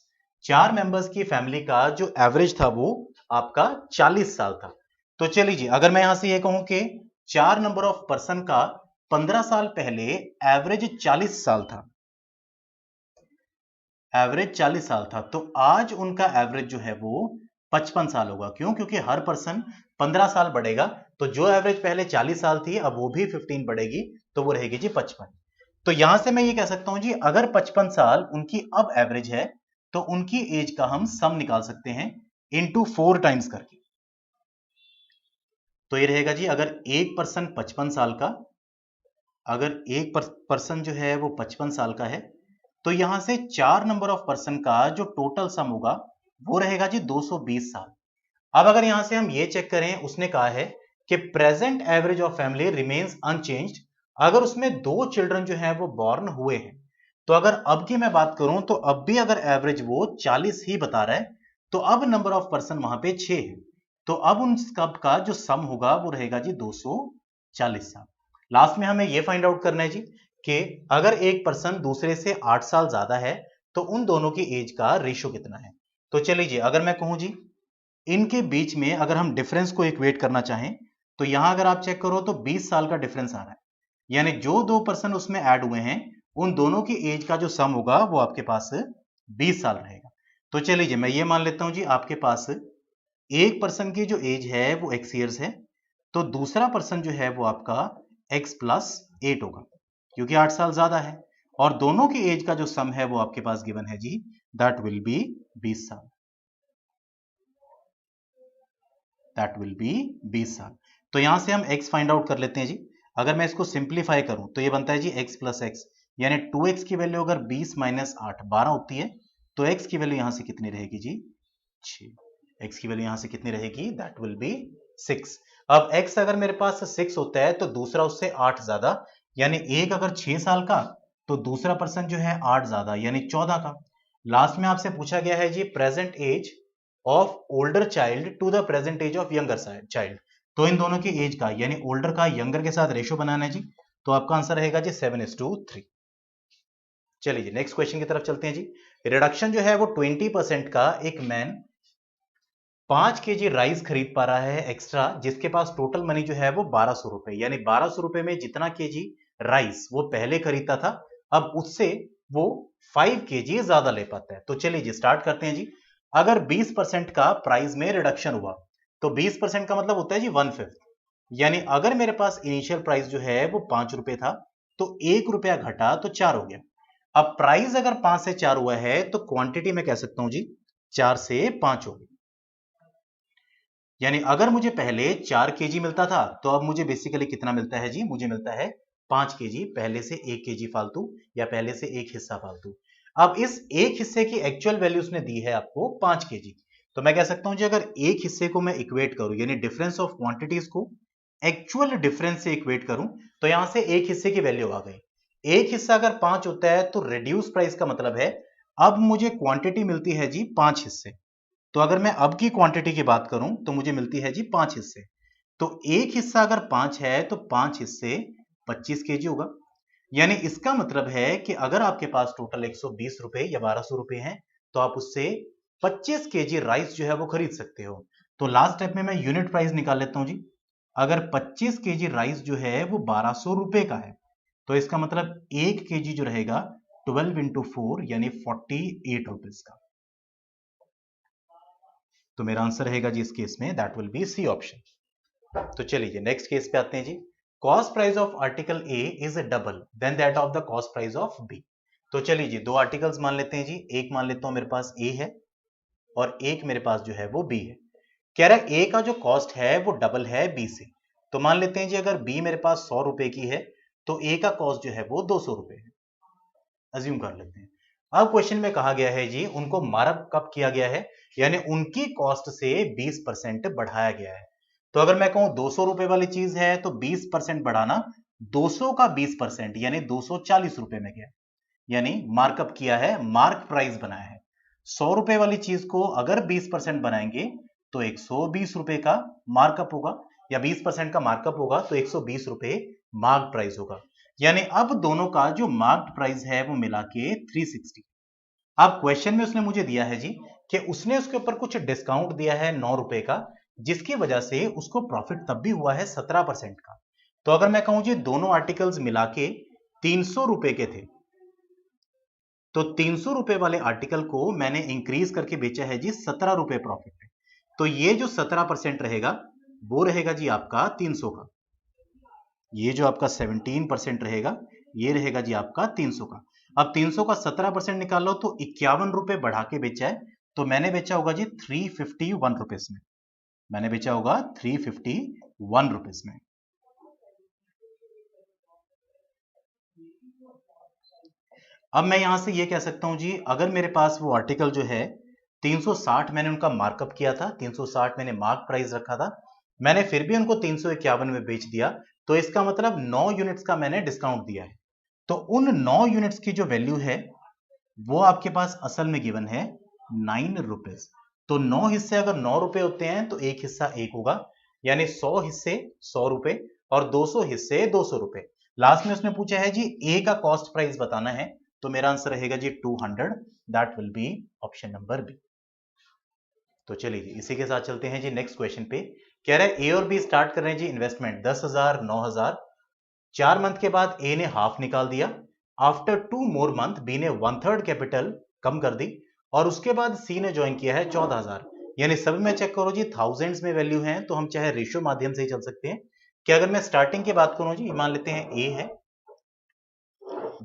4 members की फैमिली का जो एवरेज था वो आपका 40 साल था। तो चलिए जी, अगर मैं यहां से ये कहूं कि 4 नंबर ऑफ पर्सन का 15 साल पहले एवरेज 40 साल था, एवरेज 40 साल था, तो आज उनका एवरेज जो है वो 55 साल होगा। क्यों? क्योंकि हर पर्सन 15 साल बढ़ेगा, तो जो एवरेज पहले 40 साल थी अब वो भी 15 बढ़ेगी, तो वो रहेगी जी 55। तो यहां से मैं ये कह सकता हूं जी, अगर 55 साल उनकी अब एवरेज है, तो उनकी एज का हम सम निकाल सकते हैं इंटू 4 टाइम्स करके। तो ये रहेगा जी, अगर एक पर्सन 55 साल का, अगर एक पर्सन जो है वो 55 साल का है, तो यहां से 4 नंबर ऑफ पर्सन का जो टोटल सम होगा वो रहेगा जी 220 साल। अब अगर यहां से हम ये चेक करें, उसने कहा है कि present average of family remains unchanged, अगर उसमें 2 चिल्ड्रन जो है वो बॉर्न हुए हैं, तो अगर अब की मैं बात करूं तो अब भी अगर एवरेज वो 40 ही बता रहा है, तो अब नंबर ऑफ पर्सन वहां पे 6 है, तो अब उन सब का जो सम होगा वो रहेगा जी 240 साल। लास्ट में हमें ये फाइंड आउट करना है जी कि अगर एक पर्सन दूसरे से 8 साल ज्यादा है तो उन दोनों की एज का रेशियो कितना है। तो चलिए जी, अगर मैं कहूं जी इनके बीच में अगर हम डिफरेंस को इक्वेट करना चाहें तो यहां अगर आप चेक करो तो 20 साल का डिफरेंस आ रहा है, यानी जो दो पर्सन उसमें ऐड हुए हैं उन दोनों की एज का जो सम होगा वो आपके पास 20 साल रहेगा। तो चलिए जी, मैं ये मान लेता हूं जी आपके पास एक पर्सन की जो एज है वो x ईयर्स है, तो दूसरा पर्सन जो है वो आपका x प्लस 8 होगा क्योंकि 8 साल ज्यादा है, और दोनों की एज का जो सम है वो आपके पास गिवन है जी, दैट विल बी 20 साल। दैट विल बी 20 साल। तो यहां से हम x फाइंड आउट कर लेते हैं जी। अगर मैं इसको सिंप्लीफाई करूं तो ये बनता है जी x प्लस एक्स, यानी 2x की वैल्यू अगर 20 माइनस 8 12 होती है तो x की वैल्यू यहां से कितनी रहेगी जी 6। x की वैल्यू यहां से कितनी रहेगी, दैट विल बी 6। अब x अगर मेरे पास 6 होता है तो दूसरा उससे 8 ज्यादा, यानी एक अगर 6 साल का तो दूसरा पर्सन जो है 8 ज्यादा यानी 14 का। लास्ट में आपसे पूछा गया है जी present age of older child to the present age of younger child, तो इन दोनों की एज का यानी ओल्डर का यंगर के साथ रेशियो बनाना है जी। तो आपका आंसर रहेगा जी 7:3। चलिए जी नेक्स्ट क्वेश्चन की तरफ चलते हैं जी। रिडक्शन जो है वो 20% का एक मैन 5 केजी राइस खरीद पा रहा है एक्स्ट्रा, जिसके पास टोटल मनी जो है वो 1200 रुपए, यानी 1200 रुपए में जितना केजी राइस वो पहले खरीदता था अब उससे वो 5 केजी ज्यादा ले पाता है। तो चलिए जी स्टार्ट करते हैं जी। अगर 20% का प्राइस में रिडक्शन हुआ तो 20% का मतलब होता है जी 1/5, यानी अगर मेरे पास इनिशियल प्राइस जो है वो 5 रुपए था तो 1 रुपया घटा तो 4 हो गया। अब प्राइस अगर 5 से 4 हुआ है तो क्वांटिटी में कह सकता हूं जी 4 से 5 होगी, यानी अगर मुझे पहले 4 केजी मिलता था तो अब मुझे बेसिकली कितना मिलता है जी, मुझे मिलता है 5 केजी, पहले से 1 केजी फालतू या पहले से एक हिस्सा फालतू। अब इस एक हिस्से की एक्चुअल वैल्यू उसने दी है आपको 5 केजी, तो मैं कह सकता हूं जी अगर एक हिस्से को मैं इक्वेट करूं यानी डिफरेंस ऑफ क्वांटिटीज को एक्चुअल डिफरेंस से इक्वेट करूं तो यहां से एक हिस्से की वैल्यू आ गई। एक हिस्सा अगर 5 होता है तो रिड्यूस प्राइस का मतलब है अब मुझे क्वांटिटी मिलती है जी 5 हिस्से, तो अगर मैं अब की क्वांटिटी की बात करूं तो मुझे मिलती है जी 5 हिस्से, तो एक हिस्सा अगर 5 है तो 5 हिस्से 25 केजी होगा, यानी इसका मतलब है कि अगर आपके पास टोटल 120 रुपए या 1200 रुपए हैं तो आप उससे 25 केजी राइस जो है वो खरीद सकते हो। तो लास्ट स्टेप में मैं यूनिट प्राइस निकाल लेता हूं जी। अगर 25 केजी राइस जो है वो 1200 रुपए का है तो इसका मतलब 1 केजी जो रहेगा 12 इंटू 4 यानी 48 रुपीज का। तो मेरा आंसर रहेगा जी इस केस में that will be C option. तो चलिए नेक्स्ट केस पे आते हैं जी। Cost price of article A is double than that of the cost price of B. तो चलिए जी दो आर्टिकल्स मान लेते हैं जी, एक मान लेता हूं मेरे पास ए है और एक मेरे पास जो है वो बी है। कह रहा है ए का जो कॉस्ट है वो डबल है बी से, तो मान लेते हैं जी अगर बी मेरे पास 100 रुपए की है तो ए का कॉस्ट जो है वो 200 रुपए है, अज्यूम कर लेते हैं। अब क्वेश्चन में कहा गया है जी उनको मार्क कब किया गया है, यानी उनकी कॉस्ट से 20% बढ़ाया गया है। तो अगर मैं कहूं 200 रुपए वाली चीज है तो 20% बढ़ाना 200 का 20% यानी 240 रुपए में गया, यानी मार्कअप किया है, मार्क प्राइस बनाया है। 100 रुपए वाली चीज को अगर 20% बनाएंगे तो 120 रुपए का मार्कअप होगा, या 20% का मार्कअप होगा तो 120 रुपए मार्क प्राइस होगा, यानी अब दोनों का जो मार्क्ड प्राइस है वो मिला के 360। अब क्वेश्चन में उसने मुझे दिया है जी कि उसने उसके ऊपर कुछ डिस्काउंट दिया है 9 रुपए का, जिसकी वजह से उसको प्रॉफिट तब भी हुआ है 17% का। तो अगर मैं कहूं जी दोनों आर्टिकल्स मिला के 300 रुपए के थे तो 300 रुपए वाले आर्टिकल को मैंने इंक्रीज करके बेचा है जी 17 रुपए प्रॉफिट पे, तो ये जो 17% रहेगा वो रहेगा जी आपका 300 का, ये जो आपका 17% रहेगा ये रहेगा जी आपका 300 का। अब 300 का 17% निकाल लो तो 51 रुपए बढ़ा के बेचा है, तो मैंने बेचा होगा जी 351 रुपीज में, मैंने बेचा होगा 351 रुपीज में। अब मैं यहां से ये कह सकता हूं जी अगर मेरे पास वो आर्टिकल जो है 360 मैंने उनका मार्कअप किया था, 360 मैंने मार्क प्राइस रखा था, मैंने फिर भी उनको 351 में बेच दिया, तो इसका मतलब 9 यूनिट्स का मैंने डिस्काउंट दिया है, तो उन 9 यूनिट्स की जो वैल्यू है वो आपके पास असल में गिवन है 9 रुपीज। तो 9 हिस्से अगर 9 रुपए होते हैं तो एक हिस्सा 1 होगा, यानी 100 हिस्से 100 रुपए और 200 हिस्से 200 रुपए। लास्ट में उसने पूछा है जी ए का कॉस्ट प्राइस बताना है, तो मेरा आंसर रहेगा जी 200, that will be option number B. तो चलिए जी इसी के साथ चलते हैं जी नेक्स्ट क्वेश्चन पे। कह रहा है ए और बी स्टार्ट कर रहे हैं जी इन्वेस्टमेंट 10,000 9,000। 4 मंथ के बाद ए ने हाफ निकाल दिया। आफ्टर 2 मोर मंथ बी ने 1/3 कैपिटल कम कर दी और उसके बाद सी ने ज्वाइन किया है 14,000। यानी सभी में चेक करो जी थाउजेंड्स में वैल्यू है, तो हम चाहे रेशियो माध्यम से ही चल सकते हैं कि अगर मैं स्टार्टिंग की बात करूं जी, मान लेते हैं ए है,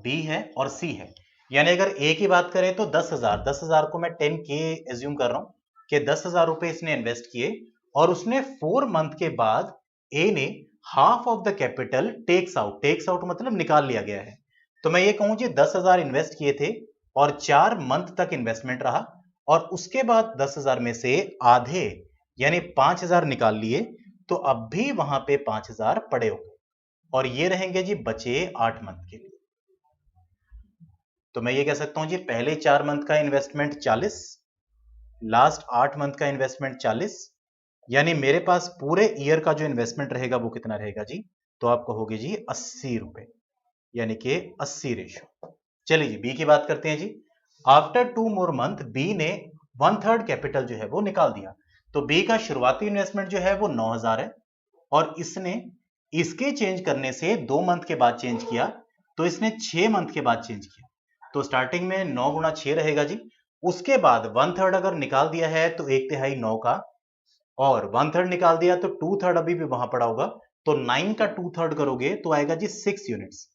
बी है और सी है। यानी अगर ए की बात करें तो 10,000 को मैं 10K एज्यूम कर रहा हूं कि 10,000 रुपए इसने इन्वेस्ट किए और उसने 4 मंथ के बाद ए ने half of the capital takes out मतलब निकाल लिया गया है। तो मैं ये कहूं जी 10,000 इन्वेस्ट किए थे और 4 मंथ तक इन्वेस्टमेंट रहा और उसके बाद 10,000 में से आधे यानी 5,000 निकाल लिए, तो अब भी वहां पे 5,000 पड़े होंगे और ये रहेंगे जी बचे 8 मंथ के लिए। तो मैं ये कह सकता हूं जी पहले 4 मंथ का इन्वेस्टमेंट 40, लास्ट 8 मंथ का इन्वेस्टमेंट 40, यानी मेरे पास पूरे ईयर का जो इन्वेस्टमेंट रहेगा वो कितना रहेगा जी, तो आप कहोगे जी 80 रुपए, यानी कि 80 रेशियो। चलिए जी बी की बात करते हैं जी। आफ्टर 2 मोर मंथ बी ने 1/3 कैपिटल जो है वो निकाल दिया। तो बी का शुरुआती इन्वेस्टमेंट जो है वो 9,000 है और इसने इसके चेंज करने से 2 मंथ के बाद चेंज किया, तो इसने 6 मंथ के बाद चेंज किया। तो स्टार्टिंग में 9 गुणा 6 रहेगा जी, उसके बाद 1/3 अगर निकाल दिया है तो 1/3 9 का, और 1/3 निकाल दिया तो 2/3 अभी भी वहां पड़ा होगा, तो 9 का 2/3 करोगे तो आएगा जी 6 यूनिट्स।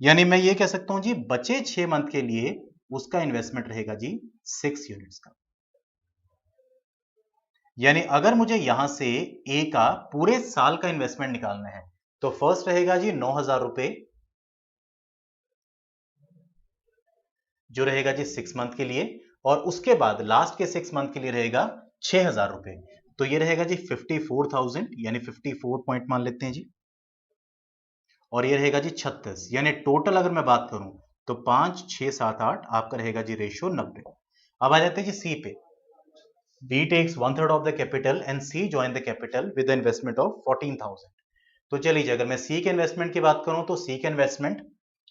यानी मैं ये कह सकता हूं जी बचे 6 मंथ के लिए उसका इन्वेस्टमेंट रहेगा जी 6 यूनिट्स का। यानी अगर मुझे यहां से ए का पूरे साल का इन्वेस्टमेंट निकालना है तो फर्स्ट रहेगा जी 9,000 रुपए जो रहेगा जी 6 मंथ के लिए, और उसके बाद लास्ट के 6 मंथ के लिए रहेगा 6,000 रुपए, तो ये रहेगा जी 54,000 यानी 54 पॉइंट मान लेते हैं जी, और ये रहेगा जी 36, यानी टोटल अगर मैं बात करूं तो 5 6 7 8 आपका रहेगा जी रेशियो 90। अब आ जाते हैं जी सी पे। B takes 1/3 of the capital and C join the capital with the investment of 14,000। तो चलिए अगर मैं C के इन्वेस्टमेंट की बात करूं तो C का इन्वेस्टमेंट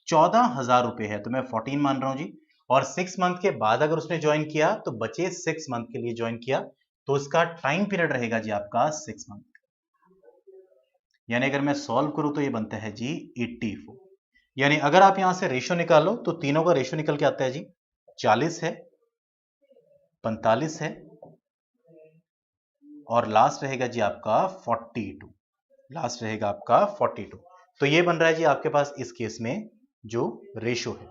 14,000 रुपए है, तो मैं 14 मान रहा हूं जी, और 6 मंथ के बाद अगर उसने ज्वाइन किया तो बचे 6 मंथ के लिए ज्वाइन किया, तो इसका टाइम पीरियड रहेगा जी आपका 6 मंथ। यानी अगर मैं सॉल्व करूं तो ये बनता है जी 84। यानी अगर आप यहां से रेशियो निकालो तो तीनों का रेशियो निकल के आता है जी 40 है, 45 है और लास्ट रहेगा जी आपका 42, लास्ट रहेगा आपका 42। तो ये बन रहा है जी आपके पास इस केस में जो रेशियो है।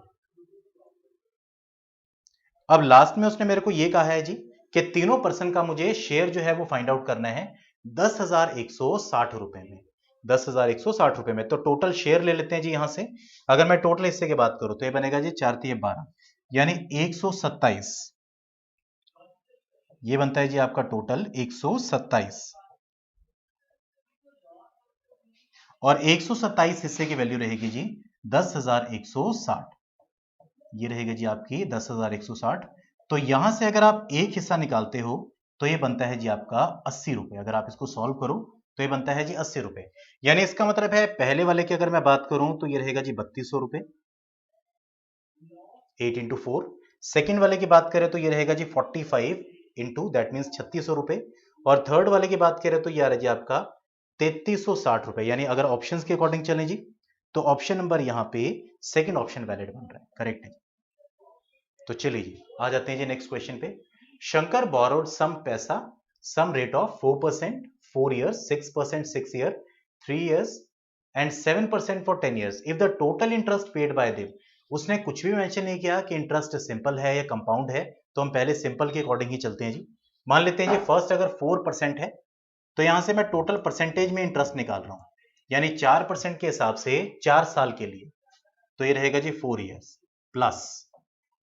अब लास्ट में उसने मेरे को ये कहा है जी कि तीनों पर्सन का मुझे शेयर जो है वो फाइंड आउट करना है 10,160 रुपए में, 10,160 रुपए में। तो टोटल शेयर ले लेते हैं जी यहां से। अगर मैं टोटल हिस्से की बात करूं तो ये बनेगा जी 4 3 12, यानी 127, ये बनता है जी आपका टोटल 127, और 127 हिस्से की वैल्यू रहेगी जी 10,160, ये रहेगा जी आपकी 10,160। तो यहां से अगर आप एक हिस्सा निकालते हो तो ये बनता है जी आपका 80 रुपए। अगर आप इसको सॉल्व करो तो ये बनता है जी 80 रुपए। यानी इसका मतलब है पहले वाले की अगर मैं बात करूं तो ये रहेगा जी 3200 रुपए, 8 इंटू 4। सेकेंड वाले की बात करें तो ये रहेगा जी 45 इंटू दैट मीन्स 3600 रुपए, और थर्ड वाले की बात करें तो ये आ रहा है जी आपका 3360 रुपए। यानी अगर ऑप्शंस के अकॉर्डिंग चलें जी तो ऑप्शन नंबर यहां पे सेकंड ऑप्शन वैलिड बन रहा है, करेक्ट है। तो चलिए जी आ जाते हैं जी नेक्स्ट क्वेश्चन पे। शंकर बोरोड सम पैसा some rate of 4% 4 years, 6% 6 year, 3 years and 7% for 10 years if the total interest paid by them। उसने कुछ भी मेंशन नहीं किया कि इंटरेस्ट सिंपल है या कंपाउंड है, तो हम पहले सिंपल के अकॉर्डिंग ही चलते हैं जी। मान लेते हैं जी फर्स्ट अगर 4% है तो यहां से मैं टोटल परसेंटेज में इंटरेस्ट निकाल रहा हूं, यानी 4% के हिसाब से 4 साल के लिए, तो ये रहेगा जी 4 years प्लस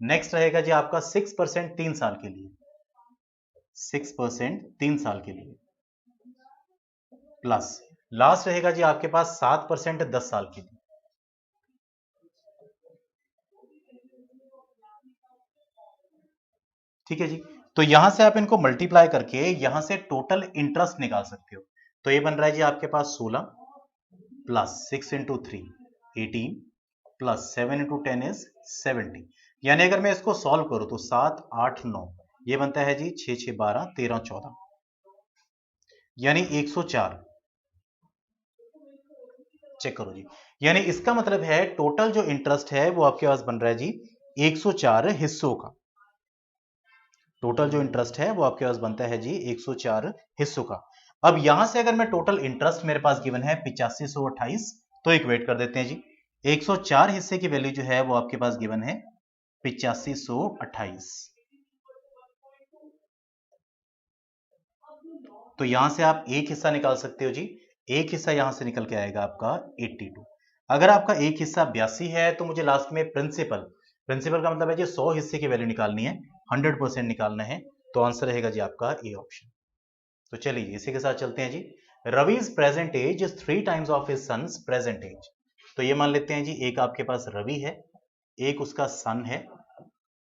नेक्स्ट रहेगा जी आपका 6% 3 साल के लिए, 6% 3 साल के लिए प्लस लास्ट रहेगा जी आपके पास 7% 10 साल के लिए। ठीक है जी। तो यहां से आप इनको मल्टीप्लाई करके यहां से टोटल इंटरेस्ट निकाल सकते हो। तो ये बन रहा है जी आपके पास 16 plus 6 into 3 18 plus 7 into 10 is 70। यानी अगर मैं इसको सॉल्व करूं तो 7 8 9 ये बनता है जी 6 6 12 13 14 यानी 104। चेक करो जी। यानी इसका मतलब है टोटल जो इंटरेस्ट है वो आपके पास बन रहा है जी 104 हिस्सों का। टोटल जो इंटरेस्ट है वो आपके पास बनता है जी 104 हिस्सों का। अब यहां से अगर मैं टोटल इंटरेस्ट मेरे पास गिवन है 8528 तो इक्वेट कर देते हैं जी। 104 हिस्से की वैल्यू जो है वो आपके पास गिवन है 8528। तो यहां से आप एक हिस्सा निकाल सकते हो जी। एक हिस्सा यहां से निकल के आएगा आपका 82। अगर आपका एक हिस्सा 82 है तो मुझे लास्ट में प्रिंसिपल प्रिंसिपल का मतलब है जी 100 हिस्से की वैल्यू निकालनी है, 100% निकालना है। तो आंसर रहेगा जी आपका ए ऑप्शन। तो चलिए इसी के साथ चलते हैं जी। Ravi's present age is 3 times of his sons present age. तो ये मान लेते हैं जी एक आपके पास रवि है, एक उसका सन है।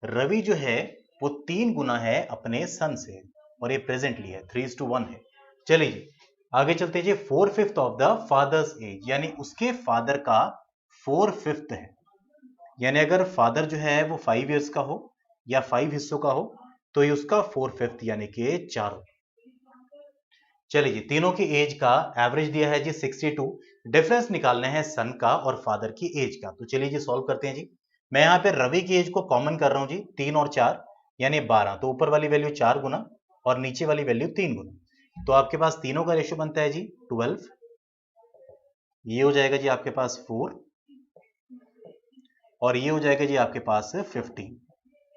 रवि जो है वो 3 गुना है अपने सन से और ये प्रेजेंटली है 3:1 है। चलिए जी आगे चलते हैं जी। 4/5 ऑफ द फादर्स एज यानी उसके फादर का 4/5 है। यानी अगर फादर जो है वो 5 इयर्स का हो या 5 हिस्सों का हो तो ये उसका 4/5 यानी कि 4। चलिए जी तीनों की एज का एवरेज दिया है जी 62। डिफरेंस निकालना है सन का और फादर की एज का। तो चलिए जी सॉल्व करते हैं जी। मैं यहाँ पे रवि की एज को कॉमन कर रहा हूं जी, 3 और 4 यानी 12। तो ऊपर वाली वैल्यू 4 गुना और नीचे वाली वैल्यू 3 गुना। तो आपके पास तीनों का रेशियो बनता है जी 12। ये हो जाएगा जी आपके पास 4 और ये हो जाएगा जी आपके पास 15।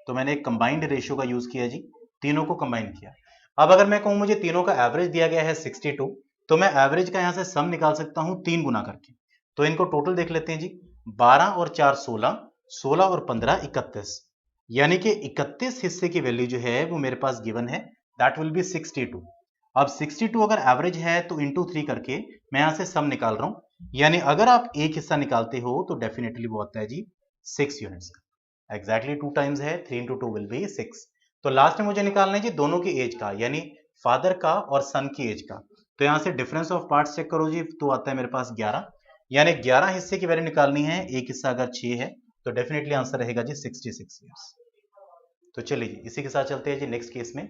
तो मैंने एक कंबाइंड रेशियो का यूज किया जी, तीनों को कंबाइन किया। अब अगर मैं कहूं मुझे तीनों का एवरेज दिया गया है 62 तो मैं एवरेज का यहां से सम निकाल सकता हूं 3 गुना करके। तो इनको टोटल देख लेते हैं जी। 12 और 4 16, 16 और 15 31। यानी कि 31 हिस्से की वैल्यू जो है वो मेरे पास गिवन है, दैट विल बी 62। अब 62 अगर एवरेज है तो इंटू 3 करके मैं यहां से सम निकाल रहा हूं। यानी अगर आप एक हिस्सा निकालते हो तो डेफिनेटली वो आता है जी 6 यूनिट्स का। एग्जैक्टली 2 टाइम्स है, 3 इंटू 2 विल बी 6। तो लास्ट में मुझे निकालना है जी दोनों की एज का यानी फादर का और सन की एज का। तो यहां से डिफरेंस ऑफ पार्ट्स चेक करो जी, तो आता है मेरे पास 11। यानी 11 हिस्से की वैल्यू निकालनी है, एक हिस्सा अगर 6 है तो डेफिनेटली आंसर रहेगा जी 66 ईयर्स। तो चलिए जी इसी के साथ चलते हैं जी नेक्स्ट केस में।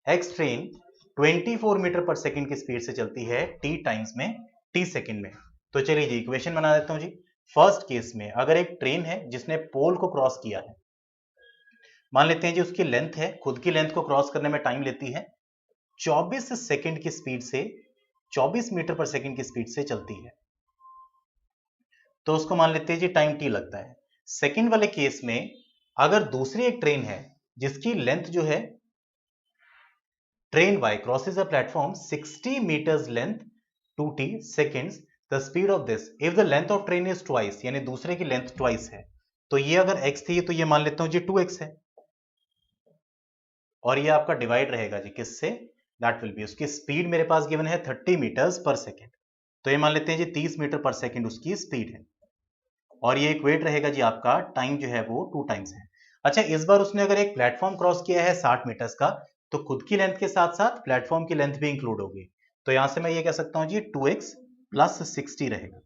एक्स ट्रेन 24 मीटर पर सेकंड की स्पीड से चलती है टी टाइम्स में, टी सेकंड में। तो चलिए जी इक्वेशन बना देता हूं जी। फर्स्ट केस में अगर एक ट्रेन है जिसने पोल को क्रॉस किया है, मान लेते हैं जी उसकी लेंथ है, खुद की लेंथ को क्रॉस करने में टाइम लेती है 24 सेकंड की स्पीड से, 24 मीटर पर सेकंड की स्पीड से चलती है, तो उसको मान लेते हैं जी टाइम टी लगता है। सेकंड वाले केस में अगर दूसरी एक ट्रेन है जिसकी लेंथ जो है, train y crosses a platform 60 meters length 2t seconds, the speed of this if the length of train is twice, यानी दूसरे की लेंथ ट्वाइस है। तो ये अगर x थी तो ये मान लेता हूं जी 2x है और ये आपका डिवाइड रहेगा जी किससे, दैट विल बी उसकी स्पीड मेरे पास गिवन है 30 मीटर्स पर सेकेंड। तो ये मान लेते हैं जी 30 मीटर पर सेकेंड उसकी स्पीड है और ये इक्वेट रहेगा जी आपका टाइम जो है वो 2 टाइम्स है। अच्छा इस बार उसने अगर एक प्लेटफॉर्म क्रॉस किया है 60 मीटर्स का तो खुद की लेंथ के साथ साथ प्लेटफॉर्म की लेंथ भी इंक्लूड होगी। तो यहां से मैं ये कह सकता हूं जी 2x प्लस 60 रहेगा।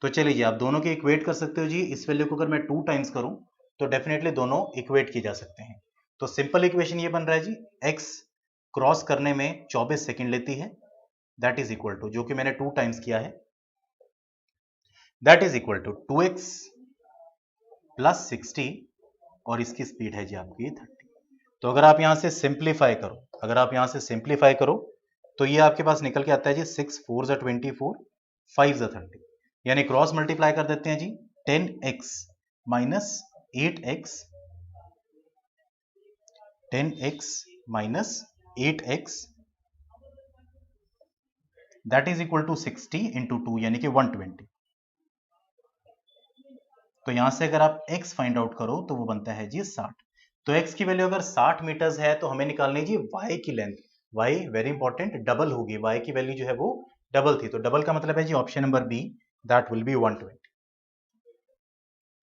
तो चलिए जी आप दोनों के इक्वेट कर सकते हो जी। इस वैल्यू को अगर मैं 2 टाइम्स करूं तो डेफिनेटली दोनों इक्वेट किए जा सकते हैं। तो सिंपल इक्वेशन ये बन रहा है जी x क्रॉस करने में 24 सेकंड लेती है, दैट इज इक्वल टू, जो कि मैंने 2 टाइम्स किया है, that is equal to 2x plus 60 और इसकी स्पीड है जी आपकी 30। तो अगर आप यहां से सिंप्लीफाई करो, अगर आप यहां से सिंप्लीफाई करो तो ये आपके पास निकल के आता है जी 6 4 ज़ा 24 5 ज़ा 30। यानी क्रॉस मल्टीप्लाई कर देते हैं जी 10x minus 8x, 10x minus 8x that is equal to 60 into 2 यानी कि 120। तो यहां से अगर आप x फाइंड आउट करो तो वो बनता है जी 60। तो x की वैल्यू अगर 60 मीटर्स है तो हमें निकालनी जी y की length. y very important double होगी, y की वैल्यू जो है वो डबल थी। तो डबल का मतलब है जी option number B, that will be 120।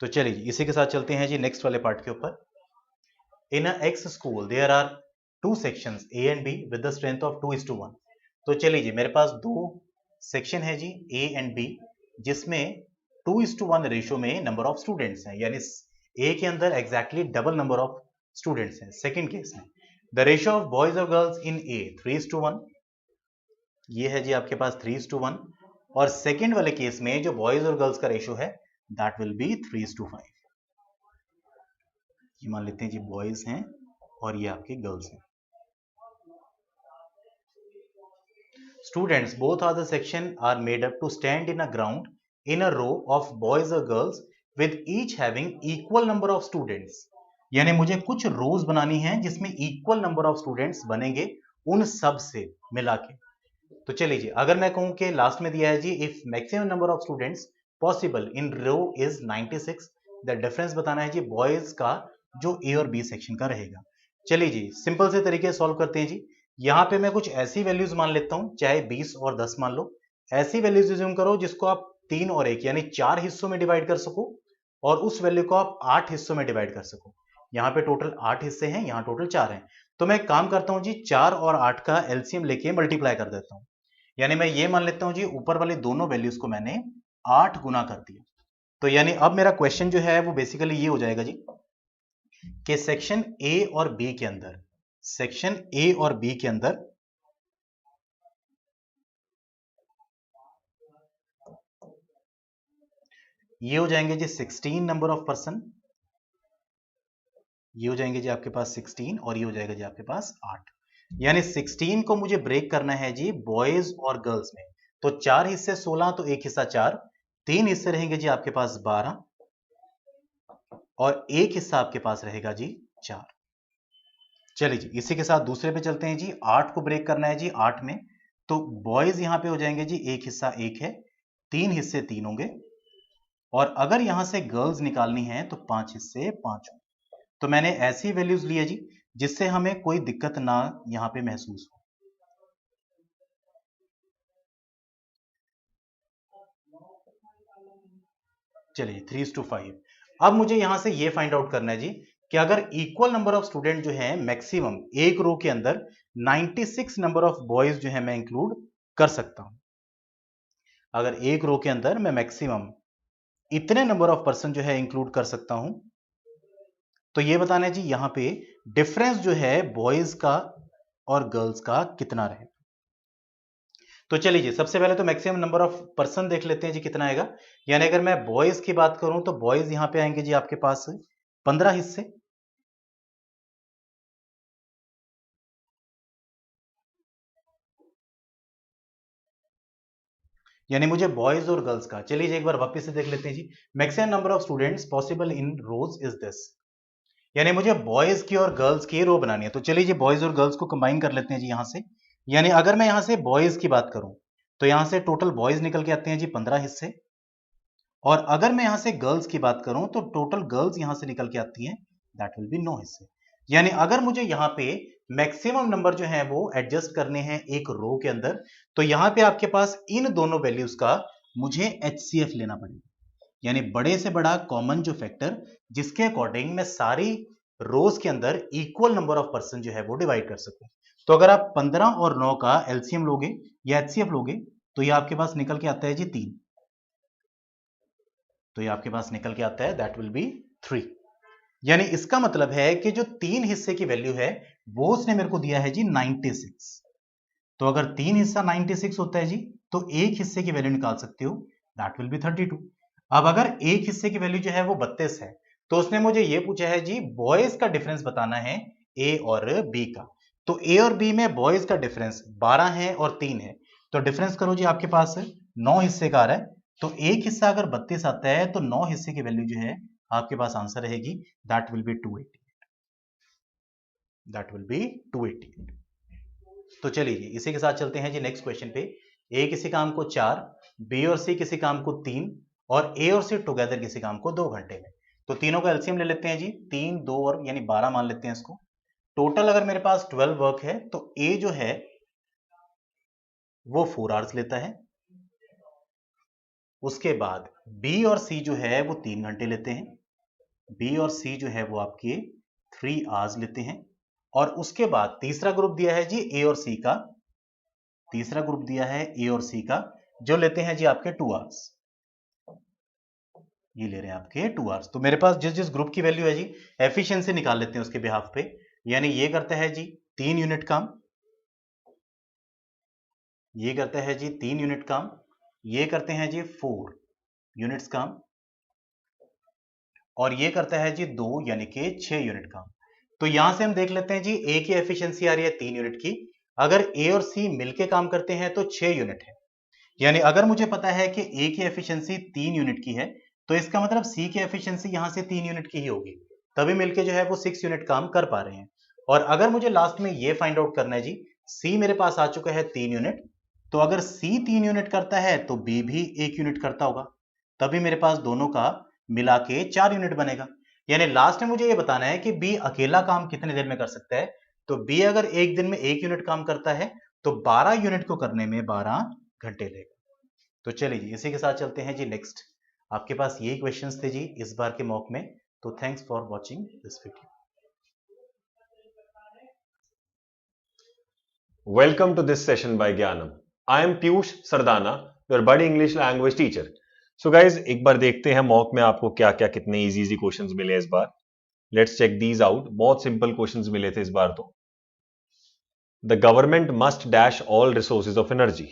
तो चलिए इसी के साथ चलते हैं जी नेक्स्ट वाले पार्ट के ऊपर। In a X school there are 2 sections A and B with the strength of 2:1। तो चलिए जी मेरे पास 2 सेक्शन है जी ए एंड बी, जिसमें 2:1 रेशियो में नंबर ऑफ स्टूडेंट्स हैं, यानी ए के अंदर exactly double number of students हैं। सेकंड केस में द रेशियो ऑफ बॉयज और गर्ल्स इन ए 3:1, ये है जी आपके पास 3:1, और सेकंड वाले केस में जो बॉयज और गर्ल्स का रेशियो है दैट विल बी 3:5। ये मान लेते हैं जी बॉयज हैं और ये आपके गर्ल्स हैं। Students both are the section are made up to stand in a ground in a row of boys और girls with each having equal number of students, यानी मुझे कुछ रोज बनानी है जिसमें इक्वल नंबर ऑफ स्टूडेंट्स बनेंगे उन सब से मिला के। तो चलिए जी अगर मैं कहूं कि लास्ट में दिया है जी if maximum number of students possible in row is 96, the difference बताना है जी बॉयज का जो ए और बी सेक्शन का रहेगा। चलिए जी सिंपल से तरीके से सॉल्व करते हैं जी। यहां पे मैं कुछ ऐसी वैल्यूज मान लेता हूं, चाहे 20 और 10 मान लो, ऐसी वैल्यूज अज्यूम करो जिसको आप 3 और 1 यानी 4 हिस्सों में डिवाइड कर सको, और उस वैल्यू को आप 8 हिस्सों में डिवाइड कर सको। यहाँ पे टोटल 8 हिस्से हैं, यहाँ टोटल 4 हैं। तो मैं एक काम करता हूं जी 4 और 8 का एलसीएम लेके मल्टीप्लाई कर देता हूं, यानी मैं ये मान लेता हूं जी ऊपर वाली दोनों वैल्यूज को मैंने 8 गुना कर दिया। तो यानी अब मेरा क्वेश्चन जो है वो बेसिकली ये हो जाएगा जी कि सेक्शन ए और बी के अंदर, सेक्शन ए और बी के अंदर ये हो जाएंगे जी 16 नंबर ऑफ पर्सन, ये हो जाएंगे जी आपके पास 16, और ये हो जाएगा जी आपके पास 8। यानी 16 को मुझे ब्रेक करना है जी बॉयज और गर्ल्स में। तो 4 हिस्से 16, तो 1 हिस्सा 4, 3 हिस्से रहेंगे जी आपके पास 12, और 1 हिस्सा आपके पास रहेगा जी 4। चलिए जी इसी के साथ दूसरे पे चलते हैं जी। 8 को ब्रेक करना है जी 8 में, तो बॉयज यहां पे हो जाएंगे जी 1 हिस्सा 1 है, 3 हिस्से 3 होंगे, और अगर यहां से गर्ल्स निकालनी है तो 5 हिस्से 5 होंगे। तो मैंने ऐसी वैल्यूज ली है जी जिससे हमें कोई दिक्कत ना यहां पे महसूस हो। चलिए 3:5। अब मुझे यहां से ये फाइंड आउट करना है जी कि अगर इक्वल नंबर ऑफ स्टूडेंट जो है मैक्सिमम एक रो के अंदर 96 नंबर ऑफ बॉयज जो है मैं इंक्लूड कर सकता हूं। अगर एक रो के अंदर मैं मैक्सिमम इतने नंबर ऑफ पर्सन जो है इंक्लूड कर सकता हूं, तो ये बताना है जी यहां पे डिफरेंस जो है बॉयज का और गर्ल्स का कितना रहेगा। तो चलिए जी सबसे पहले तो मैक्सिमम नंबर ऑफ पर्सन देख लेते हैं जी कितना आएगा। यानी अगर मैं बॉयज की बात करूं तो बॉयज यहां पे आएंगे जी आपके पास 15 हिस्से, यानी मुझे बॉयज और गर्ल्स का, चलिए जी एक बार वापस से देख लेते हैं जी। Maximum number of students possible in rows is this, यानी मुझे बॉयज की और गर्ल्स की रो बनानी है। तो चलिए जी बॉयज और गर्ल्स को कंबाइन कर लेते हैं जी यहां से। यानी अगर मैं यहां से बॉयज की बात करूं तो यहां से टोटल बॉयज निकल के आते हैं जी 15 हिस्से, और अगर मैं यहां से गर्ल्स की बात करूं तो टोटल गर्ल्स यहां से निकल के आती हैं, दैट विल बी 9 हिस्से। यानी अगर मुझे यहां पे मैक्सिमम नंबर जो है वो एडजस्ट करने हैं एक रो के अंदर, तो यहां पे आपके पास इन दोनों वैल्यूज का मुझे एचसीएफ लेना पड़ेगा, यानी बड़े से बड़ा कॉमन जो फैक्टर जिसके अकॉर्डिंग मैं सारी रोज के अंदर इक्वल नंबर ऑफ पर्सन जो है वो डिवाइड कर सकूं। तो अगर आप 15 और 9 का एलसीएम लोगे या एचसीएफ लोगे तो ये आपके पास निकल के आता है जी 3, तो ये आपके पास निकल के आता है दैट विल बी 3। यानी इसका मतलब है कि जो 3 हिस्से की वैल्यू है वो उसने मेरे को दिया है जी 96। तो अगर 3 हिस्सा 96 होता है जी तो एक हिस्से की वैल्यू निकाल सकते हो, दैट विल बी 32। अब अगर एक हिस्से की वैल्यू जो है वो 32 है तो उसने मुझे ये पूछा है जी बॉयज का डिफरेंस बताना है ए और बी का। तो ए और बी में बॉयज का डिफरेंस 12 है और 3 है, तो डिफरेंस करो जी आपके पास 9 हिस्से का आ रहा है। तो एक हिस्सा अगर 32 आता है तो 9 हिस्से की वैल्यू जो है आपके पास आंसर रहेगी, that will B 288, that will B 288। तो चलिए इसी के साथ चलते हैं जी नेक्स्ट क्वेश्चन पे। ए किसी काम को 4, बी और सी किसी काम को 3, और ए और सी टुगेदर किसी काम को 2 घंटे में। तो तीनों का एलसीएम ले लेते हैं जी, 3 2 और यानी 12 मान लेते हैं इसको। टोटल अगर मेरे पास 12 वर्क है तो ए जो है वो 4 आवर्स लेता है, उसके बाद बी और सी जो है वो 3 घंटे लेते हैं, बी और सी जो है वो आपके 3 आवर्स लेते हैं। और उसके बाद तीसरा ग्रुप दिया है जी ए और सी का, तीसरा ग्रुप दिया है ए और सी का, जो लेते हैं जी आपके 2 आवर्स, ये ले रहे हैं आपके 2 आवर्स। तो मेरे पास जिस जिस ग्रुप की वैल्यू है जी, एफिशिएंसी निकाल लेते हैं उसके बिहाफ पे। यानी ये करता है जी 3 यूनिट काम, ये करता है जी 3 यूनिट काम, ये करते हैं जी 4 यूनिट्स काम, और ये करता है जी 2 यानी कि 6 यूनिट काम। तो यहां से हम देख लेते हैं जी ए की एफिशिएंसी आ रही है 3 यूनिट की, अगर ए और सी मिलके काम करते हैं तो 6 यूनिट है। यानी अगर मुझे पता है कि ए की एफिशिएंसी 3 यूनिट की है, तो इसका मतलब सी की एफिशिएंसी यहां से 3 यूनिट की ही होगी, तभी मिलके जो है वो 6 यूनिट काम कर पा रहे हैं। और अगर मुझे लास्ट में ये फाइंड आउट करना है जी, सी मेरे पास आ चुका है 3 यूनिट, तो अगर सी 3 यूनिट करता है तो बी भी 1 यूनिट करता होगा, तभी मेरे पास दोनों का मिला के 4 यूनिट बनेगा। यानी लास्ट में मुझे ये बताना है कि बी अकेला काम कितने देर में कर सकता है। तो बी अगर एक दिन में 1 यूनिट काम करता है तो 12 यूनिट को करने में 12 घंटे लेगा। तो चलिए जी इसी के साथ चलते हैं जी नेक्स्ट। आपके पास यही क्वेश्चंस थे जी इस बार के मॉक में। तो thanks for watching this video.
Welcome to this session by Gyanam. I am Piyush Sardana, your buddy English language teacher. So guys, एक बार देखते हैं मॉक में आपको क्या क्या कितने इजी क्वेश्चंस मिले इस बार। Let's check these out. बहुत सिंपल क्वेश्चंस मिले थे इस बार तो। The government must dash all resources of energy.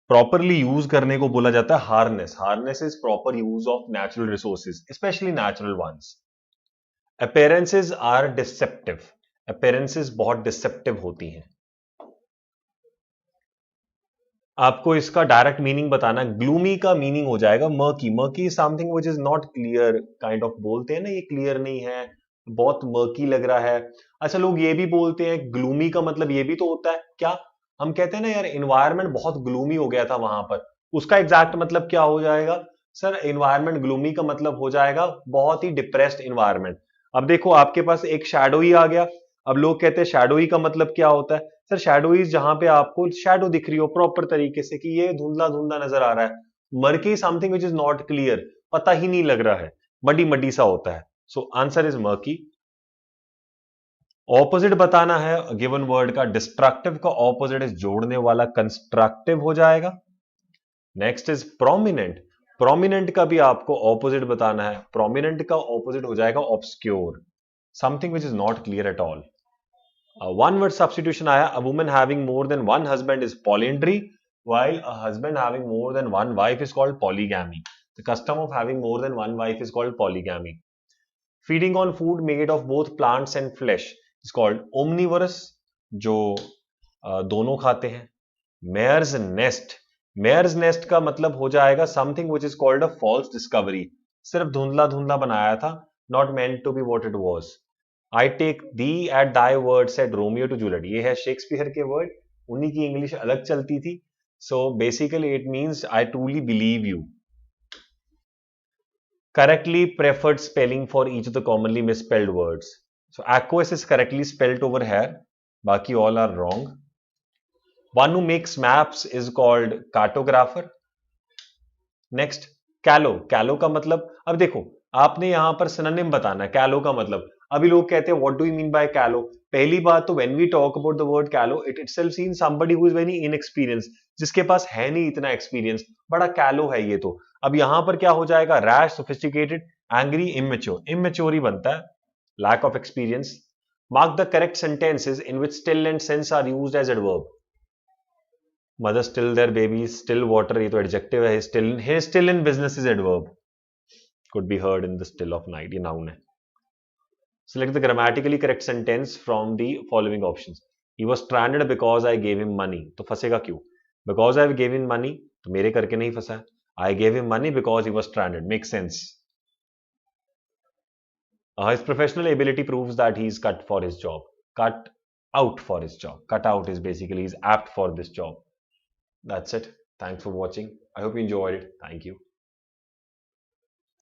Properly use करने को बोला जाता है harness. Harness is proper use of natural resources, specially natural ones. Appearances are deceptive. Appearances बहुत डिसेप्टिव होती हैं। आपको इसका डायरेक्ट मीनिंग बताना। ग्लूमी का मीनिंग हो जाएगा murky. Murky is something which is not clear, kind of बोलते हैं ना, ये क्लियर नहीं है, बहुत मर्की लग रहा है। अच्छा, लोग ये भी बोलते हैं ग्लूमी का मतलब ये भी तो होता है क्या, हम कहते हैं ना यार एनवायरनमेंट बहुत ग्लूमी हो गया था वहां पर, उसका एग्जैक्ट मतलब क्या हो जाएगा सर? एनवायरनमेंट ग्लूमी का मतलब हो जाएगा बहुत ही डिप्रेस्ड एनवायरनमेंट। अब देखो आपके पास एक शैडोई आ गया। अब लोग कहते हैं शैडोई का मतलब क्या होता है? सर शैडोइज जहां पे आपको शैडो दिख रही हो प्रॉपर तरीके से कि ये धुंधला धुंधला नजर आ रहा है। Murky something which is not clear, पता ही नहीं लग रहा है, मडी मडी सा होता है। So answer is murky. Opposite बताना है गिवन वर्ड का। डिस्ट्रक्टिव का ऑपोजिट इज जोड़ने वाला, कंस्ट्रक्टिव हो जाएगा। Next is prominent. प्रोमिनेंट का भी आपको ऑपोजिट बताना है। प्रोमिनेंट का ऑपोजिट हो जाएगा obscure, something which is not clear at all. One word substitution आया। A woman having more than one husband is polyandry, while a husband having more than one wife is called polygamy. The custom of having more than one wife is called polygamy. Feeding on food made of both plants and flesh is called omnivorous, जो दोनों खाते हैं। Mare's nest. Mare's nest का मतलब हो जाएगा something which is called a false discovery. सिर्फ धुंधला धुंधला बनाया था, not meant to be what it was. I take thee at thy word said Romeo to Juliet. ये है शेक्सपियर के वर्ड, उन्हीं की इंग्लिश अलग चलती थी। So basically it means I truly believe you. Correctly preferred spelling for each of the commonly misspelled words. So aqueous is correctly spelled over here. Baki all are wrong. One who makes maps is called cartographer. Next, callow. Callow का मतलब, अब देखो आपने यहां पर synonym बताना है callow का मतलब। अभी लोग कहते हैं what do you mean by callow? पहली बात तो when we talk about the word callow, it itself means somebody who is very inexperienced, जिसके पास है नहीं इतना एक्सपीरियंस, बड़ा callow है ये तो। अब यहां पर क्या हो जाएगा? rash, sophisticated, angry, immature. immature ही बनता है, lack of experience. Mark the correct sentences in which still and since are used as adverb. Mother still their baby, still water, ये तो adjective है। still in business is adverb. Could be heard in the still of night, ये noun है। Select the grammatically correct sentence from the following options. He was stranded because I gave him money. तो फंसेगा क्यों? Because I gave him money, तो मेरे करके नहीं फंसा है। I gave him money because he was stranded. Makes sense. His professional ability proves that he is cut for his job. Cut out for his job. Cut out is basically he is apt for this job. That's it. Thanks for watching. I hope you enjoyed it. Thank you.